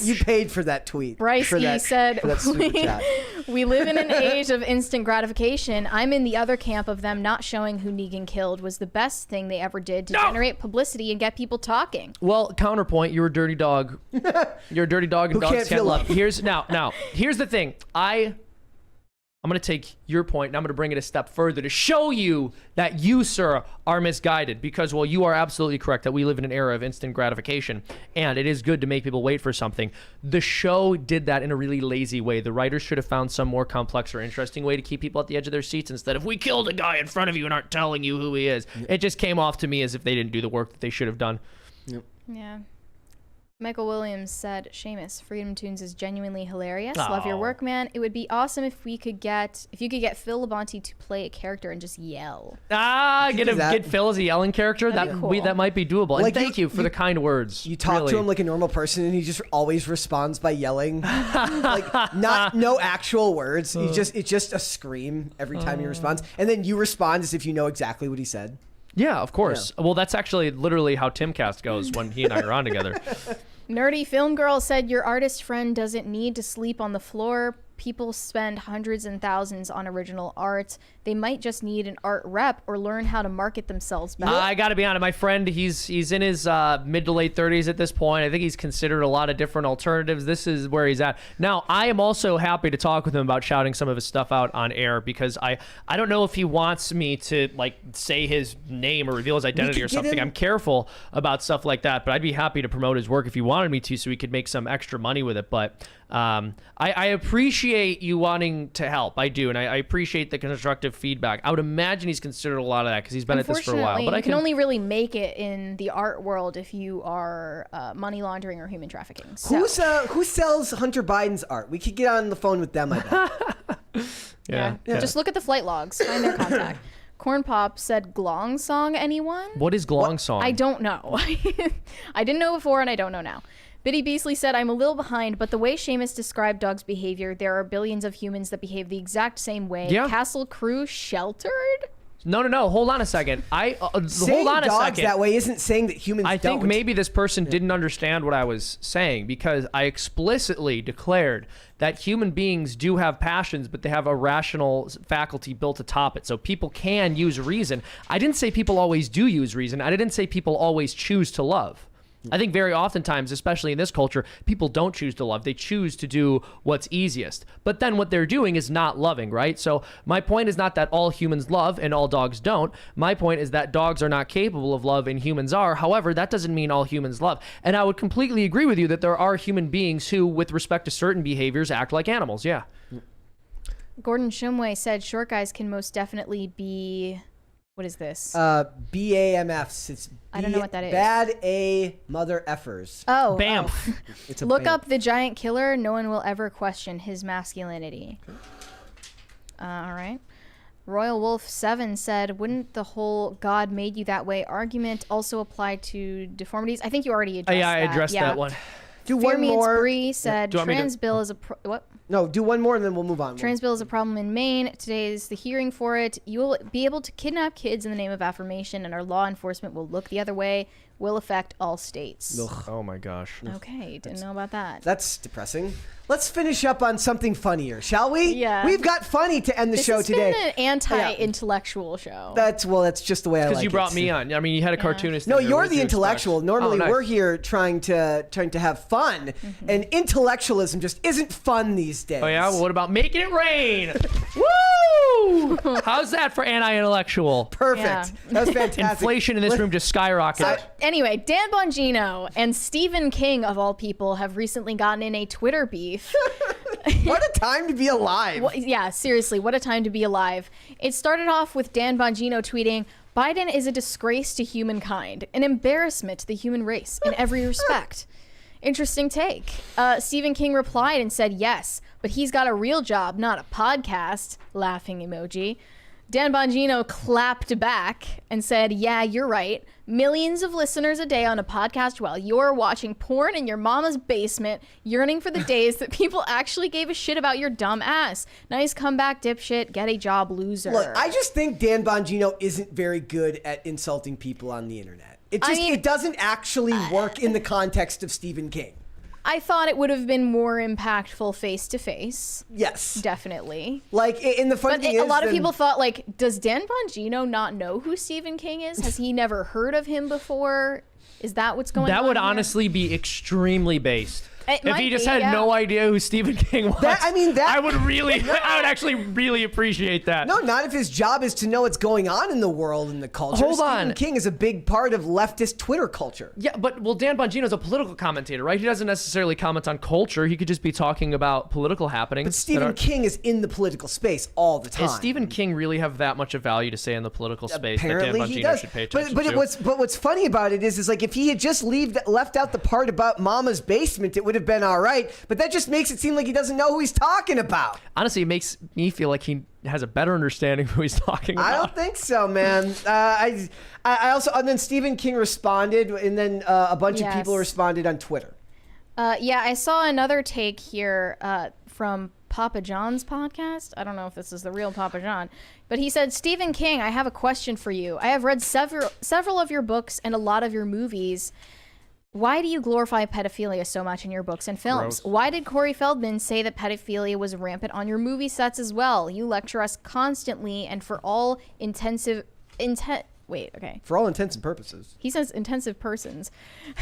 you paid for that tweet. Bryce for that, said, for that super chat. "We live in an age of instant gratification. I'm in the other camp of them not showing who Negan killed was the best thing they ever did to generate publicity and get people talking." Well, counterpoint, you're a dirty dog. You're a dirty dog and Who dogs can't can't feel love. love. Here's the thing. I'm going to take your point and I'm going to bring it a step further to show you that you, sir, are misguided because, well, you are absolutely correct that we live in an era of instant gratification and it is good to make people wait for something. The show did that in a really lazy way. The writers should have found some more complex or interesting way to keep people at the edge of their seats instead of, we killed a guy in front of you and aren't telling you who he is. It just came off to me as if they didn't do the work that they should have done. Yeah. Michael Williams said, "Seamus, Freedom Tunes is genuinely hilarious. Love your work, man. It would be awesome if you could get Phil Labonte to play a character and just yell." Get Phil as a yelling character. That'd be cool. That might be doable. Like and thank you for the kind words. You talk to him like a normal person, and he just always responds by yelling, like no actual words. It's just a scream every time he responds, and then you respond as if you know exactly what he said. Yeah, of course. Yeah. Well, that's actually literally how Timcast goes when he and I are on together. Nerdy Film Girl said, "Your artist friend doesn't need to sleep on the floor. People spend hundreds and thousands on original art. They might just need an art rep or learn how to market themselves better." I got to be honest, my friend, he's in his mid to late 30s at this point. I think he's considered a lot of different alternatives. This is where he's at. Now, I am also happy to talk with him about shouting some of his stuff out on air because I don't know if he wants me to like say his name or reveal his identity or something. I'm careful about stuff like that, but I'd be happy to promote his work if he wanted me to so we could make some extra money with it. But I appreciate you wanting to help. I do, and I appreciate the constructive feedback. I would imagine he's considered a lot of that because he's been at this for a while. But you can only really make it in the art world if you are money laundering or human trafficking. So. Who sells Hunter Biden's art? We could get on the phone with them, I bet. Yeah. Just look at the flight logs. Find their contact. Corn Pop said, "Glong song, anyone?" What is Glong song? I don't know. I didn't know before and I don't know now. Biddy Beasley said, "I'm a little behind, but the way Seamus described Doug's behavior, there are billions of humans that behave the exact same way. Yeah. Castle Crew sheltered?" No. Hold on a second. Saying hold on a dogs second. that way isn't saying that humans I think don't. maybe this person didn't understand what I was saying because I explicitly declared that human beings do have passions, but they have a rational faculty built atop it. So people can use reason. I didn't say people always do use reason. I didn't say people always choose to love. I think very oftentimes, especially in this culture, people don't choose to love. They choose to do what's easiest. But then what they're doing is not loving, right? So my point is not that all humans love and all dogs don't. My point is that dogs are not capable of love and humans are. However, that doesn't mean all humans love. And I would completely agree with you that there are human beings who, with respect to certain behaviors, act like animals. Yeah. Gordon Shumway said short guys can most definitely be... What is this? BAMFs. It's I don't know what that is. Bad A mother effers. Oh. Bam. Oh. It's a Look bam. up the giant killer. No one will ever question his masculinity. All right. Royal Wolf 7 said, wouldn't the whole God made you that way argument also apply to deformities? I think you already addressed that. Yeah, I addressed that one. Do Fear one Me more. Bree said, Do you want me to- trans bill is a... What? No, do one more and then we'll move on. Trans bill is a problem in Maine. Today is the hearing for it. You will be able to kidnap kids in the name of affirmation, and our law enforcement will look the other way. Will affect all states. Ugh. Oh my gosh. Okay, didn't know about that. That's depressing. Let's finish up on something funnier, shall we? Yeah. We've got funny to end the This show has today. been an anti-intellectual show. That's just the way I like it. Because you brought me on. I mean, you had a cartoonist. No, in there. you're What the did you intellectual. expect? Normally, Oh, nice. we're here trying to have fun, and intellectualism just isn't fun these days. Oh yeah. Well, what about making it rain? Woo! How's that for anti-intellectual? Perfect. Yeah. That was fantastic. Inflation in this room just skyrocketed. Anyway, Dan Bongino and Stephen King, of all people, have recently gotten in a Twitter beef. What a time to be alive. Yeah, seriously, what a time to be alive. It started off with Dan Bongino tweeting, Biden is a disgrace to humankind, an embarrassment to the human race in every respect. Interesting take. Stephen King replied and said, yes, but he's got a real job, not a podcast. Laughing emoji. Dan Bongino clapped back and said, yeah, you're right. Millions of listeners a day on a podcast while you're watching porn in your mama's basement, yearning for the days that people actually gave a shit about your dumb ass. Nice comeback, dipshit. Get a job, loser. Look, I just think Dan Bongino isn't very good at insulting people on the internet. It doesn't actually work in the context of Stephen King. I thought it would have been more impactful face to face. Yes. Definitely. Like, in the funny But thing a is, lot of people thought, like, does Dan Bongino not know who Stephen King is? Has he never heard of him before? Is that what's going on? That would here? honestly be extremely based. It If might he just be, had yeah. no idea who Stephen King was, I would actually really appreciate that. No, not if his job is to know what's going on in the world and the culture. Hold Stephen on. King is a big part of leftist Twitter culture. Yeah, but Dan Bongino's a political commentator, right? He doesn't necessarily comment on culture. He could just be talking about political happenings. But Stephen King is in the political space all the time. Does Stephen King really have that much of value to say in the political space Apparently that Dan he Bongino does. should pay attention But to? what's funny about it is like if he had just left out the part about Mama's basement, it would have been all right. But that just makes it seem like he doesn't know who he's talking about. Honestly, it makes me feel like he has a better understanding of who he's talking about. I don't think so, man. I also, and then Stephen King responded, and then a bunch of people responded on Twitter. Yeah, I saw another take here from Papa John's podcast. I don't know if this is the real Papa John, but he said, Stephen King, I have a question for you. I have read several of your books and a lot of your movies. Why do you glorify pedophilia so much in your books and films? Gross. Why did Corey Feldman say that pedophilia was rampant on your movie sets as well? You lecture us constantly and for all For all intents and purposes. He says intensive persons.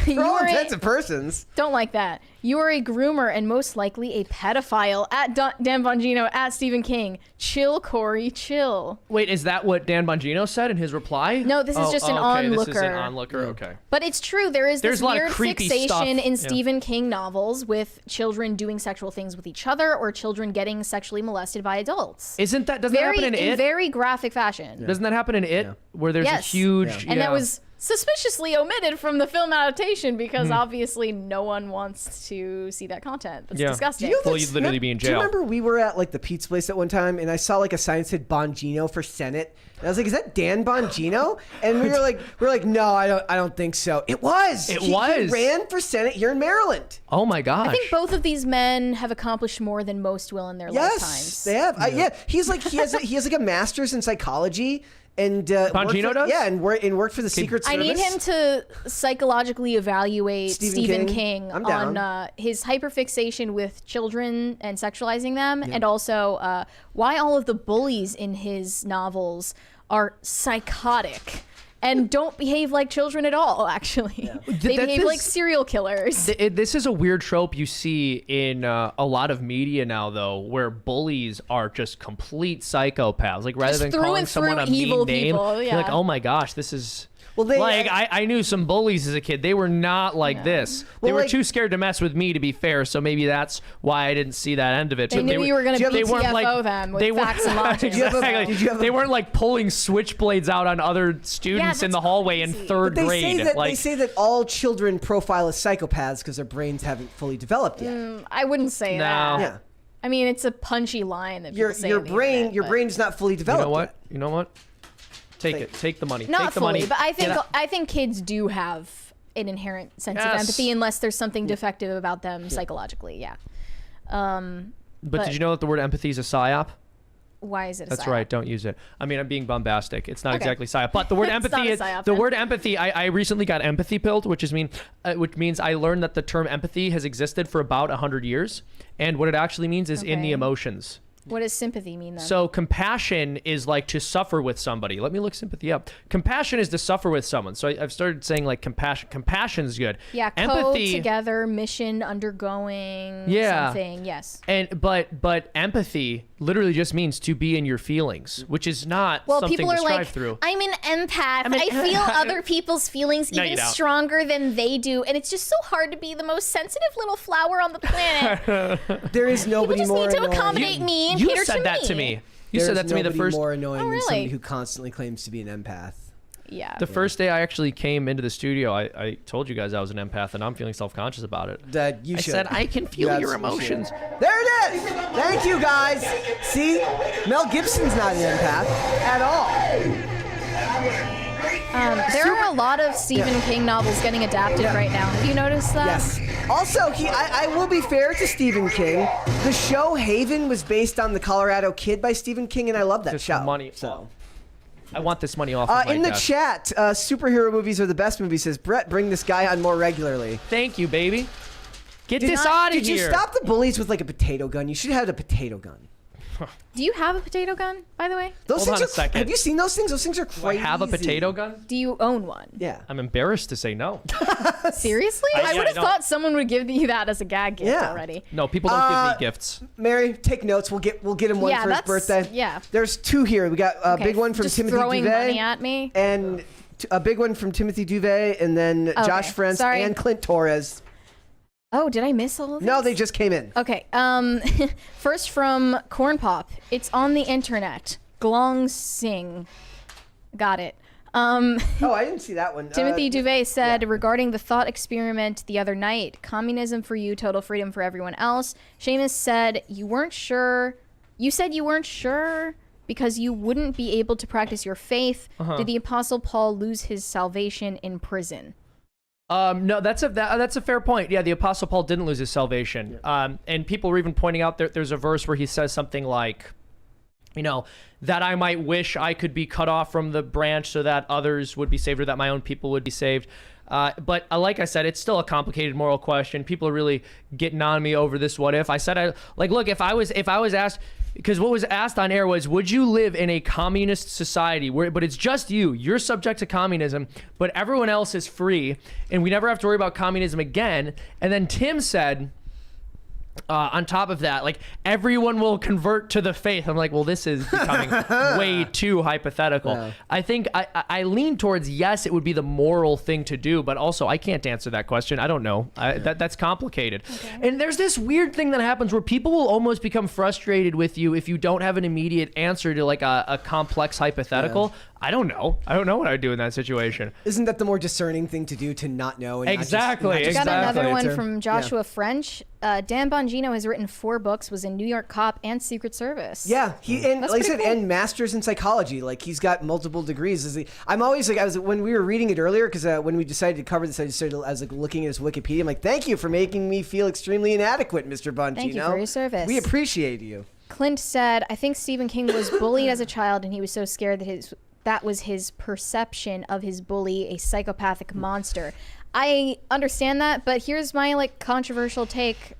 For all intents and persons. Don't like that. You are a groomer and most likely a pedophile. At Dan Bongino, at Stephen King. Chill, Corey, chill. Wait, is that what Dan Bongino said in his reply? No, this is just an okay, onlooker. This is an onlooker, okay. But it's true. There's a lot of weird creepy fixation stuff. in Yeah. Stephen King novels with children doing sexual things with each other or children getting sexually molested by adults. Doesn't that happen in It? very graphic fashion. Doesn't that happen in It? Where there's a huge... And that was suspiciously omitted from the film adaptation because obviously no one wants to see that content. That's disgusting. Well, you'd literally be in Do you jail. remember we were at like the pizza place at one time and I saw like a sign that said Bongino for Senate? And I was like, is that Dan Bongino? And we were like, no, I don't think so. It was. He ran for Senate here in Maryland. Oh my gosh. I think both of these men have accomplished more than most will in their lifetimes. Yes, they have. He's like he has like a master's in psychology. And Bongino does? Yeah, and worked for the Secret Service. I need him to psychologically evaluate Stephen King on his hyperfixation with children and sexualizing them, and also why all of the bullies in his novels are psychotic and don't behave like children at all, actually. They behave like serial killers. This is a weird trope you see in a lot of media now, though, where bullies are just complete psychopaths. Like, rather than calling someone a mean name, you're like, oh my gosh, this is... Well, I knew some bullies as a kid. They were not like this. They were too scared to mess with me, to be fair. So maybe that's why I didn't see that end of it. They knew you were going to BTFO them with facts and logic. They weren't like pulling switchblades out on other students in the hallway in third grade. They say that all children profile as psychopaths because their brains haven't fully developed yet. I wouldn't say that. Yeah. I mean, it's a punchy line that people say. Your brain's not fully developed. You know what? Take it. Take the money. Not Take the fully, money. but I think kids do have an inherent sense of empathy unless there's something defective about them psychologically. Yeah. But did you know that the word empathy is a psyop? Why is it a psyop? That's right. Don't use it. I mean, I'm being bombastic. It's not exactly psyop. But the word empathy is the word empathy. I recently got empathy pilled, which means I learned that the term empathy has existed for about 100 years, and what it actually means is in the emotions. What does sympathy mean then? So compassion is like to suffer with somebody. Let me look sympathy up. Compassion is to suffer with someone. So I've started saying like compassion. Compassion is good. Yeah, empathy together, mission, undergoing, something. Yes. But empathy literally just means to be in your feelings, which is not something people are to strive like, through. I'm an empath. I feel other people's feelings even stronger than they do, and it's just so hard to be the most sensitive little flower on the planet. There is nobody more annoying. People just need to accommodate me and you cater said to that me. to me. You said that to me the first. More annoying than somebody who constantly claims to be an empath. Yeah. The first day I actually came into the studio, I told you guys I was an empath, and I'm feeling self-conscious about it. I said I can feel your emotions. There it is. Thank you, guys. See, Mel Gibson's not an empath at all. There are a lot of Stephen King novels getting adapted right now. Have you noticed that? Yes. Also, I will be fair to Stephen King. The show Haven was based on The Colorado Kid by Stephen King, and I love that show. I want this money off of my in the desk. chat, superhero movies are the best movies, says Brett. Bring this guy on more regularly. Thank you, baby. Get this out of here. Did you stop the bullies with like a potato gun? You should have had a potato gun. Do you have a potato gun, by the way? Hold on a second. Have you seen those things? Those things are crazy. Do I have a potato gun? Do you own one? Yeah. I'm embarrassed to say no. Seriously? I would have thought someone would give you that as a gag gift already. No, people don't give me gifts. Mary, take notes. We'll get him one for his birthday. Yeah. There's two here. We got a big one from Timothy throwing Duvet. Money at me. And a big one from Timothy Duvet, and then Josh Frentz and Clint Torres. Oh, did I miss all of this? No, they just came in. Okay. First from Corn Pop. It's on the internet. Glong Sing. Got it. I didn't see that one. Timothy Duvet said regarding the thought experiment the other night, communism for you, total freedom for everyone else. Seamus said you weren't sure. You said you weren't sure because you wouldn't be able to practice your faith. Did the Apostle Paul lose his salvation in prison? No, that's a fair point. Yeah, the Apostle Paul didn't lose his salvation. And people were even pointing out there's a verse where he says something like, that I might wish I could be cut off from the branch so that others would be saved or that my own people would be saved. But like I said, it's still a complicated moral question. People are really getting on me over this what if. I said, look, if I was asked, because what was asked on air was, would you live in a communist society but it's just you're subject to communism, but everyone else is free and we never have to worry about communism again? And then Tim said, on top of that, like, everyone will convert to the faith. I'm like, well, this is becoming way too hypothetical. Yeah. I think I lean towards yes, it would be the moral thing to do, but also I can't answer that question. I don't know. That's complicated. Okay. And there's this weird thing that happens where people will almost become frustrated with you if you don't have an immediate answer to like a complex hypothetical. Yeah. I don't know what I would do in that situation. Isn't that the more discerning thing to do, to not know? And exactly. Got another one from Joshua French. Dan Bongino has written 4 books, was in New York Cop and Secret Service. Yeah, and masters in psychology. Like, he's got multiple degrees. I'm always like, when we were reading it earlier, because when we decided to cover this, I was like looking at his Wikipedia. I'm like, thank you for making me feel extremely inadequate, Mr. Bongino. Thank you for your service. We appreciate you. Clint said, I think Stephen King was bullied as a child, and he was so scared that was his perception of his bully, a psychopathic monster. I understand that, but here's my controversial take.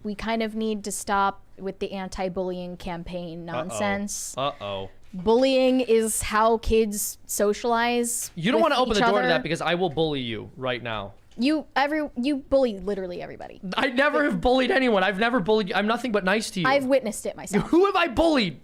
We kind of need to stop with the anti-bullying campaign nonsense. bullying is how kids socialize. You don't want to open the door other. to that because I will bully you right now. You bully literally everybody. I never have bullied anyone. I've never bullied you. I'm nothing but nice to you. I've witnessed it myself. Who have I bullied?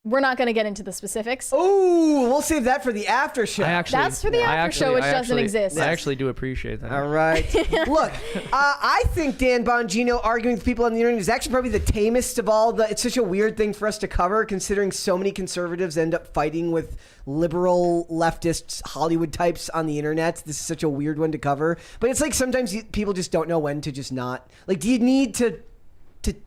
We're not going to get into the specifics. Oh, we'll save that for the after show. That's for the after show, which doesn't exist. I actually do appreciate that. All right. Look, I think Dan Bongino arguing with people on the internet is actually probably the tamest of all the. It's such a weird thing for us to cover, considering so many conservatives end up fighting with liberal leftists, Hollywood types on the internet. This is such a weird one to cover. But it's like sometimes people just don't know when to just not. Like, do you need to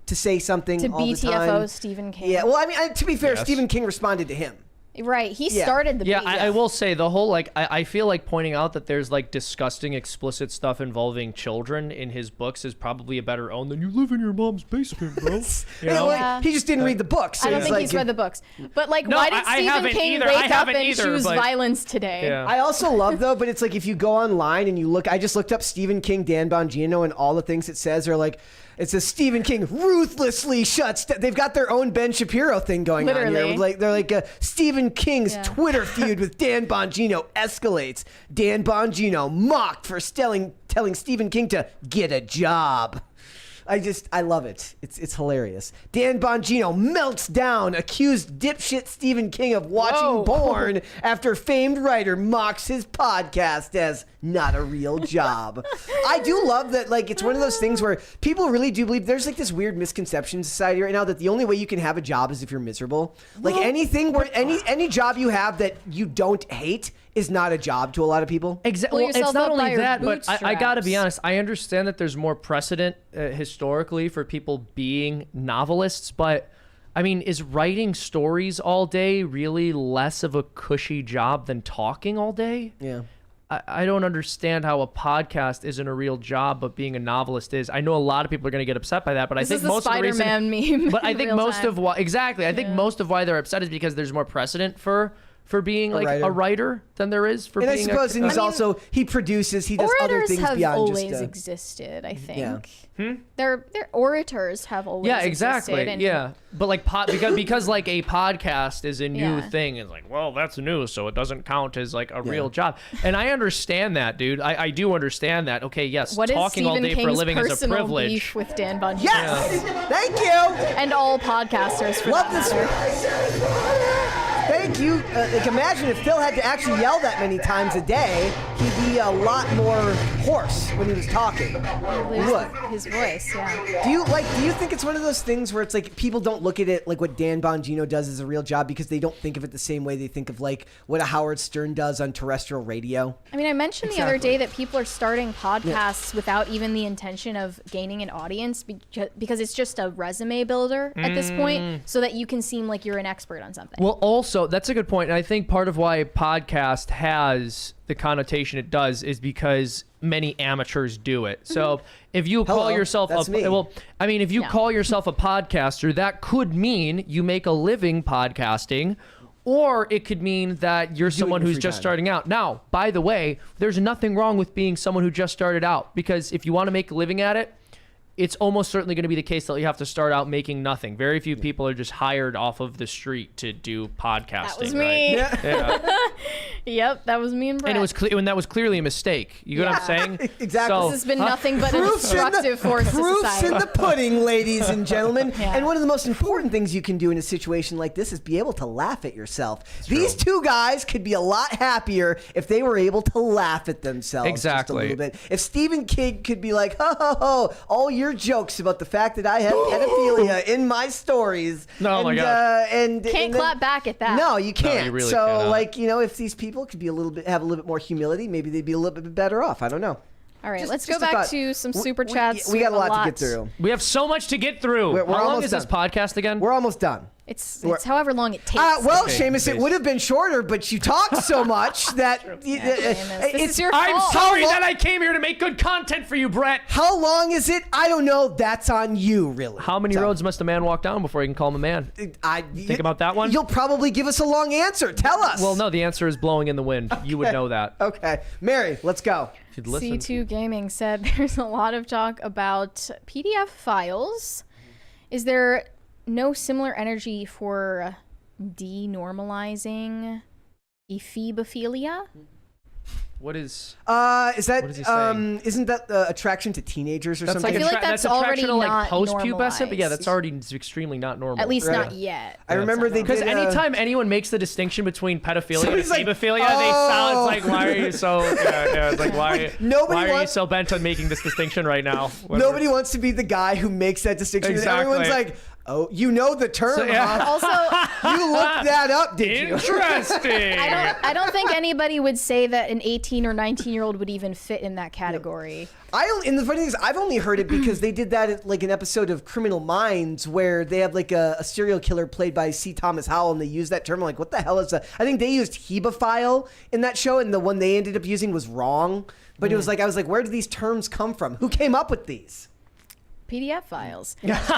say something to all the time? BTFO Stephen King. Yeah, well, I mean, to be fair, Stephen King responded to him. Right, he started the beat. I will say the whole, like, I feel like pointing out that there's, like, disgusting, explicit stuff involving children in his books is probably a better own than you live in your mom's basement, bro. You know? Like, he just didn't read the books. So I don't think he's read the books. But, like, why did Stephen King wake up and choose violence today? Yeah. I also love, though, but it's like if you go online and you look, I just looked up Stephen King, Dan Bongino, and all the things it says are like, it says Stephen King ruthlessly shuts. They've got their own Ben Shapiro thing going on here. Like they're like Stephen King's Twitter feud with Dan Bongino escalates. Dan Bongino mocked for telling Stephen King to get a job. I love it. It's hilarious. Dan Bongino melts down, accused dipshit Stephen King of watching porn after famed writer mocks his podcast as not a real job. I do love that, like, it's one of those things where people really do believe there's like this weird misconception in society right now that the only way you can have a job is if you're miserable. Like anything where any job you have that you don't hate is not a job to a lot of people. Exactly. Well, it's not only that, but I gotta be honest. I understand that there's more precedent historically for people being novelists, but I mean, is writing stories all day really less of a cushy job than talking all day? Yeah. I don't understand how a podcast isn't a real job, but being a novelist is. I know a lot of people are going to get upset by that, but I think most of the reason. Spider-Man meme. But I think most of why I think most of why they're upset is because there's more precedent for being like a writer than there is for being. And I suppose, and he's also he produces, he does other things beyond just. Orators have always existed, I think. Yeah. Their orators have always exactly. existed. Yeah, but like because like a podcast is a new thing. It's like, well, that's new, so it doesn't count as like a real job. And I understand that, dude. I do understand that. Okay, yes, what talking all day for a living is a privilege. Beef with Dan Bongino? Yes, thank you. And all podcasters for love this. Thank you. Like, imagine if Phil had to actually yell that many times a day, he'd be a lot more hoarse when he was talking. His voice, yeah. Do you think it's one of those things where it's like people don't look at it like what Dan Bongino does as a real job because they don't think of it the same way they think of like what a Howard Stern does on terrestrial radio? I mean, I mentioned the other day that people are starting podcasts without even the intention of gaining an audience because it's just a resume builder at this point so that you can seem like you're an expert on something. Well, also, that's a good point. And I think part of why a podcast has the connotation it does is because many amateurs do it. So if you call yourself if you call yourself a podcaster, that could mean you make a living podcasting, or it could mean that you're someone who's just starting out. Now, by the way, there's nothing wrong with being someone who just started out, because if you want to make a living at it, it's almost certainly going to be the case that you have to start out making nothing. Very few people are just hired off of the street to do podcasting. That was me. Right? Yeah. Yep, that was me and Brett. And that was clearly a mistake. You know what I'm saying? Exactly. So, this has been nothing but a destructive force to society. Proof's in the pudding, ladies and gentlemen. And one of the most important things you can do in a situation like this is be able to laugh at yourself. These two guys could be a lot happier if they were able to laugh at themselves just a little bit. If Stephen King could be like, ho, ho, ho, all your jokes about the fact that I have pedophilia in my stories. Oh my God. Can't clap back at that. No, you can't. No, you really so, cannot. like, you know, if these people could be have a little bit more humility, maybe they'd be a little bit better off. I don't know. All right, let's go back to some super chats. We got a lot to get through. We have so much to get through. How long is this podcast again? We're almost done. It's however long it takes. Well, Seamus, it would have been shorter, but you talk so much that it's your fault. I'm sorry that I came here to make good content for you, Brett. How long is it? I don't know. That's on you, really. How many roads must a man walk down before he can call him a man? Think about that one. You'll probably give us a long answer. Tell us. Well, no, the answer is blowing in the wind. Okay. You would know that. Okay. Mary, let's go. C2 Gaming said there's a lot of talk about PDF files. Is there no similar energy for denormalizing ephebophilia. What is? Is that? What does he say? Isn't that attraction to teenagers or That's something? I feel like that's already attraction to, not post-pubescent, but yeah, normalized. that's already extremely not normal. At least Right. not yet. I remember they Because did. anytime anyone makes the distinction between pedophilia and Somebody's like, ephebophilia, they sound "Oh." it's like, why are you so? Yeah, it's like why? nobody why are you wants- so bent on making this distinction right now? Nobody wants to be the guy who makes that distinction. Exactly. And everyone's like, "Oh, you know the term, So, yeah. huh? Also, You looked that up, did you?" Interesting. I don't think anybody would say that an 18 or 19-year-old would even fit in that category. And the funny thing is, I've only heard it because they did that at like an episode of Criminal Minds where they have like a serial killer played by C. Thomas Howell, and they use that term. I'm like, what the hell is that? I think they used hebephile in that show, and the one they ended up using was wrong. But it was like, I was like, where do these terms come from? Who came up with these? PDF files.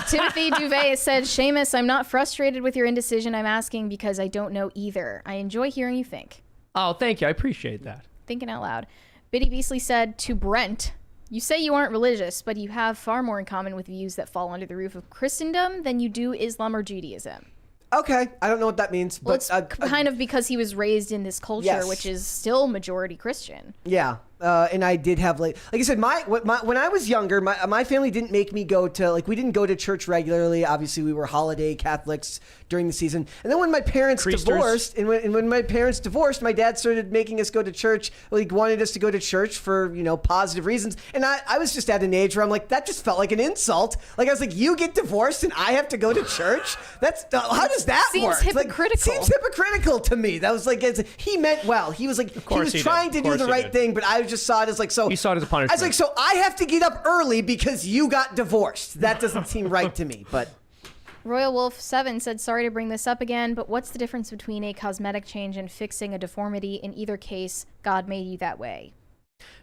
Timothy Duvet said, Seamus, I'm not frustrated with your indecision. I'm asking because I don't know either. I enjoy hearing you think. Oh, thank you. I appreciate that. Thinking out loud. Biddy Beasley said to Brent, you say you aren't religious, but you have far more in common with views that fall under the roof of Christendom than you do Islam or Judaism. Okay, I don't know what that means, Well, but it's kind of because he was raised in this culture, Yes. which is still majority Christian. yeah. And I did have like I said, when I was younger, my family didn't make me go to we didn't go to church regularly. Obviously, we were holiday Catholics during the season. And then when my parents divorced, and when my parents divorced, my dad started making us go to church. Like wanted us to go to church for positive reasons. And I was just at an age where I'm like, that just felt like an insult. Like I was like, you get divorced and I have to go to church. That's how does that work? Seems hypocritical. Seems hypocritical to me. That was like he meant well. He was like he was trying to do the right thing, but I just saw it as like so. You saw it as a punishment. I was like, so I have to get up early because you got divorced. That doesn't seem right to me. But Royal Wolf 7 said, sorry to bring this up again, but what's the difference between a cosmetic change and fixing a deformity? In either case, God made you that way.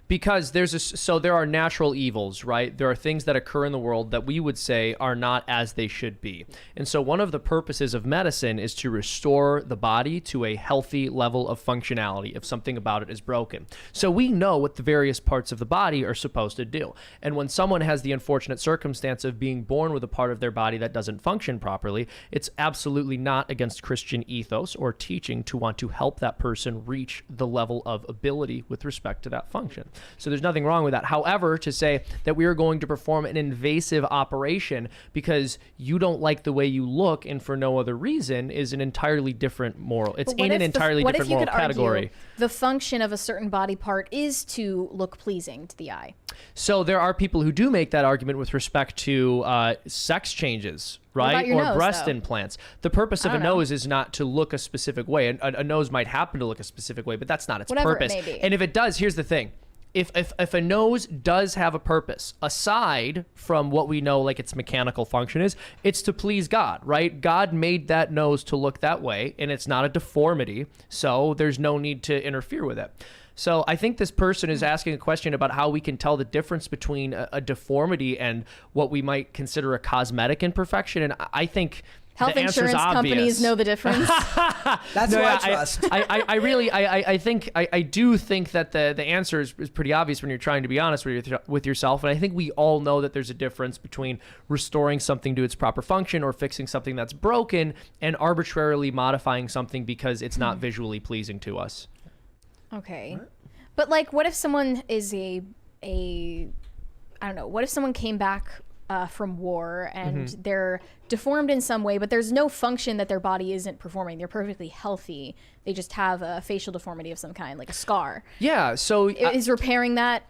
Because there are natural evils, right? There are things that occur in the world that we would say are not as they should be. And so one of the purposes of medicine is to restore the body to a healthy level of functionality if something about it is broken. So we know what the various parts of the body are supposed to do. And when someone has the unfortunate circumstance of being born with a part of their body that doesn't function properly, it's absolutely not against Christian ethos or teaching to want to help that person reach the level of ability with respect to that function. So there's nothing wrong with that. However, to say that we are going to perform an invasive operation because you don't like the way you look and for no other reason is an entirely different moral. It's in an entirely different moral category. The function of a certain body part is to look pleasing to the eye. So there are people who do make that argument with respect to sex changes, right? Or nose, breast though? implants. The purpose of a nose is not to look a specific way. A nose might happen to look a specific way, but that's not its purpose. It may be. And if it does, here's the thing. If a nose does have a purpose, aside from what we know like its mechanical function is, it's to please God, right? God made that nose to look that way, and it's not a deformity, so there's no need to interfere with it. So I think this person is asking a question about how we can tell the difference between a deformity and what we might consider a cosmetic imperfection, and I think Health the answer's insurance obvious. companies know the difference. that's what I trust. I do think that the answer is pretty obvious when you're trying to be honest with yourself. And I think we all know that there's a difference between restoring something to its proper function or fixing something that's broken and arbitrarily modifying something because it's not visually pleasing to us. Okay. But like, what if someone is I don't know, what if someone came back from war and they're deformed in some way, but there's no function that their body isn't performing. They're perfectly healthy. They just have a facial deformity of some kind, like a scar. Yeah. So Is repairing that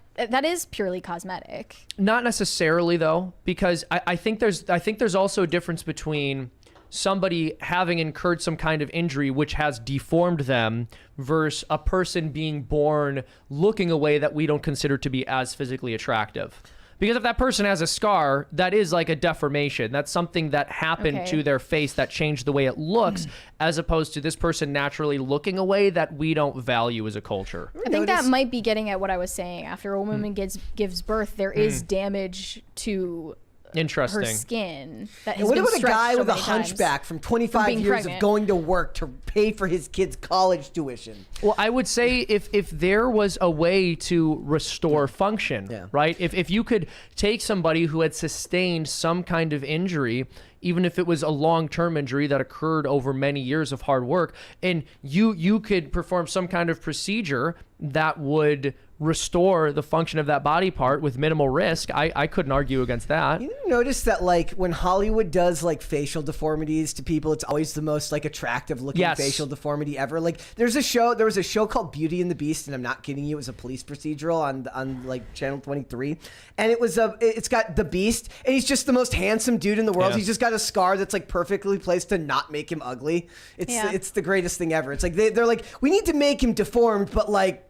is purely cosmetic? Not necessarily though, because I think there's also a difference between somebody having incurred some kind of injury which has deformed them versus a person being born looking a way that we don't consider to be as physically attractive. Because if that person has a scar, that is like a deformation. That's something that happened to their face that changed the way it looks, as opposed to this person naturally looking a way that we don't value as a culture. I think that might be getting at what I was saying. After a woman gives birth, there is damage to Interesting. her skin. That has What been about a stretched guy so with a many times hunchback from from 25 being years pregnant. of going to work to pay for his kid's college tuition? Well, I would say if there was a way to restore function, right? If you could take somebody who had sustained some kind of injury, even if it was a long-term injury that occurred over many years of hard work, and you could perform some kind of procedure that would restore the function of that body part with minimal risk, I couldn't argue against that. You notice that like when Hollywood does like facial deformities to people, it's always the most like attractive looking facial deformity ever. Like there was a show called Beauty and the Beast, and I'm not kidding you, it was a police procedural on like Channel 23, and it's got the Beast, and he's just the most handsome dude in the world. He's just got a scar that's like perfectly placed to not make him ugly. It's the greatest thing ever. It's like they're like, we need to make him deformed, but like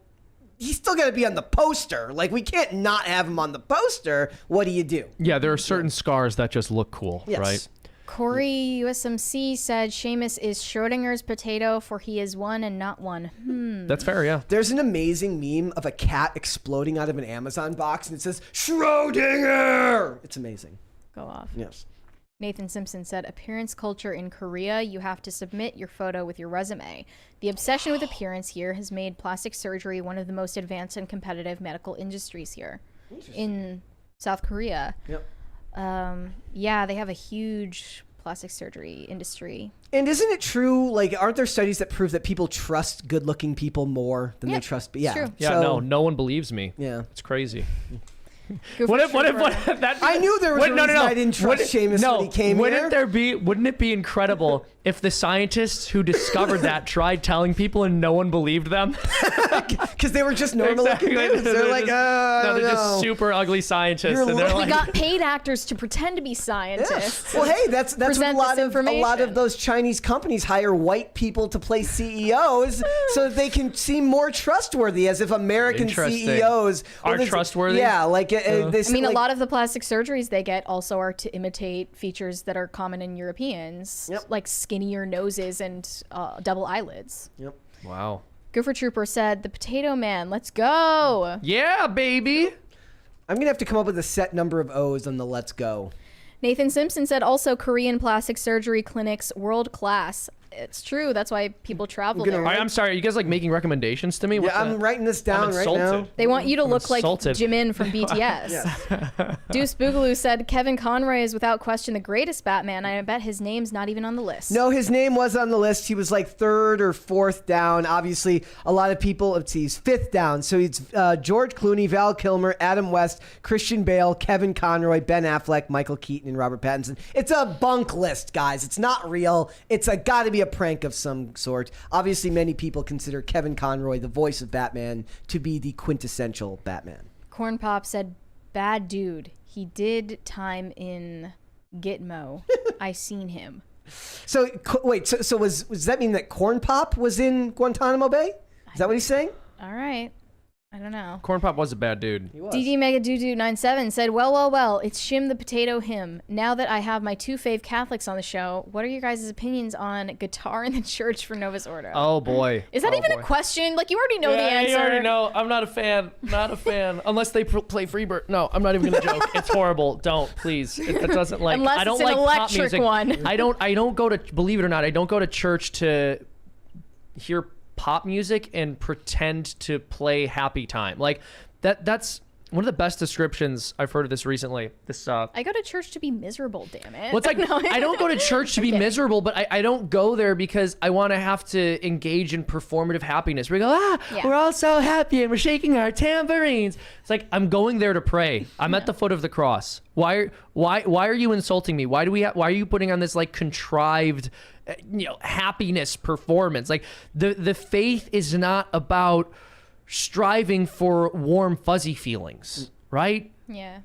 he's still got to be on the poster. Like, we can't not have him on the poster. What do you do? Yeah, there are certain scars that just look cool, right? Corey USMC said Seamus is Schrodinger's potato, for he is one and not one. That's fair, yeah. There's an amazing meme of a cat exploding out of an Amazon box, and it says, Schrodinger! It's amazing. Go off. Yes. Nathan Simpson said, appearance culture in Korea, you have to submit your photo with your resume. The obsession with appearance here has made plastic surgery one of the most advanced and competitive medical industries here in South Korea. Yep. Yeah, they have a huge plastic surgery industry. And isn't it true, like, aren't there studies that prove that people trust good-looking people more than they trust... Yeah, true. Yeah, no one believes me. Yeah. It's crazy. What if that? I knew there was a reason I didn't trust Seamus when he came here. Wouldn't it be incredible if the scientists who discovered that tried telling people and no one believed them? Because they were just normal-looking dudes. They're like, they're just super ugly scientists. And they're we got paid actors to pretend to be scientists. Yeah. Well, hey, that's what a lot of those Chinese companies hire white people to play CEOs so that they can seem more trustworthy, as if American CEOs are trustworthy. Yeah, like I mean, a lot of the plastic surgeries they get also are to imitate features that are common in Europeans, like skinnier noses and double eyelids. Yep. Wow. Gopher Trooper said, the potato man, let's go. Yeah, baby. I'm going to have to come up with a set number of O's on the let's go. Nathan Simpson said, also Korean plastic surgery clinics, world class. It's true. That's why people travel there. I'm sorry. Are you guys like making recommendations to me? Yeah, I'm writing this down right now. They want you to look like Jimin from BTS. Deuce Boogaloo said Kevin Conroy is without question the greatest Batman. I bet his name's not even on the list. No, his name was on the list. He was like third or fourth down. Obviously, a lot of people, he's fifth down. So it's George Clooney, Val Kilmer, Adam West, Christian Bale, Kevin Conroy, Ben Affleck, Michael Keaton, and Robert Pattinson. It's a bunk list, guys. It's not real. It's got to be a prank of some sort. Obviously, many people consider Kevin Conroy, the voice of Batman, to be the quintessential Batman. Corn Pop said, bad dude. He did time in Gitmo. I seen him. So wait, so does that mean that Corn Pop was in Guantanamo Bay? Is that what he's saying? All right. I don't know. Corn Pop was a bad dude. He was. DD Mega Doo 97 said, well, it's Shim the Potato Him. Now that I have my two fave Catholics on the show, what are your guys' opinions on guitar in the church for Novus Ordo? Oh boy. Is that even a question? Like, you already know the answer. You already know. I'm not a fan. Not a fan. Unless they play Freebird. No, I'm not even gonna joke. It's horrible. Don't, please. It doesn't like. Unless I don't it's an like electric pop music. one. I don't go to. Believe it or not, I don't go to church to hear pop music and pretend to play happy time. Like that's one of the best descriptions I've heard of this recently. I go to church to be miserable, damn it. Well, it's like, I don't go to church to be miserable, but I don't go there because I want to have to engage in performative happiness. We go, we're all so happy and we're shaking our tambourines. It's like, I'm going there to pray. I'm at the foot of the cross. Why are you insulting me? Why are you putting on this like contrived happiness performance? Like the faith is not about striving for warm fuzzy feelings, right? Yeah.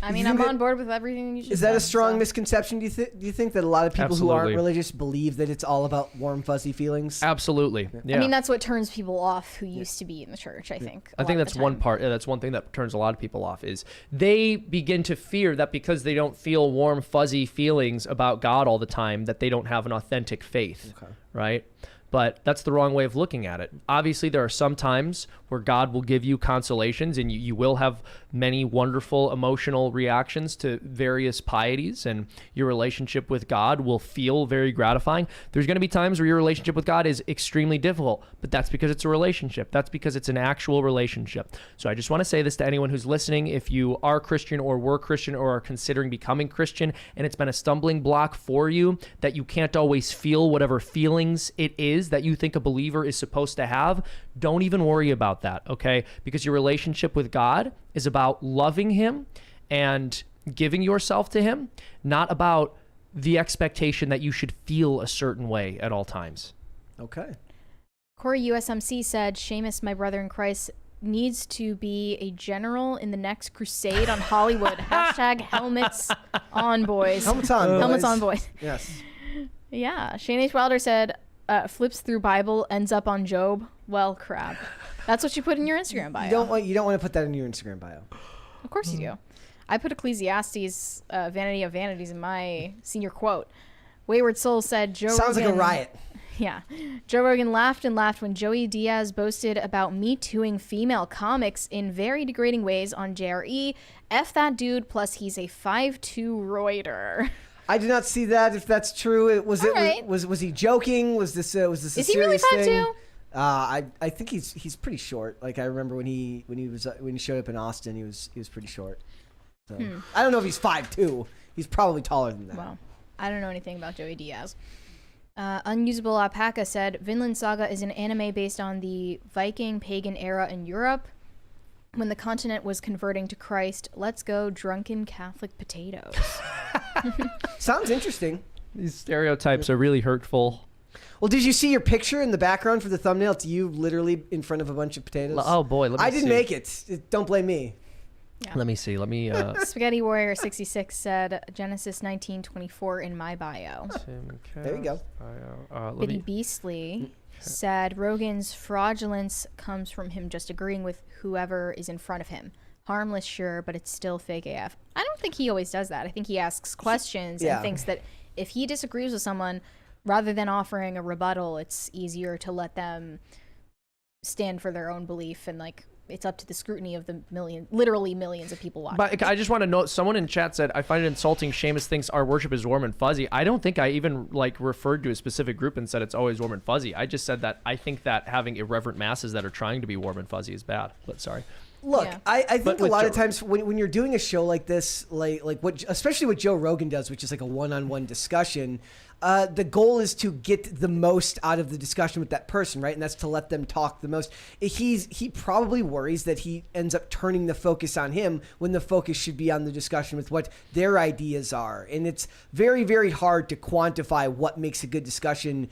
I mean, I'm on board with everything you just said. Is that a strong misconception? Do you think that a lot of people who aren't religious believe that it's all about warm fuzzy feelings? Absolutely. Yeah. I mean, that's what turns people off who used to be in the church, I think. I think that's one part. That's one thing that turns a lot of people off is they begin to fear that because they don't feel warm fuzzy feelings about God all the time, that they don't have an authentic faith, right? but that's the wrong way of looking at it. Obviously, there are some times where God will give you consolations, and you will have many wonderful emotional reactions to various pieties, and your relationship with God will feel very gratifying. There's going to be times where your relationship with God is extremely difficult, but that's because it's a relationship. That's because it's an actual relationship. So I just want to say this to anyone who's listening. If you are Christian or were Christian or are considering becoming Christian, and it's been a stumbling block for you that you can't always feel whatever feelings it is that you think a believer is supposed to have, don't even worry about that, okay? Because your relationship with God is about loving him and giving yourself to him, not about the expectation that you should feel a certain way at all times. Okay. Corey USMC said, Seamus, my brother in Christ, needs to be a general in the next crusade on Hollywood. Hashtag helmets on, boys. Helmets on, boys. Helmets on, boys. Yes. Yeah. Shane H. Wilder said, flips through Bible, ends up on Job. Well, crap. That's what you put in your Instagram bio. You don't want to put that in your Instagram bio. Of course you do. I put Ecclesiastes, Vanity of Vanities in my senior quote. Wayward Soul said, Joe Sounds Rogan, like a riot. Yeah. Joe Rogan laughed and laughed when Joey Diaz boasted about Me Tooing female comics in very degrading ways on JRE. F that dude, plus he's a 5'2" roider. I did not see that. If that's true, was he joking? Was this a Is serious he really 5'2"? thing? I think he's pretty short. Like I remember when he showed up in Austin, he was pretty short. So I don't know if he's 5'2". He's probably taller than that. Wow. I don't know anything about Joey Diaz. Unusable Alpaca said, Vinland Saga is an anime based on the Viking pagan era in Europe when the continent was converting to Christ. Let's go, drunken Catholic potatoes. Sounds interesting. These stereotypes are really hurtful. Well, did you see your picture in the background for the thumbnail? It's you literally in front of a bunch of potatoes. Oh boy, let me see. I didn't make it. Don't blame me. Yeah. Let me see. Spaghetti Warrior 66 said Genesis 19:24 in my bio. There you go. Biddy Beastly said Rogan's fraudulence comes from him just agreeing with whoever is in front of him. Harmless, sure, but it's still fake AF. I don't think he always does that. I think he asks questions and thinks that if he disagrees with someone, rather than offering a rebuttal, it's easier to let them stand for their own belief, and like it's up to the scrutiny of the literally millions of people watching. But I just want to note, someone in chat said, I find it insulting Seamus thinks our worship is warm and fuzzy. I don't think I even referred to a specific group and said it's always warm and fuzzy. I just said that I think that having irreverent masses that are trying to be warm and fuzzy is bad. But sorry. Look, I think a lot of times when you're doing a show like this, especially what Joe Rogan does, which is like a one-on-one discussion, the goal is to get the most out of the discussion with that person, right? And that's to let them talk the most. He probably worries that he ends up turning the focus on him when the focus should be on the discussion with what their ideas are. And it's very, very hard to quantify what makes a good discussion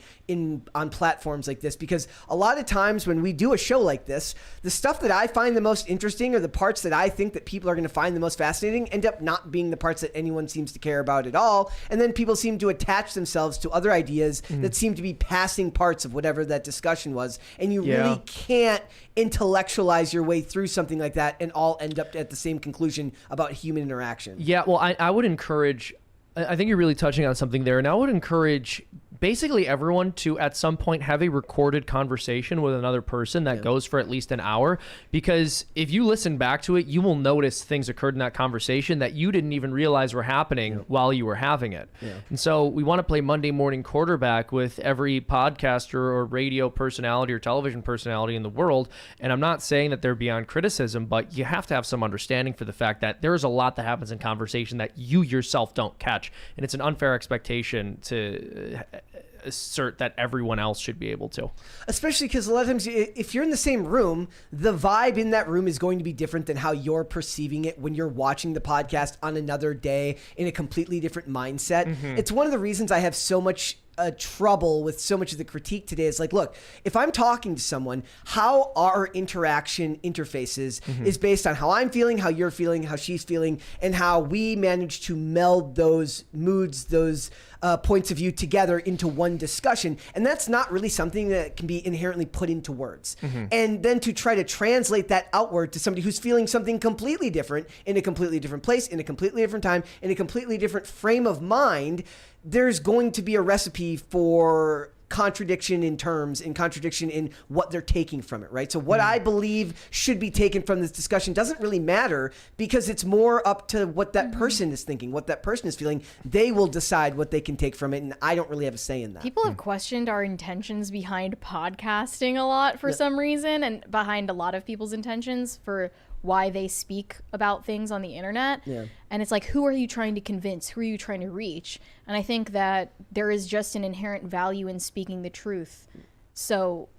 on platforms like this, because a lot of times when we do a show like this, the stuff that I find the most interesting or the parts that I think that people are going to find the most fascinating end up not being the parts that anyone seems to care about at all. And then people seem to attach themselves to other ideas that seem to be passing parts of whatever that discussion was. And you really can't intellectualize your way through something like that and all end up at the same conclusion about human interaction. Yeah, well, I would encourage, I think you're really touching on something there, and I would encourage basically everyone to at some point have a recorded conversation with another person that goes for at least an hour, because if you listen back to it, you will notice things occurred in that conversation that you didn't even realize were happening while you were having it. And so we want to play Monday morning quarterback with every podcaster or radio personality or television personality in the world. And I'm not saying that they're beyond criticism, but you have to have some understanding for the fact that there is a lot that happens in conversation that you yourself don't catch. And it's an unfair expectation to assert that everyone else should be able to. Especially because a lot of times if you're in the same room, the vibe in that room is going to be different than how you're perceiving it when you're watching the podcast on another day in a completely different mindset. It's one of the reasons I have so much trouble with so much of the critique today. Is like, look, if I'm talking to someone, how our interaction interfaces is based on how I'm feeling, how you're feeling, how she's feeling, and how we manage to meld those moods, those points of view together into one discussion. And that's not really something that can be inherently put into words. And then to try to translate that outward to somebody who's feeling something completely different in a completely different place, in a completely different time, in a completely different frame of mind, there's going to be a recipe for contradiction in terms and contradiction in what they're taking from it, right? So what I believe should be taken from this discussion doesn't really matter because it's more up to what that person is thinking, what that person is feeling. They will decide what they can take from it, and I don't really have a say in that. People have questioned our intentions behind podcasting a lot for some reason, and behind a lot of people's intentions for why they speak about things on the internet. And it's like, who are you trying to convince? Who are you trying to reach? And I think that there is just an inherent value in speaking the truth. So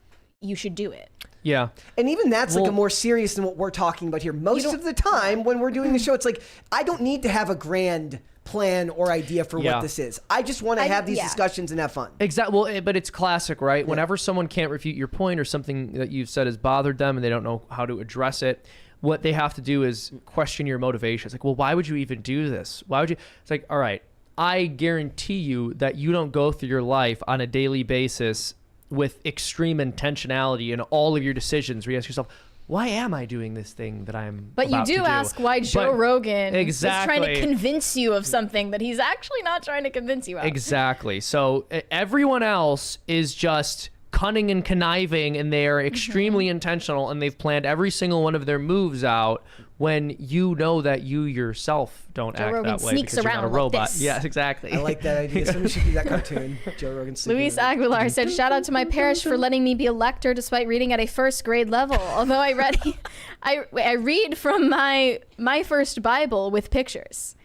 you should do it. Yeah. And even that's like a more serious than what we're talking about here. Most of the time when we're doing the show, it's like, I don't need to have a grand plan or idea for what this is. I just want to have these discussions and have fun. Exactly. Well, but it's classic, right? Whenever someone can't refute your point or something that you've said has bothered them and they don't know how to address it, what they have to do is question your motivation. It's like, well, why would you even do this? Why would you? It's like, all right, I guarantee you that you don't go through your life on a daily basis with extreme intentionality in all of your decisions where you ask yourself, why am I doing this thing that I'm But about you do to ask why Joe Rogan is trying to Exactly. convince you of something that he's actually not trying to convince you of. Exactly. So everyone else is just cunning and conniving, and they're extremely intentional, and they've planned every single one of their moves out when you know that you yourself don't act Rogan that way sneaks because you're not a around like robot. this. Yes, exactly. I like that idea. Somebody should do that cartoon. Joe Rogan. Luis Aguilar said, shout out to my parish for letting me be a lector despite reading at a first grade level. Although I read from my first Bible with pictures.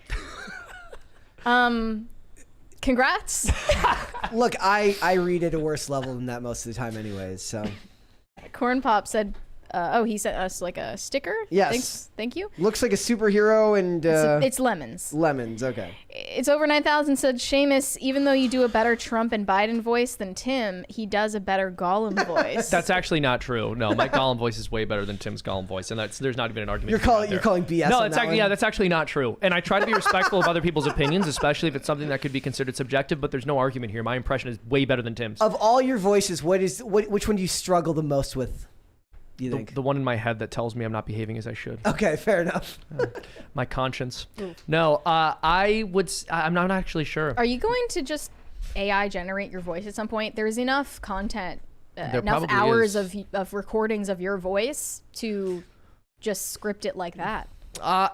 Congrats. Look, I read at a worse level than that most of the time anyways, so. Corn Pop said, he sent us like a sticker. Yes. Thank you. Looks like a superhero and... It's lemons. Lemons, okay. It's over 9,000 said, Seamus, even though you do a better Trump and Biden voice than Tim, he does a better Gollum voice. That's actually not true. No, my Gollum voice is way better than Tim's Gollum voice, and there's not even an argument. You're calling BS. No, on it's that actually one? that's actually not true. And I try to be respectful of other people's opinions, especially if it's something that could be considered subjective. But there's no argument here. My impression is way better than Tim's. Of all your voices, which one do you struggle the most with? Do you think? The one in my head that tells me I'm not behaving as I should. Okay, fair enough. My conscience. No, I'm not actually sure. Are you going to just AI generate your voice at some point? There's enough content, enough hours of recordings of your voice to just script it like that.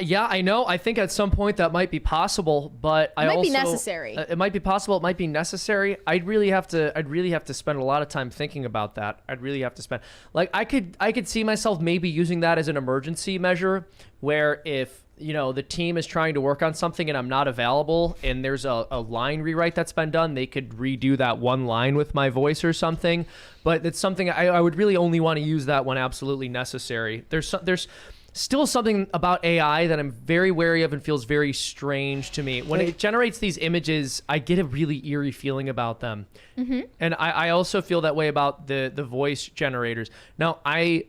Yeah, I know. I think at some point that might be possible, but it might be necessary. It might be possible. It might be necessary. I'd really have to spend a lot of time thinking about that. I'd really have to spend, like, I could see myself maybe using that as an emergency measure, where if the team is trying to work on something and I'm not available and there's a line rewrite that's been done, they could redo that one line with my voice or something. But it's something I would really only want to use that when absolutely necessary. There's still something about AI that I'm very wary of and feels very strange to me. When it generates these images, I get a really eerie feeling about them. And I also feel that way about the voice generators. Now, I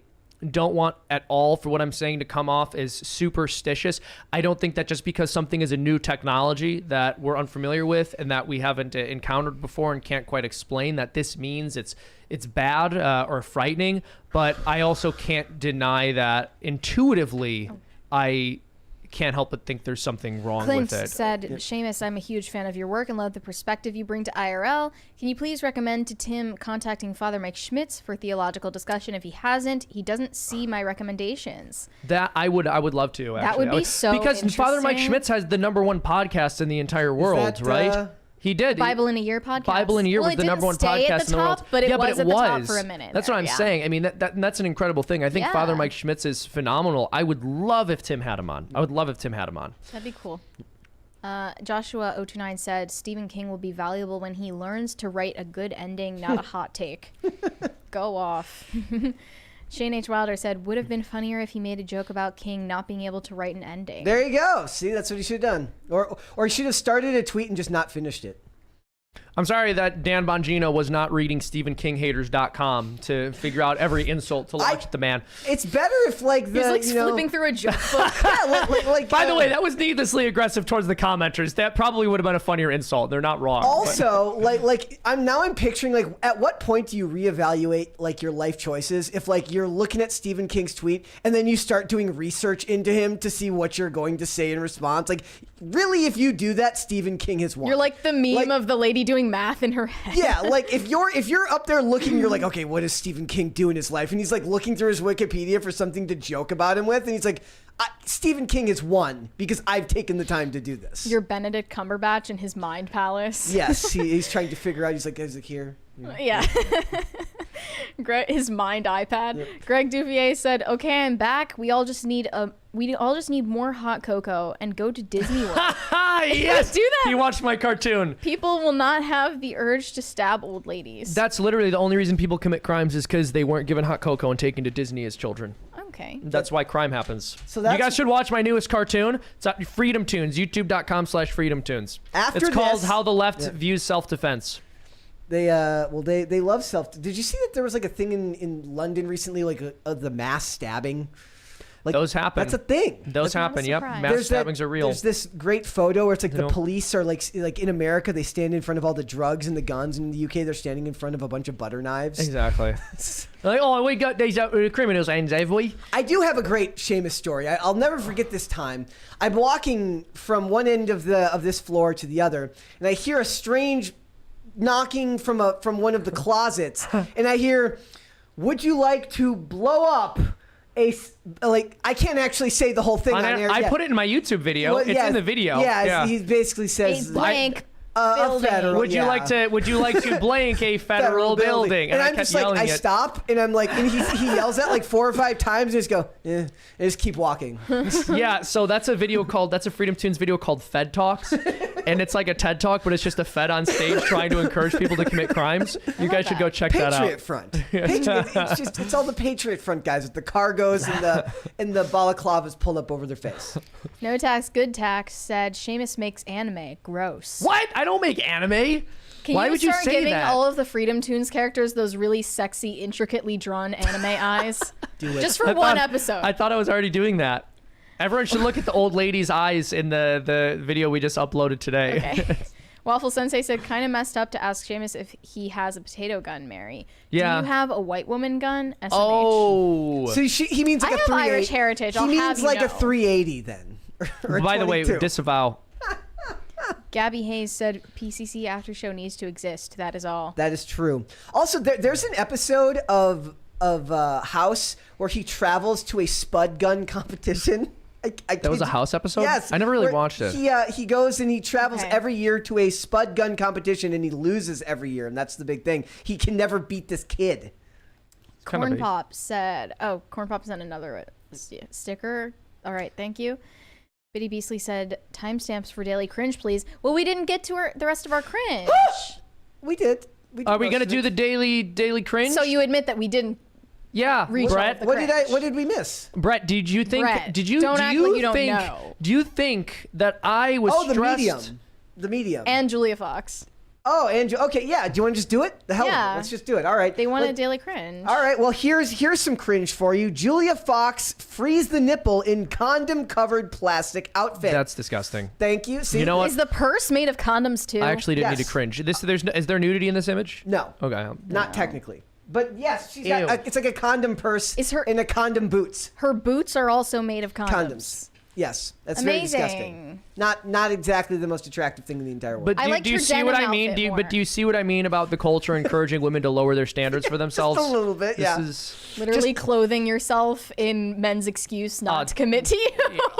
don't want at all for what I'm saying to come off as superstitious. I don't think that just because something is a new technology that we're unfamiliar with and that we haven't encountered before and can't quite explain, that this means it's bad or frightening. But I also can't deny that intuitively I can't help but think there's something wrong Clint with it. said, Seamus, I'm a huge fan of your work and love the perspective you bring to IRL. Can you please recommend to Tim contacting Father Mike Schmitz for theological discussion? If he hasn't, he doesn't see my recommendations. That I would love to, actually. That would be so because Father Mike interesting. Schmitz has the #1 podcast in the entire world, right? He did. Bible in a Year podcast. Bible in a Year was the #1 podcast in the world. But it was at the top for a minute. That's what I'm saying. I mean, that's an incredible thing. I think Father Mike Schmitz is phenomenal. I would love if Tim had him on. That'd be cool. Joshua 029 said, Stephen King will be valuable when he learns to write a good ending, not a hot take. Go off. Shane H. Wilder said, would have been funnier if he made a joke about King not being able to write an ending. There you go. See, that's what he should have done. Or he should have started a tweet and just not finished it. I'm sorry that Dan Bongino was not reading StephenKinghaters.com to figure out every insult to launch at the man. It's better if, like, He was flipping through a joke book. By the way, that was needlessly aggressive towards the commenters. That probably would have been a funnier insult. They're not wrong. Also, I'm picturing, like, at what point do you reevaluate, like, your life choices? If, like, you're looking at Stephen King's tweet and then you start doing research into him to see what you're going to say in response. Like, really, if you do that, Stephen King has won. You're like the meme of the lady doing doing math in her head. Yeah, like if you're up there looking, you're like, okay, what does Stephen King do in his life? And he's like looking through his Wikipedia for something to joke about him with, and he's like, Stephen King is one because I've taken the time to do this. You're Benedict Cumberbatch in his mind palace. Yes, he's trying to figure out. He's like here. Yeah. His mind iPad. Yep. Greg Duvier said, "Okay, I'm back. We all just need more hot cocoa and go to Disney World." Yes, do that. He watched my cartoon. People will not have the urge to stab old ladies. That's literally the only reason people commit crimes is because they weren't given hot cocoa and taken to Disney as children. Okay. That's why crime happens. So you guys should watch my newest cartoon. It's at Freedom Tunes, youtube.com/Freedom Tunes. It's called How the Left Views Self-Defense. They love self. Did you see that there was like a thing in London recently, like the mass stabbing? Like, those happen. That's a thing. Those happen. Yep. Mass stabbings are real. There's this great photo where it's like the police are like in America, they stand in front of all the drugs and the guns. In the UK, they're standing in front of a bunch of butter knives. Exactly. Like, oh, we got these criminals' hands, have we? I do have a great Seamus story. I'll never forget this time. I'm walking from one end of this floor to the other, and I hear a strange knocking from one of the closets, and I hear, "Would you like to blow up I can't actually say the whole thing on air. I put it in my YouTube video. Well, it's in the video. Yeah, he basically says a blank building. Would you like to blank a federal building? And I'm just like, I stop, and I'm like, and he yells that like 4 or 5 times, and just go, and just keep walking. Yeah, so that's a Freedom Tunes video called Fed Talks, and it's like a TED Talk, but it's just a Fed on stage trying to encourage people to commit crimes. You guys should go check that out. Patriot Front. It's all the Patriot Front guys with the cargos and the balaclavas pulled up over their face. No Tax Good Tax said Seamus makes anime gross. What? I don't make anime. Why would you say that? Can you start giving all of the Freedom Tunes characters those really sexy, intricately drawn anime eyes? Do it. Just for one episode. I thought I was already doing that. Everyone should look at the old lady's eyes in the video we just uploaded today. Okay. Waffle Sensei said, kind of messed up to ask Seamus if he has a potato gun, Mary. Yeah. Do you have a white woman gun? SMH. Oh. So he means like I have Irish heritage. He means like a 380 then. By the way, disavow. Gabby Hayes said PCC After Show needs to exist. That is all. That is true. Also, there's an episode of House where he travels to a spud gun competition. That was a House episode? Yes. I never really watched it. He goes and he travels every year to a spud gun competition, and he loses every year, and that's the big thing. He can never beat this kid. Corn Pop said, Corn Pop sent another sticker. All right, thank you. Biddy Beasley said, timestamps for Daily Cringe, please. Well, we didn't get to the rest of our cringe. We did. Are we going to do the daily cringe? So you admit that we didn't. Yeah, Brett. What did we miss? Brett, did you think? Brett, did you? Don't do act you like you don't think? know. Do you think that I was stressed? The medium. And Julia Fox. Oh, Andrew. Okay, yeah. Do you want to just do it? The hell, yeah. Let's just do it. All right. They wanted Daily Cringe. All right. Well, here's some cringe for you. Julia Fox frees the nipple in condom-covered plastic outfit. That's disgusting. Thank you. See, you know what? Is the purse made of condoms too? I actually didn't need to cringe. Is there nudity in this image? No. Okay. Not technically. But yes, she's got it's like a condom purse in a condom boots. Her boots are also made of condoms. Yes, that's amazing. Very disgusting. Not exactly the most attractive thing in the entire world. But do you see what I mean? Do you see what I mean about the culture encouraging women to lower their standards for themselves? Just a little bit, this is literally clothing yourself in men's excuse not to commit to you.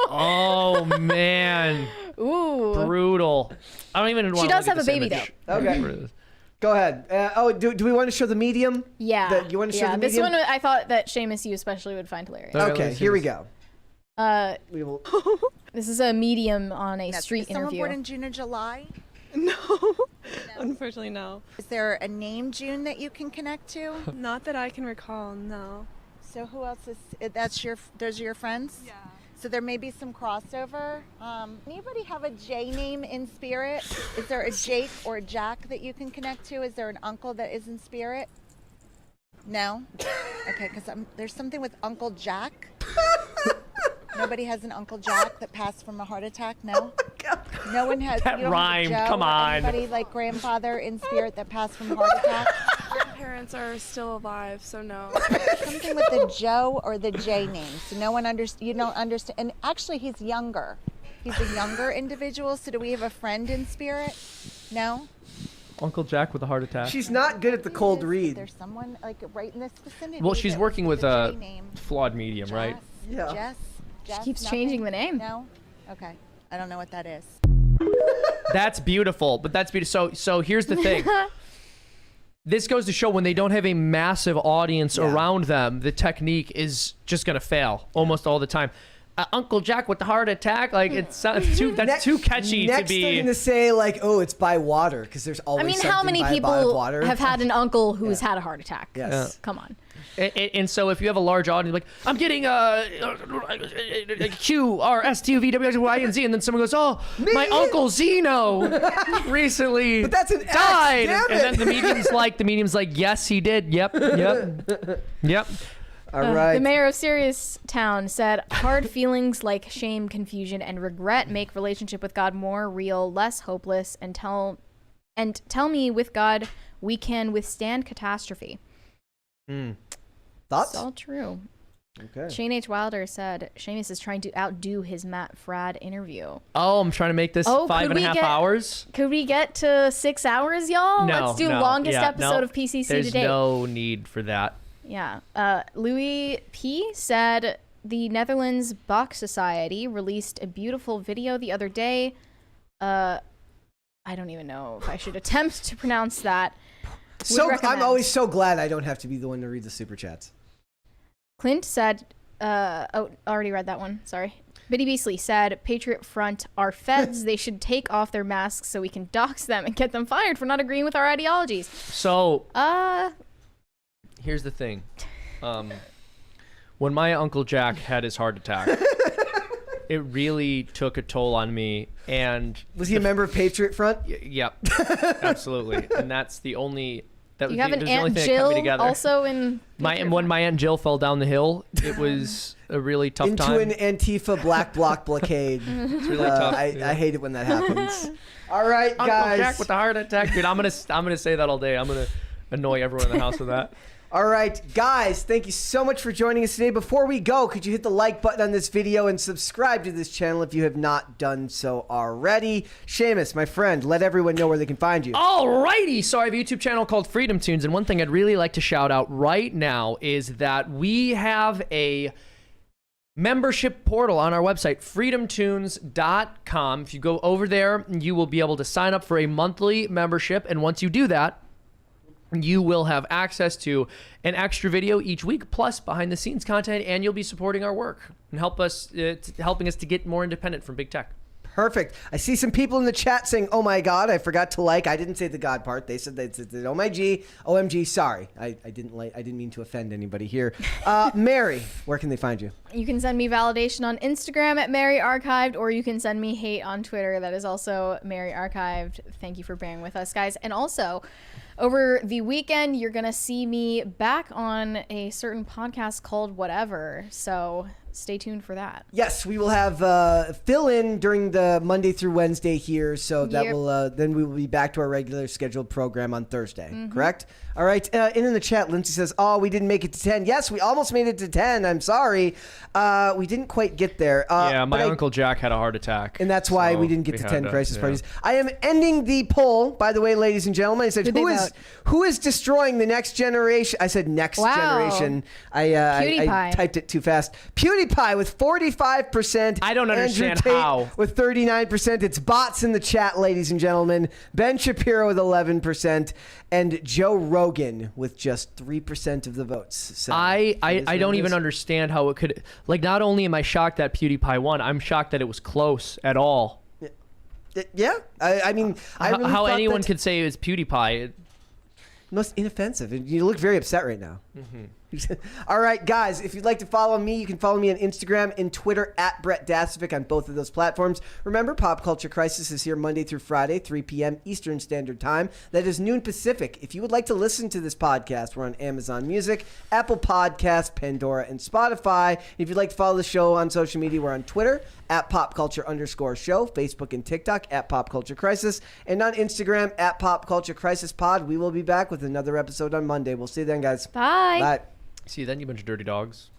Oh man. Ooh. Brutal. I don't even. She does have a baby though. Okay. Go ahead. Do we want to show the medium? Yeah. You want to show the medium? This one I thought that Seamus, you especially would find hilarious. Okay, here we go. We will. This is a medium on a street interview. Is someone born in June or July? No. Unfortunately, no. Is there a name June that you can connect to? Not that I can recall, no. So who else is, those are your friends? Yeah. So there may be some crossover. Anybody have a J name in spirit? Is there a Jake or a Jack that you can connect to? Is there an uncle that is in spirit? No? Okay, because there's something with Uncle Jack. Nobody has an Uncle Jack that passed from a heart attack? No? No one has. That rhymed, come on. Anybody like grandfather in spirit that passed from a heart attack? Grandparents are still alive, so no. Something with the Joe or the J name. So no one you don't understand. And actually, he's younger. He's a younger individual. So do we have a friend in spirit? No? Uncle Jack with a heart attack. She's not good at the cold read. There's someone like right in this vicinity. Well, she's that working was with a J name. flawed medium, right? Yeah. Jess, She keeps nothing? changing the name. No? Okay. I don't know what that is. That's beautiful, but that's beautiful. So here's the thing. This goes to show when they don't have a massive audience around them, the technique is just gonna fail almost all the time. Uncle Jack with the heart attack, like that's too catchy Next to be. they're gonna say like, oh, it's by water because there's always. I mean, something how many by people water. have had an uncle who's had a heart attack? Yes. Come on. And so if you have a large audience, like, I'm getting Q, R, S, T, U, V, W, X, Y, and Z, and then someone goes, oh, my Uncle Zeno recently But that's an X, died. damn And then it. the medium's like, yes, he did. Yep. All right. The mayor of Serious Town said, hard feelings like shame, confusion, and regret make relationship with God more real, less hopeless, and tell me with God we can withstand catastrophe. Thoughts? It's all true. Okay. Shane H. Wilder said Seamus is trying to outdo his Matt Fradd interview. Oh, I'm trying to make this 5.5 hours. Could we get to 6 hours, y'all? No, Let's do no, longest yeah, episode no. of PCC There's to date. no need for that. Yeah. Louis P. said the Netherlands Bach Society released a beautiful video the other day. I don't even know if I should attempt to pronounce that. So Would I'm recommend. always so glad I don't have to be the one to read the super chats. Clint said, already read that one. Sorry. Biddy Beasley said, Patriot Front are feds. They should take off their masks so we can dox them and get them fired for not agreeing with our ideologies. So, here's the thing. When my Uncle Jack had his heart attack, it really took a toll on me. And Was he a member of Patriot Front? Yep, absolutely. And that's the only. That You was have the, an it was the only Aunt thing that kept me Jill together. also in When my Aunt Jill fell down the hill, it was a really tough Into time. an Antifa black bloc blockade. It's really tough. I hate it when that happens. All right, Uncle guys. Jack with the heart attack, dude. I'm gonna say that all day. I'm gonna annoy everyone in the house with that. All right, guys, thank you so much for joining us today. Before we go, could you hit the like button on this video and subscribe to this channel if you have not done so already? Seamus, my friend, let everyone know where they can find you. Alrighty, so I have a YouTube channel called Freedom Tunes, and one thing I'd really like to shout out right now is that we have a membership portal on our website, freedomtunes.com. If you go over there, you will be able to sign up for a monthly membership, and once you do that, you will have access to an extra video each week, plus behind-the-scenes content, and you'll be supporting our work and helping us to get more independent from big tech. Perfect. I see some people in the chat saying, oh my God, I forgot to like. I didn't say the God part. They said oh my G, OMG, sorry. I didn't mean to offend anybody here. Mary, where can they find you? You can send me validation on Instagram at Mary Archived, or you can send me hate on Twitter. That is also Mary Archived. Thank you for bearing with us, guys. And also, over the weekend, you're going to see me back on a certain podcast called Whatever. So stay tuned for that. Yes, we will have fill in during the Monday through Wednesday here. So that Yep. will then we will be back to our regular scheduled program on Thursday. Correct? All right. And in the chat, Lindsay says, oh, we didn't make it to 10. Yes, we almost made it to 10. I'm sorry. We didn't quite get there. Yeah, my but Uncle Jack had a heart attack. And that's why so we didn't get to 10 had crisis yeah. parties. I am ending the poll, by the way, ladies and gentlemen. I said, Did they vote? who is destroying the next generation? I said next Wow. generation. I PewDiePie. typed it too fast. PewDiePie with 45%. I don't understand Andrew Tate how. with 39%. It's bots in the chat, ladies and gentlemen. Ben Shapiro with 11%. And Joe Rogan with just 3% of the votes. So I it is don't what it even is. understand how it could, like, not only am I shocked that PewDiePie won, I'm shocked that it was close at all. Yeah. I mean, I really how thought anyone that- could say it was PewDiePie. Most inoffensive. You look very upset right now. All right, guys, if you'd like to follow me, you can follow me on Instagram and Twitter at Brett Dasovic on both of those platforms. Remember, Pop Culture Crisis is here Monday through Friday, 3 p.m. Eastern Standard Time. That is noon Pacific. If you would like to listen to this podcast, we're on Amazon Music, Apple Podcasts, Pandora, and Spotify. If you'd like to follow the show on social media, we're on Twitter at PopCulture_show, Facebook and TikTok at Pop Culture Crisis, and on Instagram at Pop Culture Crisis Pod. We will be back with another episode on Monday. We'll see you then, guys. Bye. Bye. See you then, you bunch of dirty dogs.